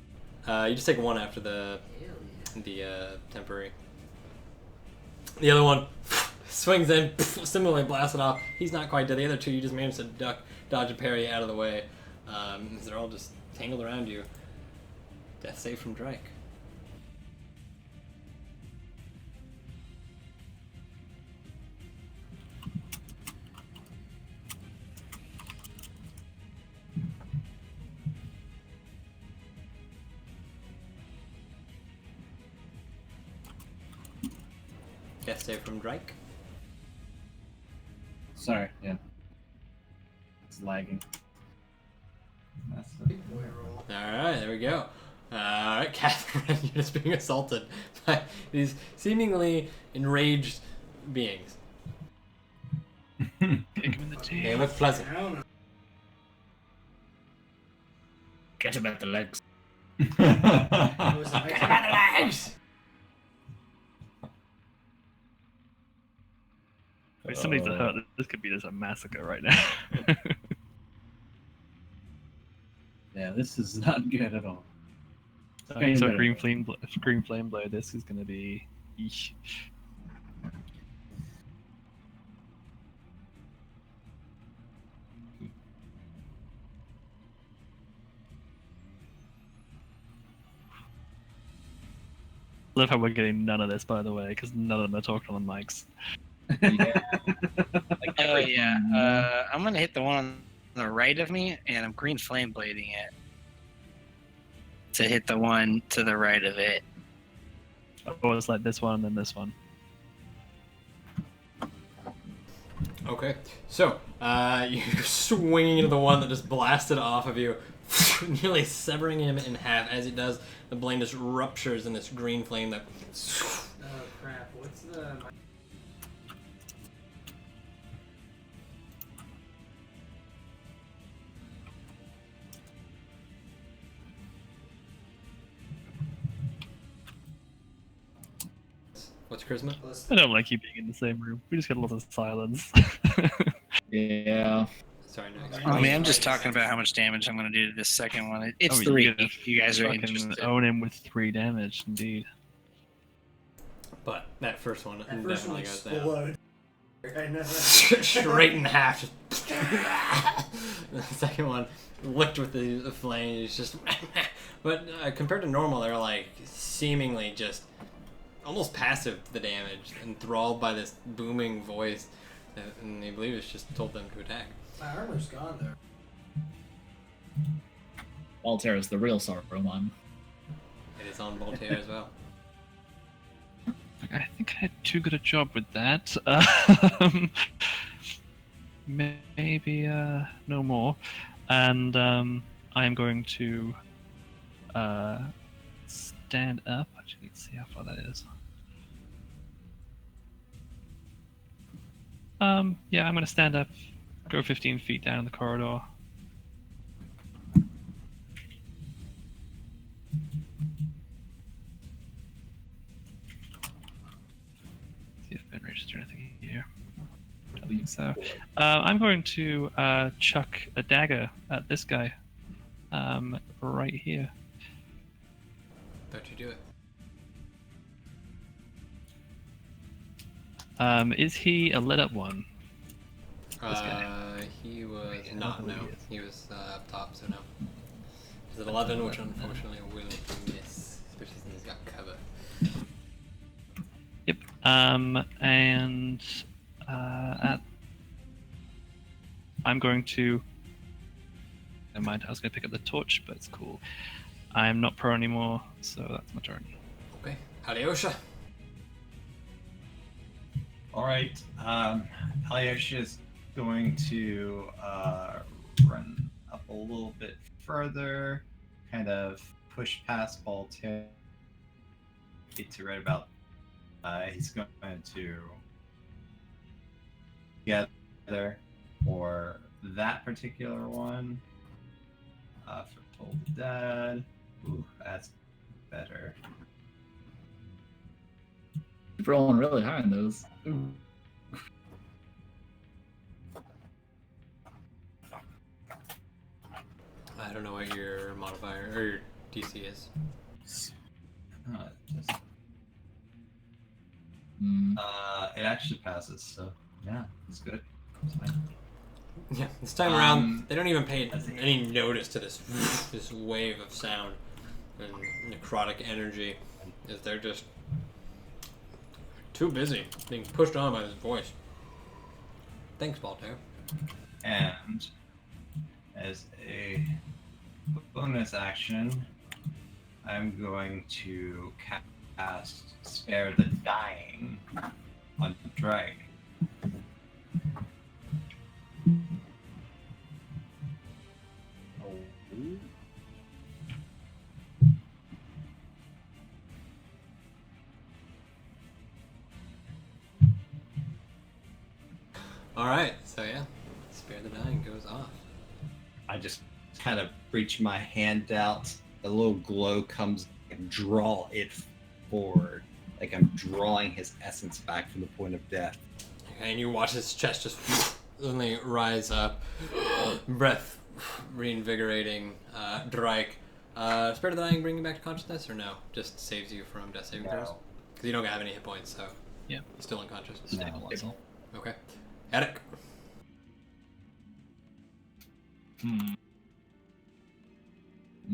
You just take 1 after the Hell yeah. temporary. The other one swings in, similarly blasted off. He's not quite dead. The other two, you just managed to duck, dodge, and parry out of the way. They're all just tangled around you. Death save from Drake. Death save from Drake. Sorry, yeah. It's lagging. That's Big boy roll. Alright, there we go. Alright, Catherine, you're just being assaulted by these seemingly enraged beings. Kick him in the They tail. look pleasant. I don't know. Get him at the legs. What was the next one? Legs! Wait, somebody's hurt. This could be just a massacre right now. Yeah, this is not good at all. So green flame blade. This is gonna be. Eesh. Love how we're getting none of this, by the way, because none of them are talking on the mics. yeah. Oh yeah. I'm gonna hit the one on the right of me, and I'm green flame blading it to hit the one to the right of it. Oh, it's like this one and then this one. Okay, so you're swinging into the one that just blasted off of you, nearly severing him in half. As it does, the blade just ruptures in this green flame that. Oh crap! What's the? What's charisma? I don't like you being in the same room. We just got a lot of silence. Yeah. Sorry, no. I mean, I'm just talking about how much damage I'm going to do to this second one. It's Oh, 3. you You guys are fucking interested. own him with 3 damage, indeed. But that first one That first one definitely goes down. exploded. I know. Straight in half. Just the second one licked with the flames. Just, but compared to normal, they're like seemingly just almost passive to the damage, enthralled by this booming voice, and they believe it's just told them to attack. My armor's gone though. Altair is the real Saruman. It is on Voltaire as well. I think I had too good a job with that. Maybe no more. And I am going to stand up. Actually, let's see how far that is. Yeah, I'm going to stand up, go 15 feet down the corridor. See if Ben registered anything here. I don't think so. I'm going to chuck a dagger at this guy right here. Don't you do it? Is he a lit up one? He was Yeah, not. No, he is. he was up top. So no. He's at 11, which unfortunately will miss, especially since he's got cover. Yep. And I'm going to. Never mind. I was going to pick up the torch, but it's cool. I'm not pro anymore, so that's my turn. Okay, Alyosha. All right. Alyosha is going to run up a little bit further, kind of push past Voltaire. Get to right about. He's going to together for that particular one. For Toll the Dead. Ooh, that's better. You're rolling really high on those. Ooh. I don't know what your modifier or your DC is. Just, Mm. it actually passes, so yeah, it's good. It's fine. Yeah, this time around, they don't even pay any notice to this this wave of sound and necrotic energy, as they're just too busy being pushed on by this voice. Thanks, Voltaire. And as a bonus action, I'm going to cast Spare the Dying on Drake. Alright, so yeah, Spare the Dying goes off. I just kind of reach my hand out, a little glow comes and draw it forward. Like I'm drawing his essence back from the point of death. Okay, and you watch his chest just suddenly rise up, breath reinvigorating. Drake, Spare the Dying bring you back to consciousness, or no? Just saves you from death saving throws? No. Because you don't have any hit points, so Yeah. you're still unconscious. Stable, that's all. Okay. Attic. I'm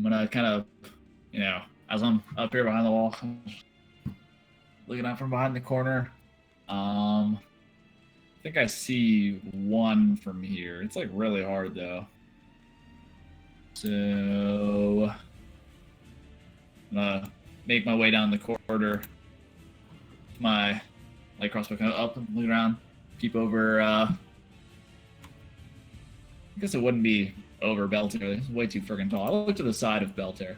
gonna kind of, as I'm up here behind the wall, looking out from behind the corner. I think I see one from here. It's like really hard though. So I'm gonna make my way down the corridor. My light crossbow kind of up and look around, peep over I guess it wouldn't be over Belter. It's way too friggin' tall. I'll look to the side of Belter.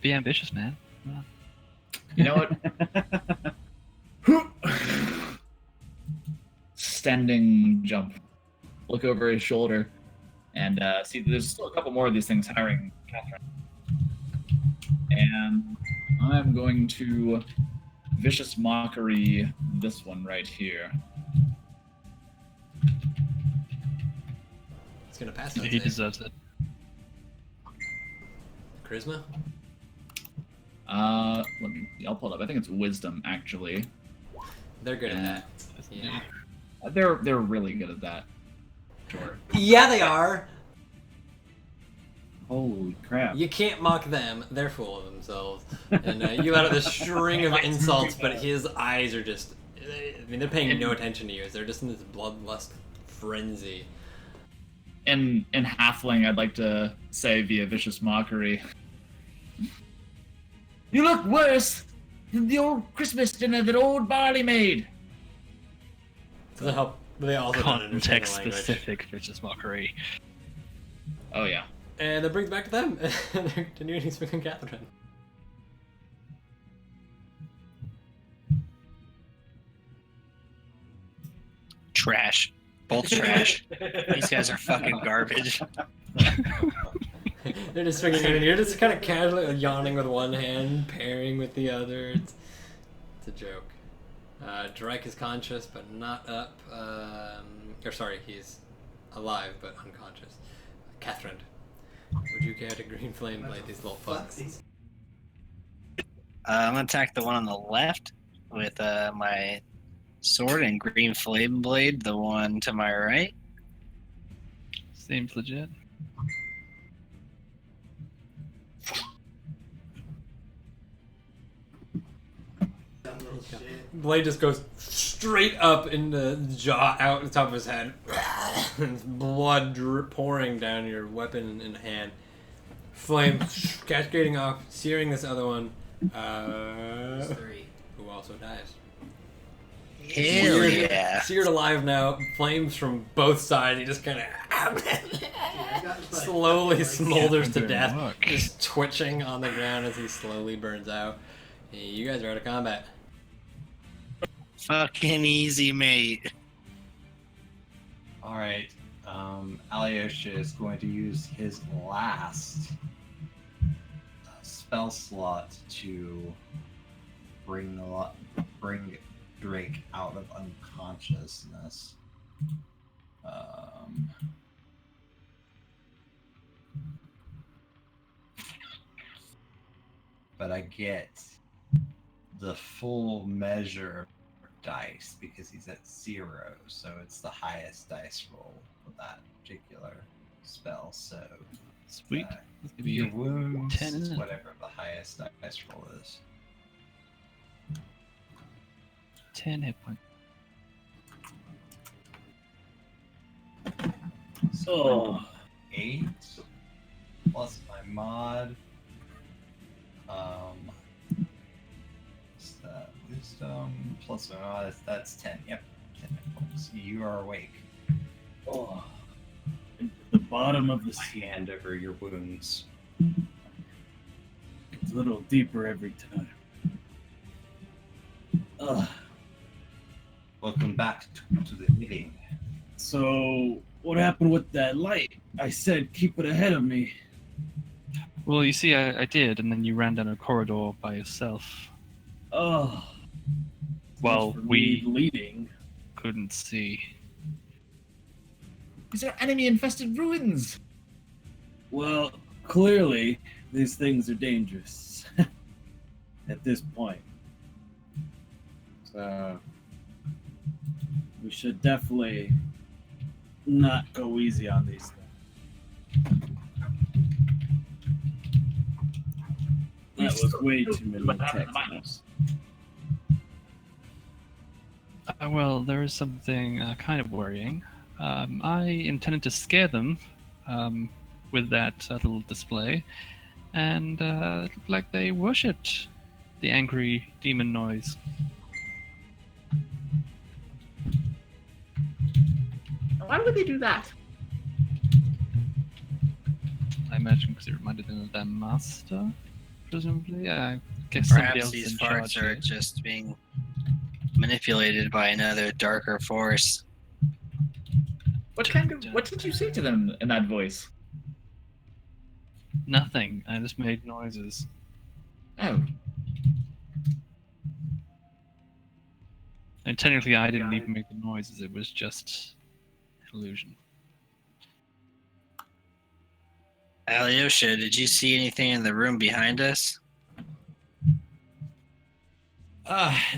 Be ambitious, man. Come on. You know what? Standing jump. Look over his shoulder and see there's still a couple more of these things hiring Catherine. And I'm going to vicious mockery this one right here. It's gonna pass. He deserves it. Charisma. I'll pull it up. I think it's wisdom actually. They're good at that. Yeah. They're really good at that. Sure. Yeah, they are. Holy crap. You can't mock them. They're full of themselves. And you let out this string of insults, but his eyes are just... I mean, they're paying no attention to you. They're just in this bloodlust frenzy. In halfling, I'd like to say via vicious mockery. You look worse than the old Christmas dinner that old Barley made. Does that help? They also don't understand the language. Context-specific vicious mockery. Oh yeah. And that brings back to them. They're continuing speaking Catherine. Trash. Both trash. These guys are fucking garbage. They're just figuring it out. You're just kind of casually yawning with one hand, pairing with the other. It's a joke. Drake is conscious, but not up. He's alive, but unconscious. Catherine, would you care to green flame blade these little fucks? I'm gonna attack the one on the left with my sword and green flame blade the one to my right. Seems legit. Blade just goes straight up in the jaw, out the top of his head. Blood pouring down your weapon in hand. Flame cascading off, searing this other one. Who also dies. Hell yeah. Seared alive now. Flames from both sides. He just kind of slowly smolders to death. Just twitching on the ground as he slowly burns out. Hey, you guys are out of combat. Fucking easy, mate. Alright, Alyosha is going to use his last spell slot to bring Drake out of unconsciousness. But I get the full measure dice because he's at 0, so it's the highest dice roll for that particular spell. So Sweet. your wounds 10, is isn't it? whatever the highest dice roll is. 10 hit points. So 8 plus my mod. What's that? Wisdom plus my mod. That's 10. Yep, 10 hit points. You are awake. Oh, into the bottom of the My sea. hand over your wounds. It's a little deeper every time. Ugh. Welcome back to the meeting. So, what happened with that light? I said keep it ahead of me. Well, you see, I did, and then you ran down a corridor by yourself. Oh. Well, For we me leading. couldn't see. These are enemy-infested ruins. Well, clearly these things are dangerous at this point. So we should definitely not go easy on these things. That was way too many attacks. Well, there is something kind of worrying. I intended to scare them with that little display, and it looked like they worshipped the angry demon noise. Why would they do that? I imagine because it reminded them of their master, presumably. I guess somebody Perhaps else these in parts charge are here. just being manipulated by another darker force. What did you say to them in that voice? Nothing. I just made noises. Oh, And technically, I didn't even make the noises. It was just illusion. Alyosha, did you see anything in the room behind us?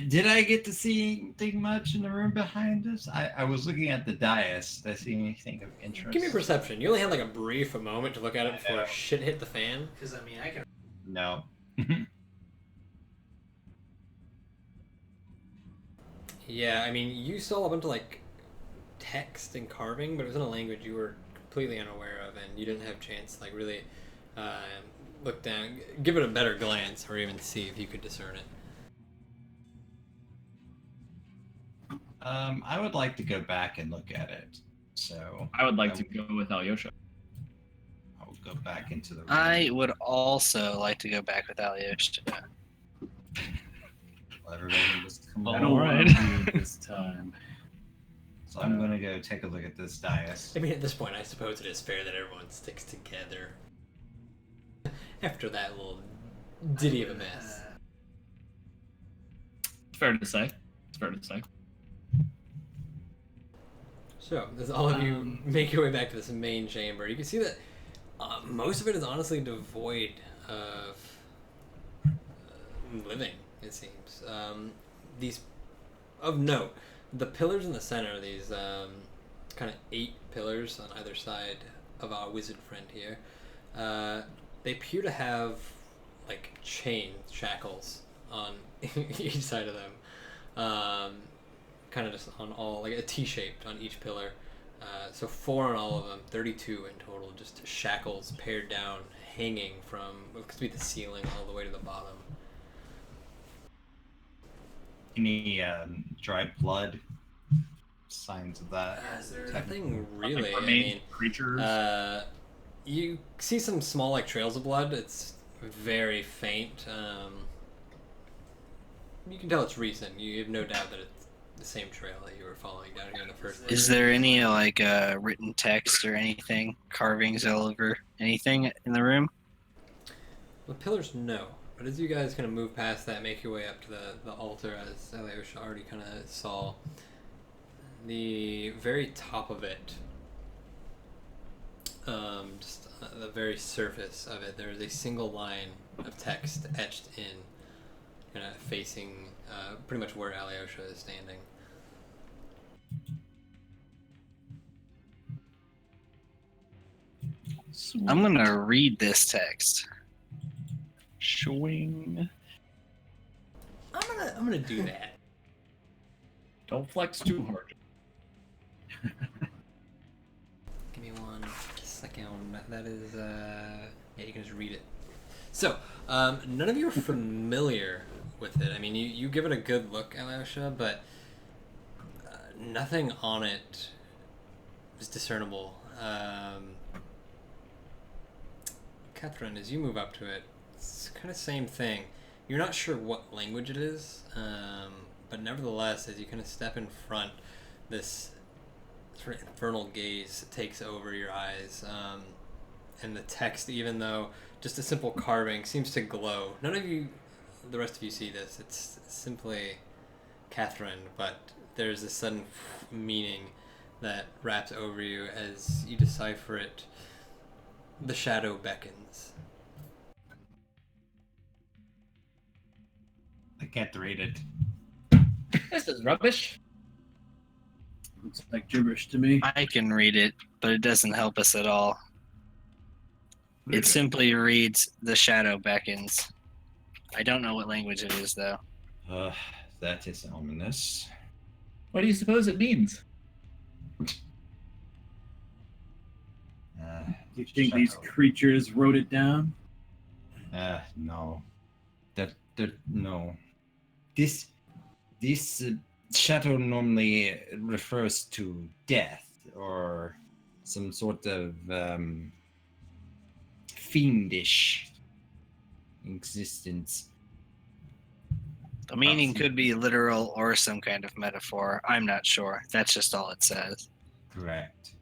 Did I get to see anything much in the room behind us? I was looking at the dais. Did I see anything of interest? Give me perception. You only had like a brief moment to look at it before shit hit the fan. Because I mean, I can. No. Yeah, I mean, you saw a bunch of like text and carving, but it was in a language you were completely unaware of, and you didn't have a chance to like really look down, give it a better glance, or even see if you could discern it. I would like to go back and look at it. So I would like to go with Alyosha. I'll go back into the room. I would also like to go back with Alyosha. Well, everybody can just come I along. don't want Alright. to do it this time. So I'm going to go take a look at this dais. I mean, at this point, I suppose it is fair that everyone sticks together. After that little ditty of a mess. It's fair to say. It's fair to say. So, as all of you make your way back to this main chamber, you can see that most of it is honestly devoid of living, it seems. These, of note, the pillars in the center, these kind of 8 pillars on either side of our wizard friend here, they appear to have like shackles on each side of them. Kind of just on all, like a T-shaped on each pillar. So 4 on all of them, 32 in total, just shackles paired down, hanging from what could be the ceiling all the way to the bottom. Any dried blood? Signs of that? Is there nothing really? I Remain mean, creatures. you see some small like trails of blood. It's very faint. You can tell it's recent. You have no doubt that it's the same trail that you were following down here in the first place. Is there any like written text or anything, carvings all over anything in the room? The pillars, no. But as you guys kind of move past that, make your way up to the altar, as Alyosha already kind of saw, the very top of it, just the very surface of it, there is a single line of text etched in, kind of facing pretty much where Alyosha is standing. I'm gonna read this text. Showing. I'm gonna do that. Don't flex too hard. Give me one second. That is yeah, you can just read it. So, none of you are familiar with it. I mean, you give it a good look, Alyosha, but nothing on it is discernible. Catherine, as you move up to it, it's kind of same thing. You're not sure what language it is, but nevertheless, as you kind of step in front, this sort of infernal gaze takes over your eyes, and the text, even though just a simple carving, seems to glow. None of you, the rest of you, see this. It's simply Catherine, but there's a sudden meaning that wraps over you as you decipher it. The shadow beckons. I can't read it. This is rubbish. Looks like gibberish to me. I can read it, but it doesn't help us at all. It simply reads, "The shadow beckons." I don't know what language it is, though. That is ominous. What do you suppose it means? Do you think these creatures wrote it down? No. No. This shadow normally refers to death or some sort of fiendish existence. The meaning could be literal or some kind of metaphor. I'm not sure. That's just all it says. Correct.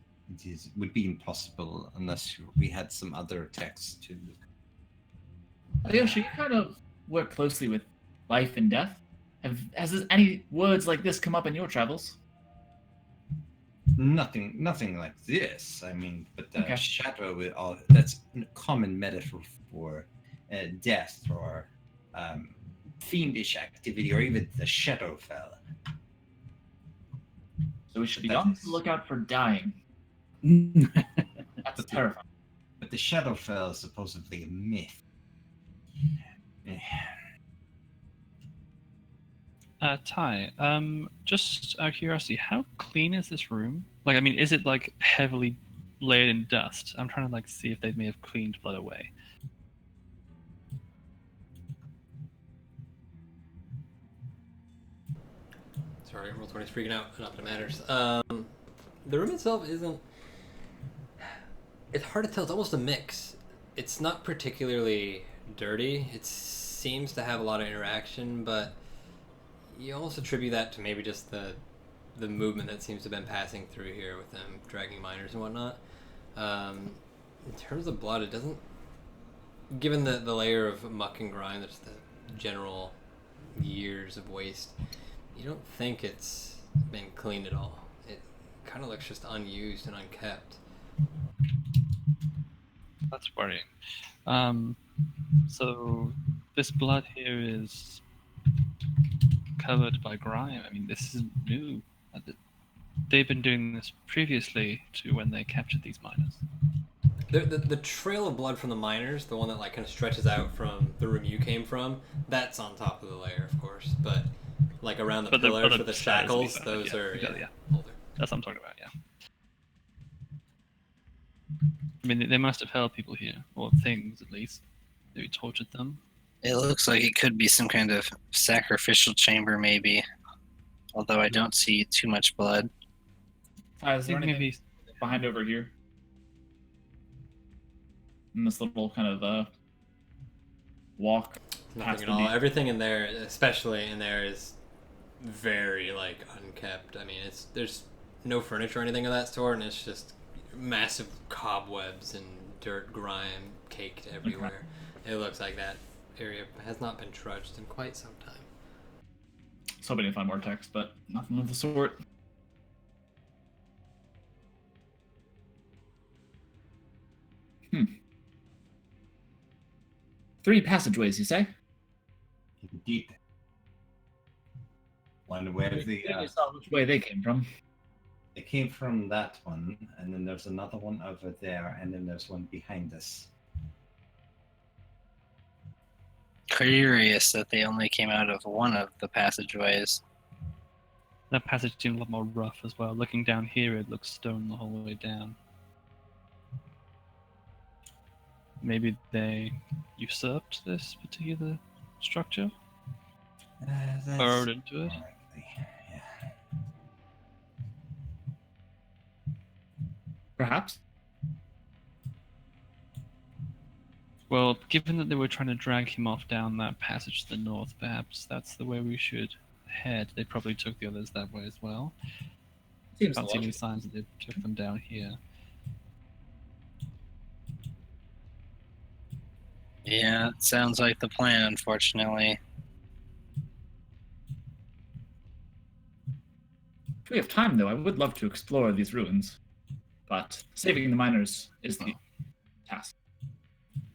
It would be impossible unless we had some other text to look. Alyosha, you kind of work closely with life and death. Has any words like this come up in your travels? Nothing like this. I mean, but the Okay. shadow, that's a common metaphor for death or fiendish activity, or even the Shadowfell. So we should be That on is- the lookout for dying. That's terrifying. But the Shadowfell is supposedly a myth. Ty, just out of curiosity, how clean is this room? Like, I mean, is it like heavily layered in dust? I'm trying to like see if they may have cleaned blood away. Sorry, roll 20's freaking out. Not that it matters. The room itself isn't. It's hard to tell. It's almost a mix. It's not particularly dirty. It seems to have a lot of interaction, but you almost attribute that to maybe just the movement that seems to have been passing through here with them dragging miners and whatnot. In terms of blood, it doesn't. Given the layer of muck and grime, there's the general years of waste. You don't think it's been cleaned at all. It kind of looks just unused and unkept. That's worrying. So this blood here is covered by grime. I mean, this isn't new. They've been doing this previously to when they captured these miners. The trail of blood from the miners, the one that like kind of stretches out from the room you came from, that's on top of the layer, of course. But like around the But the pillars other with the shadows we shackles, found, those yeah, are yeah. older. That's what I'm talking about, yeah. I mean, they must have held people here, or things at least. Maybe tortured them. It looks like it could be some kind of sacrificial chamber, maybe. Although I don't see too much blood. Ty, I is there think anything maybe behind over here? In this little kind of walk Nothing past at the all. deep. Everything in there, especially in there, is very like unkept. I mean, there's no furniture or anything of that sort, and it's just massive cobwebs and dirt, grime caked everywhere. It looks like that area has not been trudged in quite some time. I was hoping to find more text, but nothing of the sort. Hmm. 3 passageways, you say? Indeed. One where You saw which way they came from. they came from that one, and then there's another one over there, and then there's one behind us. Curious that they only came out of one of the passageways. that passage seemed a lot more rough as well. Looking down here, it looks stone the whole way down. Maybe they usurped this particular structure? Burrowed into it? Likely, yeah. Perhaps. Well, given that they were trying to drag him off down that passage to the north, perhaps that's the way we should head. They probably took the others that way as well. Seems Can't see any logical. signs that they took them down here. Yeah, it sounds like the plan, unfortunately. If we have time, though, I would love to explore these ruins. But saving the miners is the task.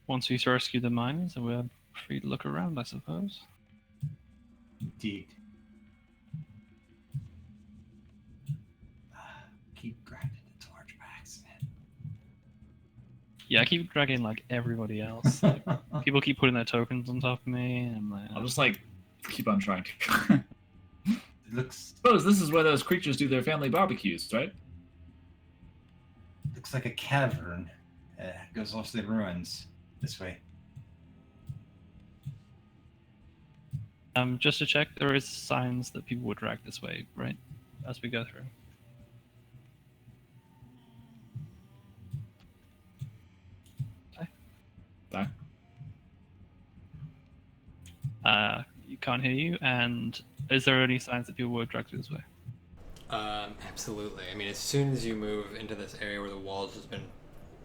Once we rescue the miners, we're free to look around, I suppose. Indeed. Keep grinding the torch by accident. Yeah, I keep dragging like everybody else. Like, people keep putting their tokens on top of me, and I'm like, I'll just keep on trying to. It looks Suppose this is where those creatures do their family barbecues, right? like a cavern. Goes off to the ruins this way. Just to check, there is signs that people would drag this way, right? As we go through. can't hear you. And is there any signs that people were dragged through this way? Absolutely. I mean, as soon as you move into this area where the walls has been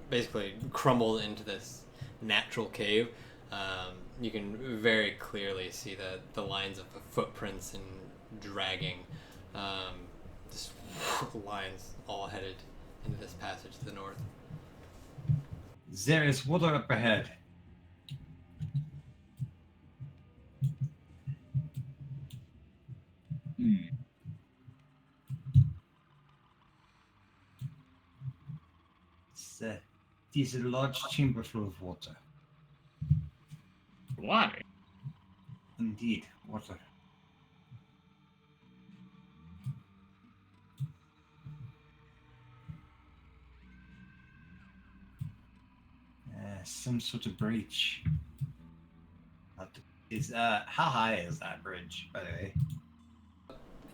basically crumbled into this natural cave, you can very clearly see the lines of the footprints and dragging, just lines all headed into this passage to the north. There is water up ahead. It is a large chamber full of water. Why? Indeed, water. Some sort of breach. How high is that bridge, by the way?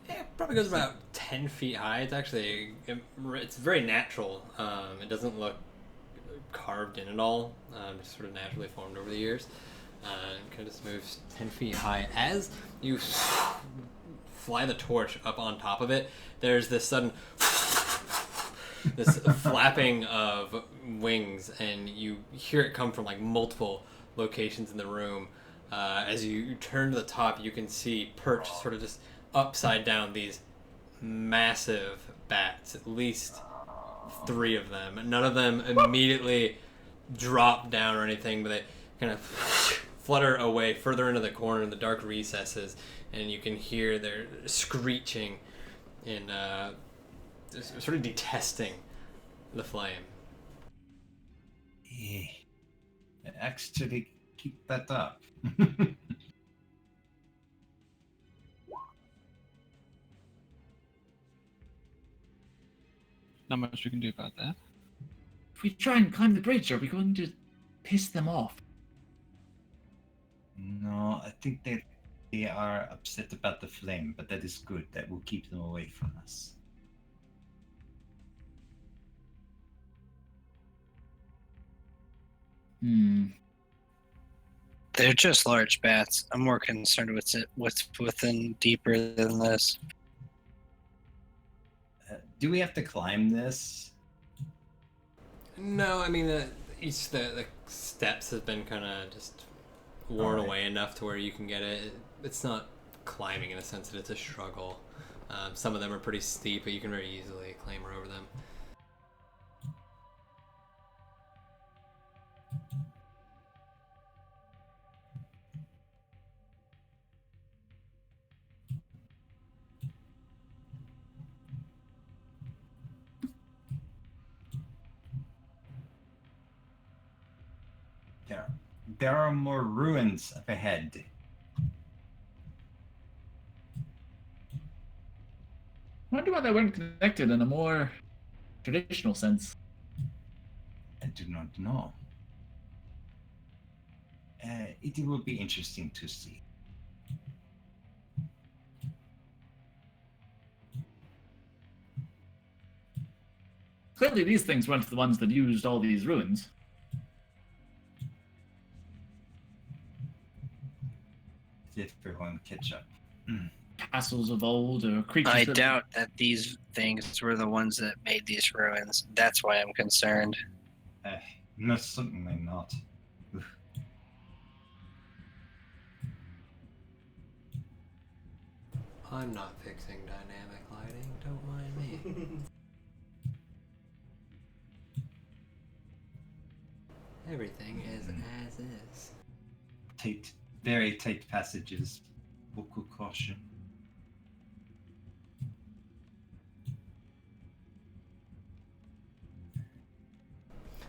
It probably goes about 10 feet high. It's actually, it's very natural. It doesn't look carved in at all. It's sort of naturally formed over the years. It kind of just moves 10 feet high. As you fly the torch up on top of it, there's this sudden this flapping of wings, and you hear it come from like multiple locations in the room. As you turn to the top, you can see perched sort of just upside down these massive bats, at least 3 of them. None of them immediately drop down or anything, but they kind of flutter away further into the corner in the dark recesses, and you can hear their screeching and sort of detesting the flame. Actually, keep that up. Not much we can do about that. If we try and climb the bridge, are we going to piss them off? No, I think they are upset about the flame, but that is good. That will keep them away from us. They're just large bats. I'm more concerned with what's within deeper than this. Do we have to climb this? No, I mean, each the steps have been kind of just worn away enough to where you can get it. It's not climbing in a sense that it's a struggle. Some of them are pretty steep, but you can very easily clamber over them. There are more ruins up ahead. I wonder why they weren't connected in a more traditional sense. I do not know. It will be interesting to see. Clearly, these things weren't the ones that used all these ruins. If everyone catch up. Castles of old or creatures. I doubt that these things were the ones that made these ruins. That's why I'm concerned. No, certainly not. I'm not fixing dynamic lighting. Don't mind me. Everything is as is. Tight, very tight passages. Vocal caution.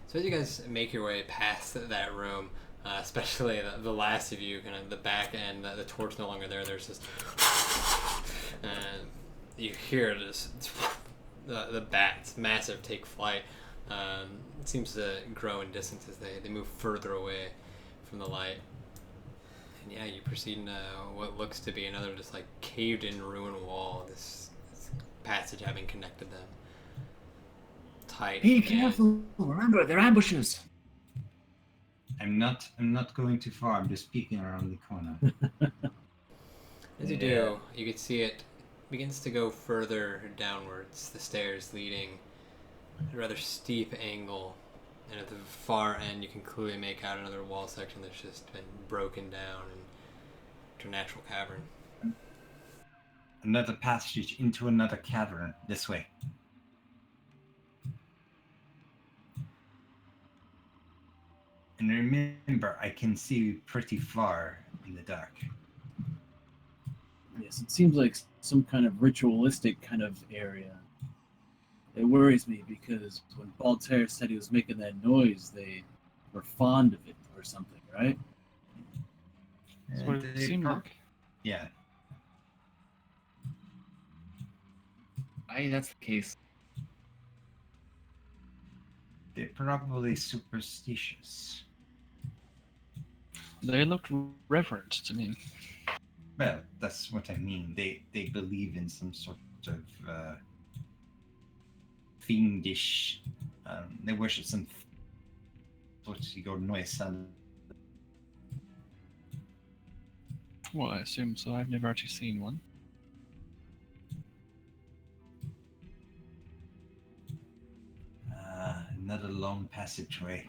So as you guys make your way past that room, especially the last of you, kind of the back end, the torch no longer there. There's this, and you hear this, the bats, massive, take flight. It seems to grow in distance as they move further away from the light. And yeah, you proceed into what looks to be another just like caved-in ruin wall. This passage having connected them. Tight. Be careful! Remember, they're ambushes. I'm not going too far. I'm just peeking around the corner. As you do, you can see it begins to go further downwards, the stairs leading at a rather steep angle. And at the far end, you can clearly make out another wall section that's just been broken down into a natural cavern. Another passage into another cavern. This way. And remember, I can see pretty far in the dark. Yes, it seems like some kind of ritualistic kind of area. It worries me because when Baltair said he was making that noise, they were fond of it or something, right? That's what it seemed like. Yeah. That's the case. They're probably superstitious. They looked reverent to me. Well, that's what I mean. They believe in some sort of fiendish. They worship some noise. Well, I assume so. I've never actually seen one. Another long passageway.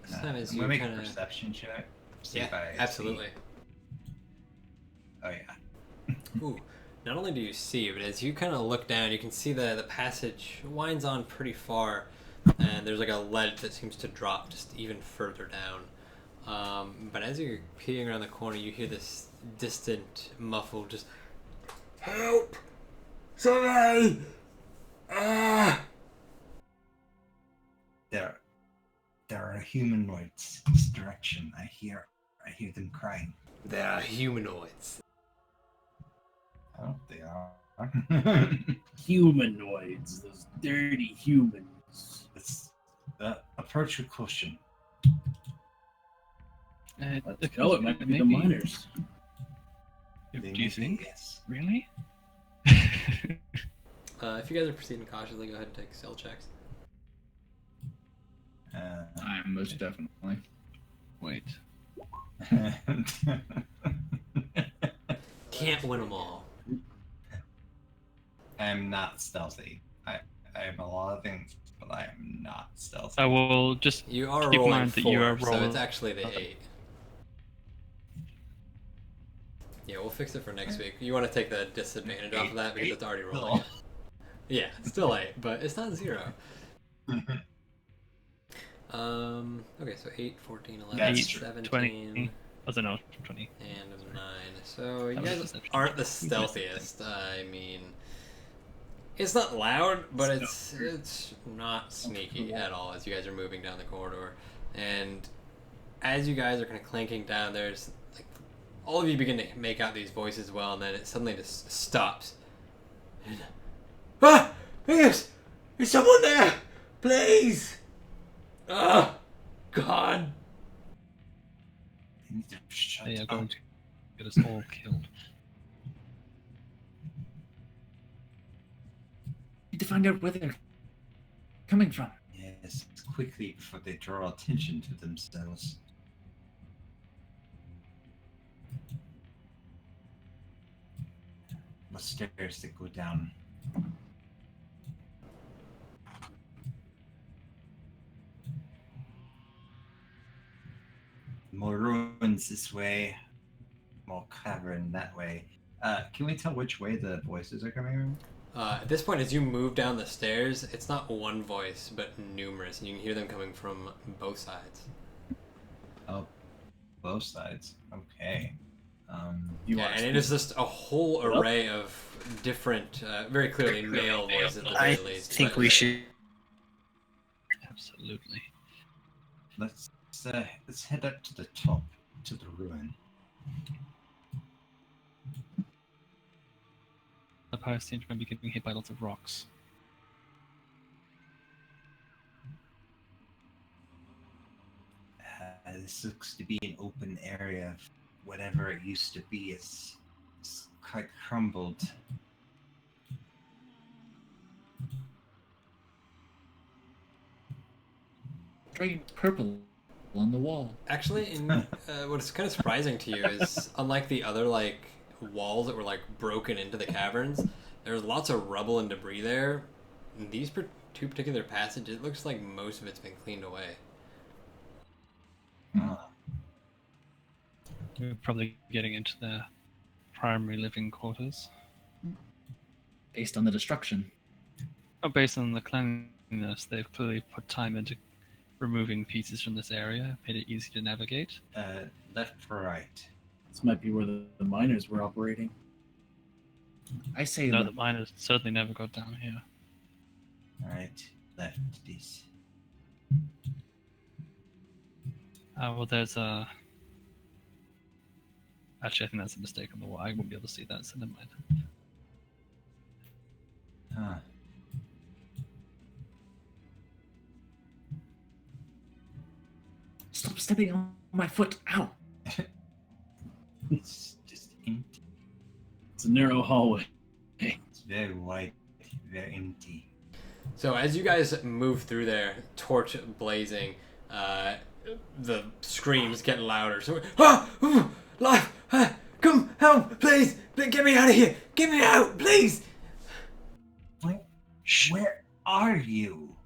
This time as I'm you gonna make a kinda... perception check. See Yeah, if I absolutely. see- Oh yeah. Ooh, not only do you see, but as you kind of look down, you can see the passage winds on pretty far, and there's like a ledge that seems to drop just even further down. But as you're peering around the corner, you hear this distant, muffled, just "Help! Somebody! Ah!" There are humanoids this direction. I hear them crying. There are humanoids. Oh, they are. Humanoids, those dirty humans. Let's approach with caution. Let's go, it might be the miners. They Do you may think? yes. Really? If you guys are proceeding cautiously, go ahead and take stealth checks. I'm most definitely. Wait. Can't win them all. I'm not stealthy. I am a lot of things, but I am not stealthy. I will just You are keep in rolling mind that you 4, are so rolling. it's actually the 8. Yeah, we'll fix it for next week. You want to take the disadvantage off of that because it's already rolling. Yeah, still 8, but it's not 0. Okay, so 8, 14, 11, That's 17, 20. Oh, so no, 20. and 9. So you That was guys deception. aren't the stealthiest. I mean, it's not loud, but it's not sneaky at all as you guys are moving down the corridor. And as you guys are kind of clanking down, there's like all of you begin to make out these voices well, and then it suddenly just stops. And, ah! Yes! Is someone there? Please! Ah! God! They need to shut They are up. going to get us all killed. Need to find out where they're coming from. Yes, quickly before they draw attention to themselves. The stairs that go down. More ruins this way, more cavern that way. Can we tell which way the voices are coming from? At this point, as you move down the stairs, it's not one voice, but numerous, and you can hear them coming from both sides. Oh, both sides. Okay. Yeah, and it is just a whole array of different, very clearly male voices at the I very least. think but- we should. Absolutely. Let's head up to the top, to the ruin. The power seems to be getting hit by lots of rocks. This looks to be an open area. Whatever it used to be, it's quite crumbled. Strange purple on the wall. Actually, what's kind of surprising to you is, unlike the other like walls that were like broken into the caverns, there's lots of rubble and debris there. In these two particular passages, it looks like most of it's been cleaned away. We're probably getting into their primary living quarters. Based on the destruction. Oh, based on the cleanliness, they've clearly put time into removing pieces from this area, made it easy to navigate. Left or right? This might be where the miners were operating. I say No, the miners certainly never got down here. Right, left, this. Well, there's a... Actually, I think that's a mistake on the wall. I won't be able to see that, so never mind. Stop stepping on my foot. Ow. It's just empty. It's a narrow hallway. It's very wide, very empty. So as you guys move through there, torch blazing, the screams get louder. So, life, come help, please, get me out of here, get me out, please. Where are you?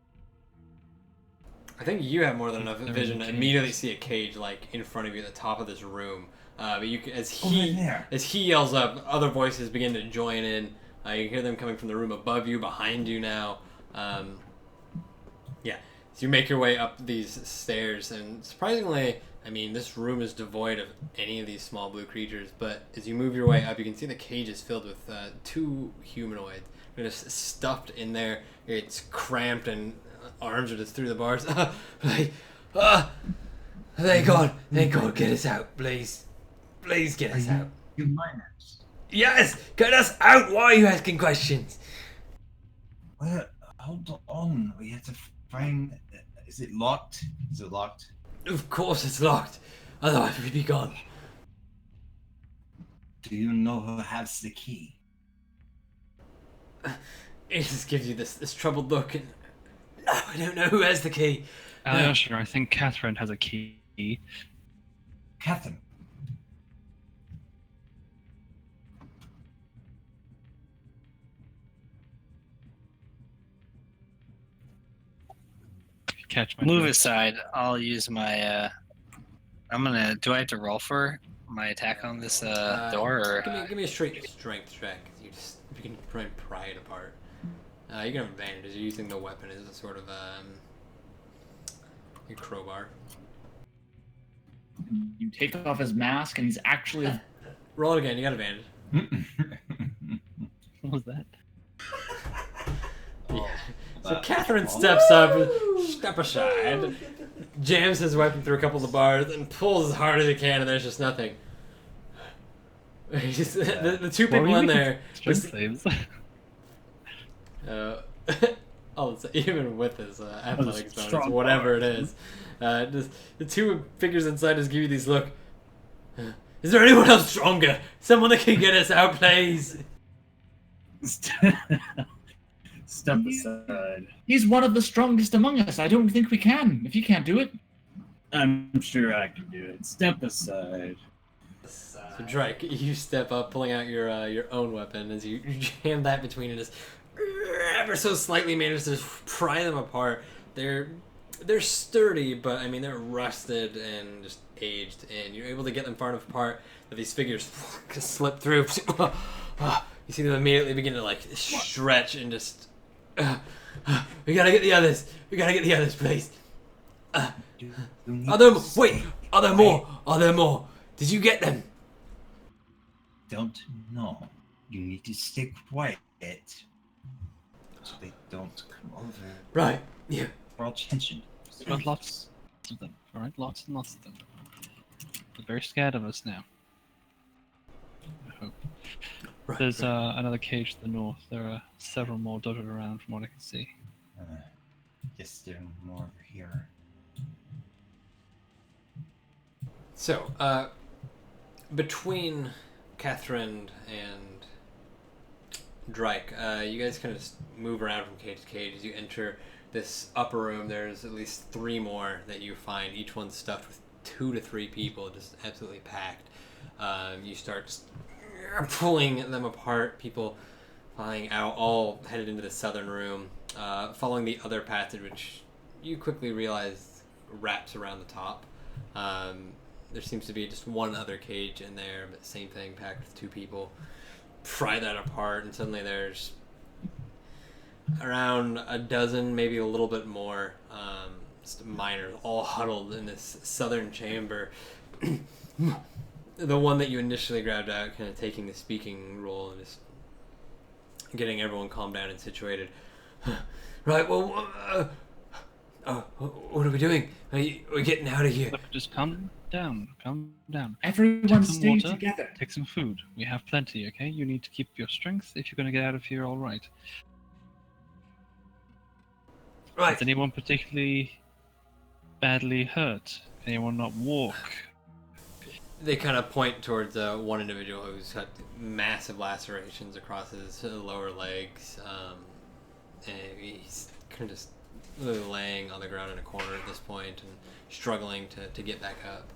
I think you have more than enough vision to immediately see a cage like in front of you at the top of this room. But you, as he yells up, other voices begin to join in. You can hear them coming from the room above you, behind you now. Yeah, so you make your way up these stairs, and surprisingly, I mean, this room is devoid of any of these small blue creatures. But as you move your way up, you can see the cage is filled with two humanoids. They're just stuffed in there. It's cramped, and arms are just through the bars. Thank God, get us out, please. Please get us out. You miners. Yes, get us out. Why are you asking questions? Well, hold on. We have to find. Is it locked? Is it locked? Of course it's locked. Otherwise we'd be gone. Do you know who has the key? It just gives you this troubled look, and no, I don't know who has the key. Alyosha, I think Catherine has a key. Catherine. Catch my Move drift. aside. I'll use my. I'm gonna. Do I have to roll for my attack on this door? Or, Give me a straight strength check. You can try and pry it apart. You can have advantage as you're using the weapon as a sort of a crowbar. You take off his mask, and he's actually. Roll it again. You got advantage. What was that? Yeah. So Catherine steps up, step aside, jams his weapon through a couple of the bars, and pulls as hard as he can, and there's just nothing. The two people in there. Strength saves. Even with his athletics bonus, whatever it is, just the two figures inside just give you these look. Is there anyone else stronger? Someone that can get us out, please. Step aside. He's one of the strongest among us. I don't think we can. If you can't do it. I'm sure I can do it. Step aside. So Drake, you step up, pulling out your own weapon as you jam that between and just ever so slightly manage to just pry them apart. They're sturdy, but I mean they're rusted and just aged, and you're able to get them far enough apart that these figures slip through. You see them immediately begin to like stretch and just. We gotta get the others. We gotta get the others, please. Are there more? Are there more? Did you get them? Don't know. You need to stay quiet so they don't come over. Right. Yeah. For attention. We've got lots of them, alright? Lots and lots of them. They're very scared of us now. I hope. Right. There's another cage to the north. There are several more dotted around from what I can see. Guess there are more over here. So, between Catherine and Drake, you guys kind of just move around from cage to cage as you enter this upper room, there's at least 3 more that you find. Each one's stuffed with 2 to 3 people, just absolutely packed. You start just pulling them apart. People flying out, all headed into the southern room, following the other passage, which you quickly realize wraps around the top. There seems to be just one other cage in there, but same thing, packed with 2 people. Pry that apart, and suddenly there's around a dozen, maybe a little bit more, just miners all huddled in this southern chamber. The one that you initially grabbed out, kind of taking the speaking role and just getting everyone calmed down and situated. Right, well, what are we doing? We're getting out of here. Look, just calm down. Everyone Take some stay water. together. Take some food. We have plenty, okay? You need to keep your strength if you're going to get out of here all right. Right. Is anyone particularly badly hurt? Can anyone not walk? They kind of point towards one individual who's got massive lacerations across his lower legs. And he's kind of just really laying on the ground in a corner at this point and struggling to get back up.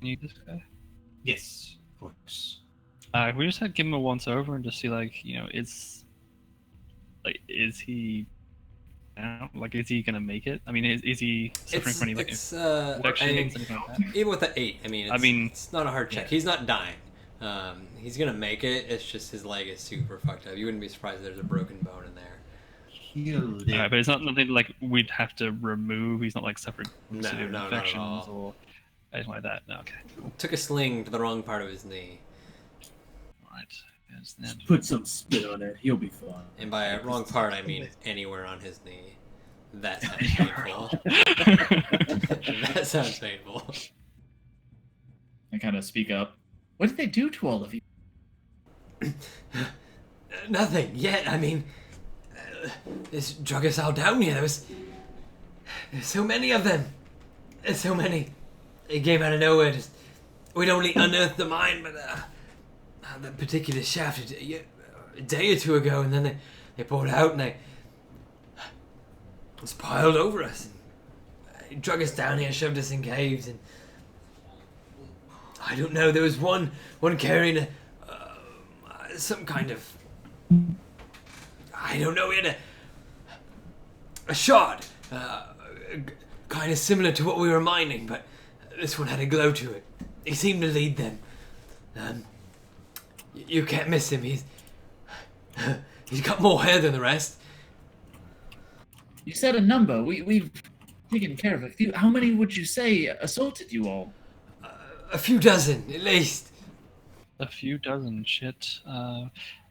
Need this guy? Yes, of course. We just had to give him a once over and just see, like, is he out? Like, is he gonna make it? I mean, is he suffering from any infections, anything like that? Even with the 8, it's not a hard check. Yeah. He's not dying. He's gonna make it. It's just his leg is super fucked up. You wouldn't be surprised if there's a broken bone in there. He'll live. Alright, but it's not something like we'd have to remove. He's not like suffering from No, severe not at infections all. or anything like that. No, okay. Took a sling to the wrong part of his knee. Right. Yes, then. Just put some spit on it. He'll be fine. And by a wrong part, I mean anywhere on his knee. That sounds painful. That sounds painful. I kind of speak up. What did they do to all of you? Nothing yet. This drug us all down here. There's so many of them. There's so many. They came out of nowhere. We'd only unearthed the mine, but the particular shaft a day or 2 ago, and then they poured out and they just piled over us. They drug us down here, shoved us in caves, and I don't know. There was one carrying some kind of, I don't know. He had a shard, kind of similar to what we were mining, but this one had a glow to it. He seemed to lead them. You can't miss him. He's got more hair than the rest. You said a number. We've taken care of a few. How many would you say assaulted you all? A few dozen, at least. A few dozen, shit.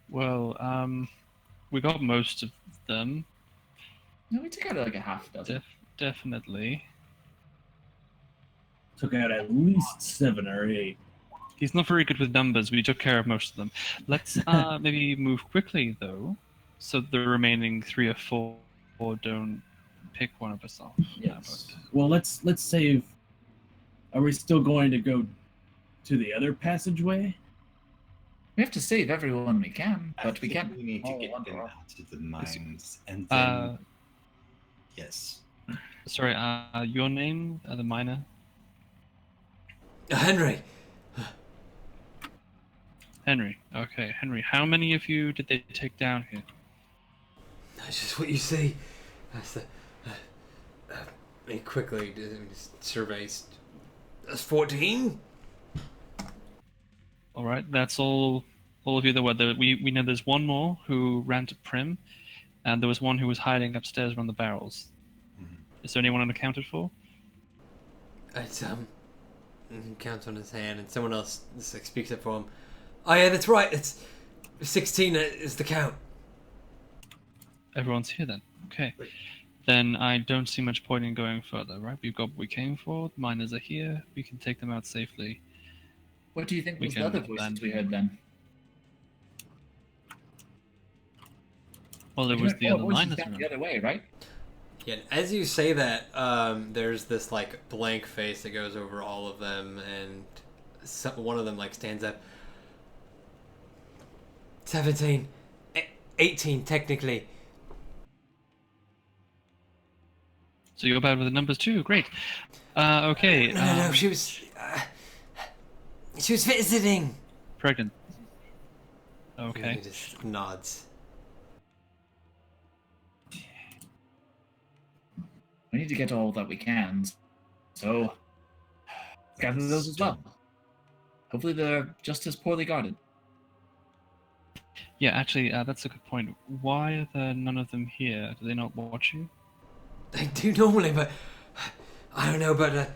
We got most of them. No, we took out like a half dozen. Definitely. Took out at least 7 or 8. He's not very good with numbers. We took care of most of them. Let's maybe move quickly, though, so the remaining 3 or 4 don't pick one of us off. Yes. Well, let's save. Are we still going to go to the other passageway? We have to save everyone we can, but we can't. We need to all get wander them off. out of the mines, and then yes. Sorry, your name, the miner? Henry. Henry. Okay, Henry. How many of you did they take down here? That's just what you see. That's the. He quickly just surveys. That's 14. All right, that's all of you that were there. We know there's one more who ran to Prim, and there was one who was hiding upstairs around the barrels. Mm-hmm. Is there anyone unaccounted for? It's he counts on his hand, and someone else just, like, speaks up for him. Oh yeah, that's right. It's 16 is the count. Everyone's here then. Okay. Then I don't see much point in going further, right? We've got what we came for. The miners are here. We can take them out safely. What do you think We was the can other voices abandon we heard then? Well, it was the other voices miners. down the remember? other way, right? Yeah, as you say that, there's this like blank face that goes over all of them, and one of them like stands up. 17, 18 technically. So you're bad with the numbers too. Great. Okay. No, she was visiting. Pregnant. Okay. He just nods. We need to get all that we can, so gather those as well. Hopefully they're just as poorly guarded. Yeah, actually, that's a good point. Why are there none of them here? Do they not watch you? They do normally, but I don't know. But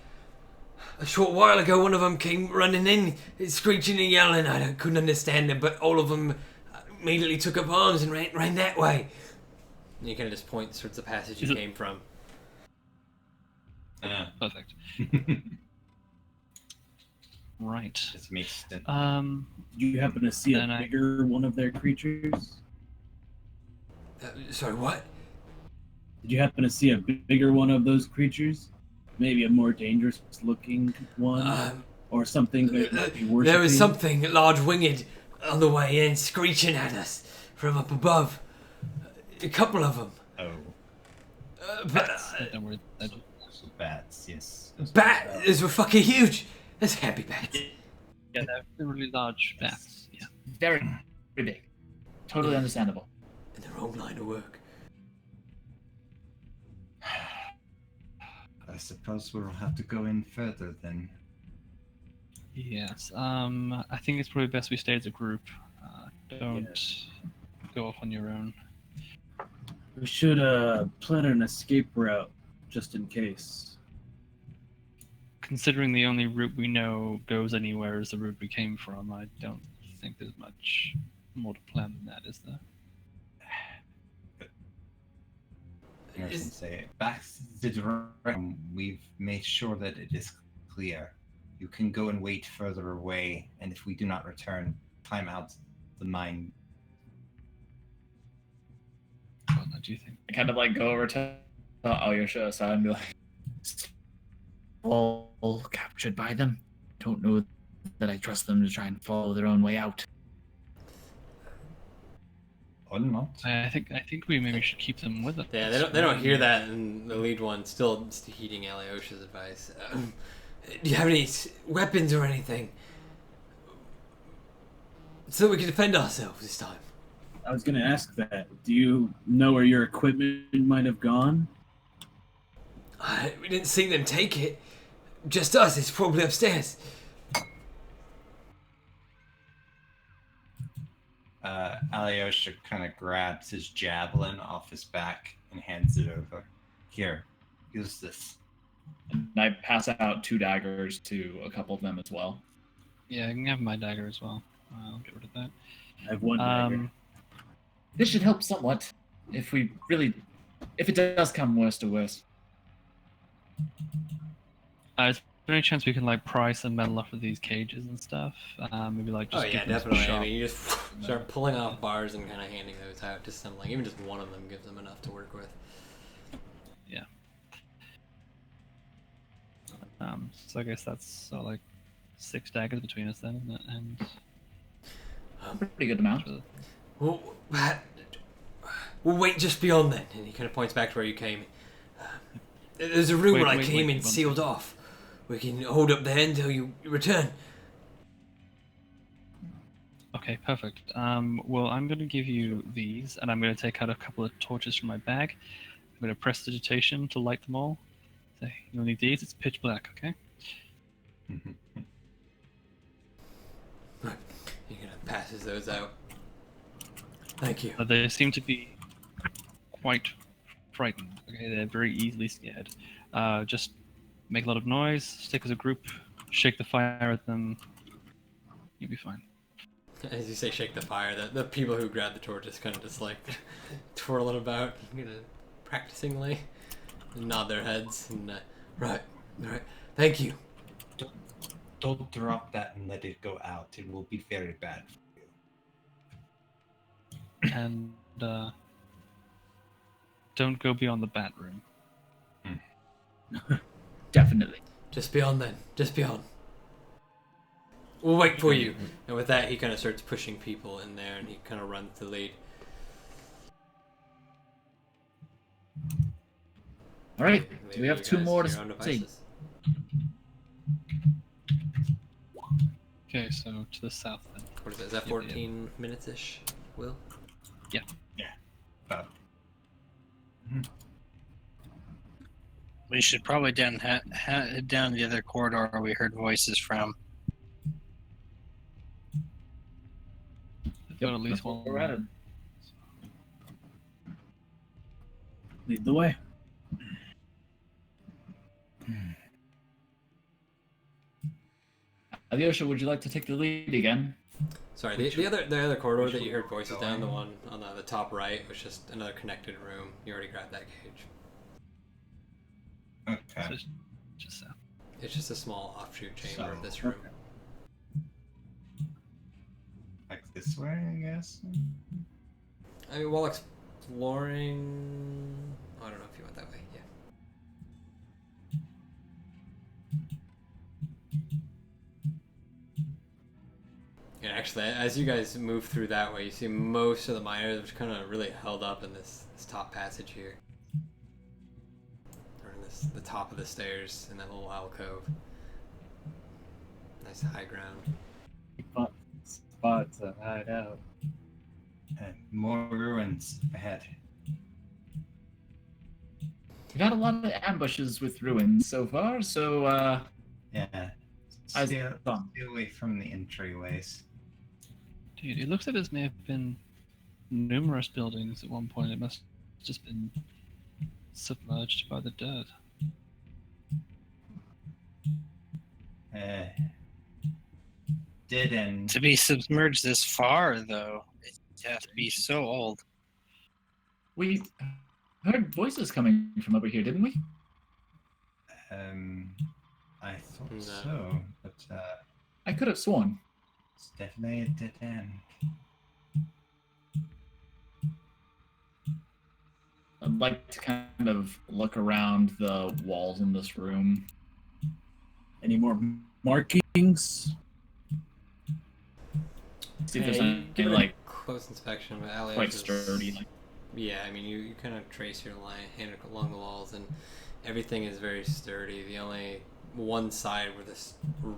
a short while ago, one of them came running in, screeching and yelling. Couldn't understand them, but all of them immediately took up arms and ran that way. And you kind of just point towards the passage you came from. Perfect. Right. This makes sense. Do you happen to see a Then bigger one of their creatures? Sorry, what? Did you happen to see a bigger one of those creatures? Maybe a more dangerous looking one? Or something that might be worshiping? There was something large-winged on the way in, screeching at us from up above. A couple of them. Oh, Don't worry. so bats, yes. Those were fucking huge. Those can't be bats. Yeah, they're really large bats. Yeah. Very big. Totally understandable. In their own line of work. I suppose we'll have to go in further then. Yes. I think it's probably best we stay as a group. Don't go off on your own. We should plan an escape route, just in case. Considering the only route we know goes anywhere is the route we came from, I don't think there's much more to plan than that, is there? I can say back to the direction. We've made sure that it is clear. You can go and wait further away, and if we do not return, climb out the mine. What do you think? I kind of like go over to Alyosha side and be like, all captured by them. Don't know that I trust them to try and follow their own way out. Or not. I think we maybe should keep them with us. Yeah, they don't hear that, and the lead one still heeding Alyosha's advice. Do you have any weapons or anything? So we can defend ourselves this time. I was going to ask that. Do you know where your equipment might have gone? We didn't see them take it. Just us. It's probably upstairs. Alyosha kind of grabs his javelin off his back and hands it over. Here, use this. And I pass out 2 daggers to a couple of them as well. Yeah, I can have my dagger as well. I'll get rid of that. I have one dagger. This should help somewhat if it does come worse to worse. Is there any chance we can like pry some metal off of these cages and stuff? Maybe like just Oh yeah, give them some definitely. I sharp- mean, you just start pulling off bars and kind of handing those out to some. Like even just one of them gives them enough to work with. Yeah. So I guess that's like 6 daggers between us then, isn't it? And Pretty good amount. Well, we'll wait just beyond then. And he kind of points back to where you came. There's a room where I came in sealed off. We can hold up there until you return. Okay, perfect. Well, I'm going to give you these, and I'm going to take out a couple of torches from my bag. I'm going to press digitation to light them all. So you'll need these. It's pitch black, okay? Right. He kind of passes those out. Thank you. They seem to be quite frightened. Okay, they're very easily scared. Just make a lot of noise, stick as a group, shake the fire at them. You'll be fine. As you say, shake the fire. The people who grab the torches kind of just like twirling about, practicingly, and nod their heads. And right. Thank you. Don't drop that and let it go out. It will be very bad for you. And don't go beyond the bat room. Definitely. Just beyond then. Just beyond. We'll wait for you. And with that, he kind of starts pushing people in there, and he kind of runs the lead. All right. Leave Do we have you 2 guys more to to your own see? devices. Okay, so to the south then. What is it? Is that 14 minutes-ish, Will? About. We should probably head down the other corridor we heard voices from. I've got at least that's what one. we're at. Lead the way. Alyosha, would you like to take the lead again? Sorry, the other corridor that you heard voices down, the one on the top right, was just another connected room. You already grabbed that cage. Okay. So it's just south. It's just a small offshoot chamber of this room. Like this way, I guess. I mean, while exploring... Oh, I don't know if you went that way. Yeah. And actually, as you guys move through that way, you see most of the miners are just kind of really held up in this top passage here. Or in the top of the stairs in that little alcove. Nice high ground. Fun spot to hide out. And more ruins ahead. We've had a lot of ambushes with ruins so far, so Yeah. How's Stay, it gone? stay away from the entryways. Dude, it looks like there may have been numerous buildings at one point. It must have just been submerged by the dirt. Dead end. To be submerged this far, though, it has to be so old. we heard voices coming from over here, didn't we? I thought No. so, but I could have sworn. it's definitely a dead end. I'd like to kind of look around the walls in this room. Any more markings? See if there's Yeah, you any give it a like close inspection, but Alias quite is- sturdy. Like, Yeah, I mean, you kind of trace your hand along the walls, and everything is very sturdy. The only one side where this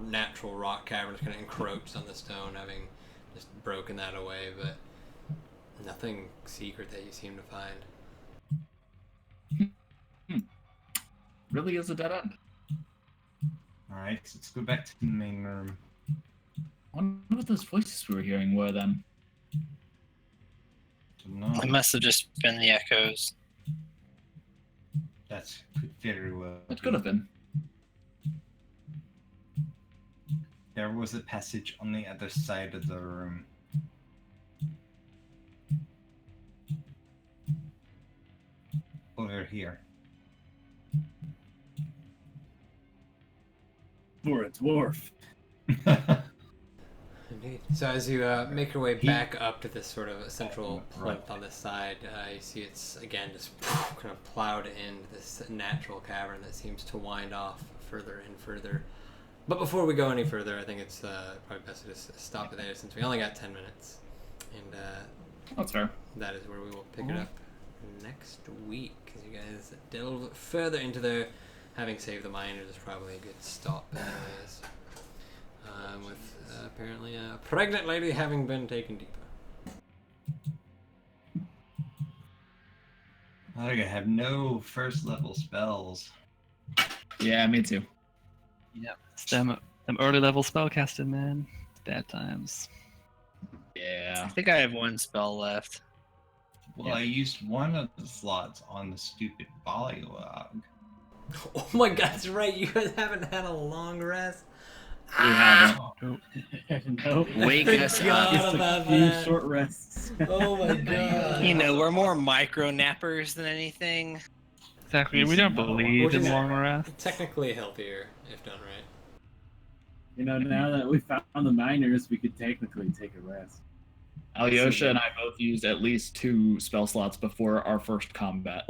natural rock cavern is kind of encroached on the stone, having just broken that away, but nothing secret that you seem to find. really is a dead end. Alright, let's go back to the main room. I wonder what those voices we were hearing were then. Don't know. It must have just been the echoes. That could very well It be. could have been. There was a passage on the other side of the room. Over here. For a dwarf. Indeed. So as you make your way back up to this sort of central plinth on this side, you see it's again just kind of plowed into this natural cavern that seems to wind off further and further. But before we go any further, I think it's probably best to just stop it there since we only got 10 minutes. And That's fair. that is where we will pick it up next week. Because you guys delve further into there. Having saved the miners is probably a good stop anyways. With apparently a pregnant lady having been taken deeper. I think I have no first level spells. Yeah, me too. Yep. It's them early level spellcasting, man. It's bad times. Yeah. I think I have one spell left. Well, I used one of the slots on the stupid Bollywog. Oh my god, that's right. You guys haven't had a long rest. We haven't. No. Wake us forgot up. about A few that. short rests. Oh my god. You know, we're more micro nappers than anything. Exactly. We don't believe Which in is- long rest. Technically healthier, if done right. You know, now that we found the miners, we could technically take a rest. Alyosha and I both used at least 2 spell slots before our first combat.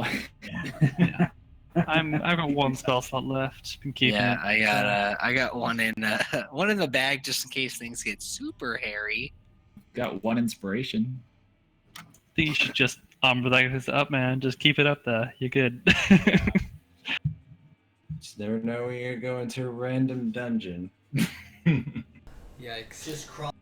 Yeah. I've got one spell slot left. Been keeping Yeah, it. I got one in one in the bag just in case things get super hairy. Got one inspiration. I think you should just this up, man. Just keep it up there. You're good. Just never know when you're going to a random dungeon. Yikes. Just crawl.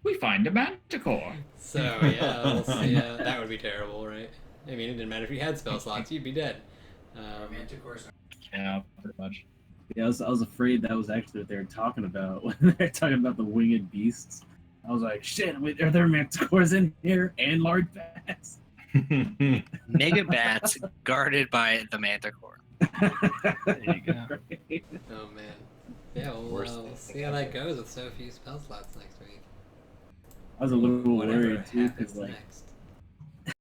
We find a manticore. So yeah, we'll see. That would be terrible, right? I mean, it didn't matter if you had spell slots; you'd be dead. Manticores. Yeah, pretty much. Yeah, I was afraid that was actually what they were talking about when they're talking about the winged beasts. I was like, shit, wait, are there manticores in here and large bats? Mega bats guarded by the manticore. There you go. Oh man. Yeah, well, we'll see how that goes with so few spell slots next week. I was a little Whatever worried too, happens because like next.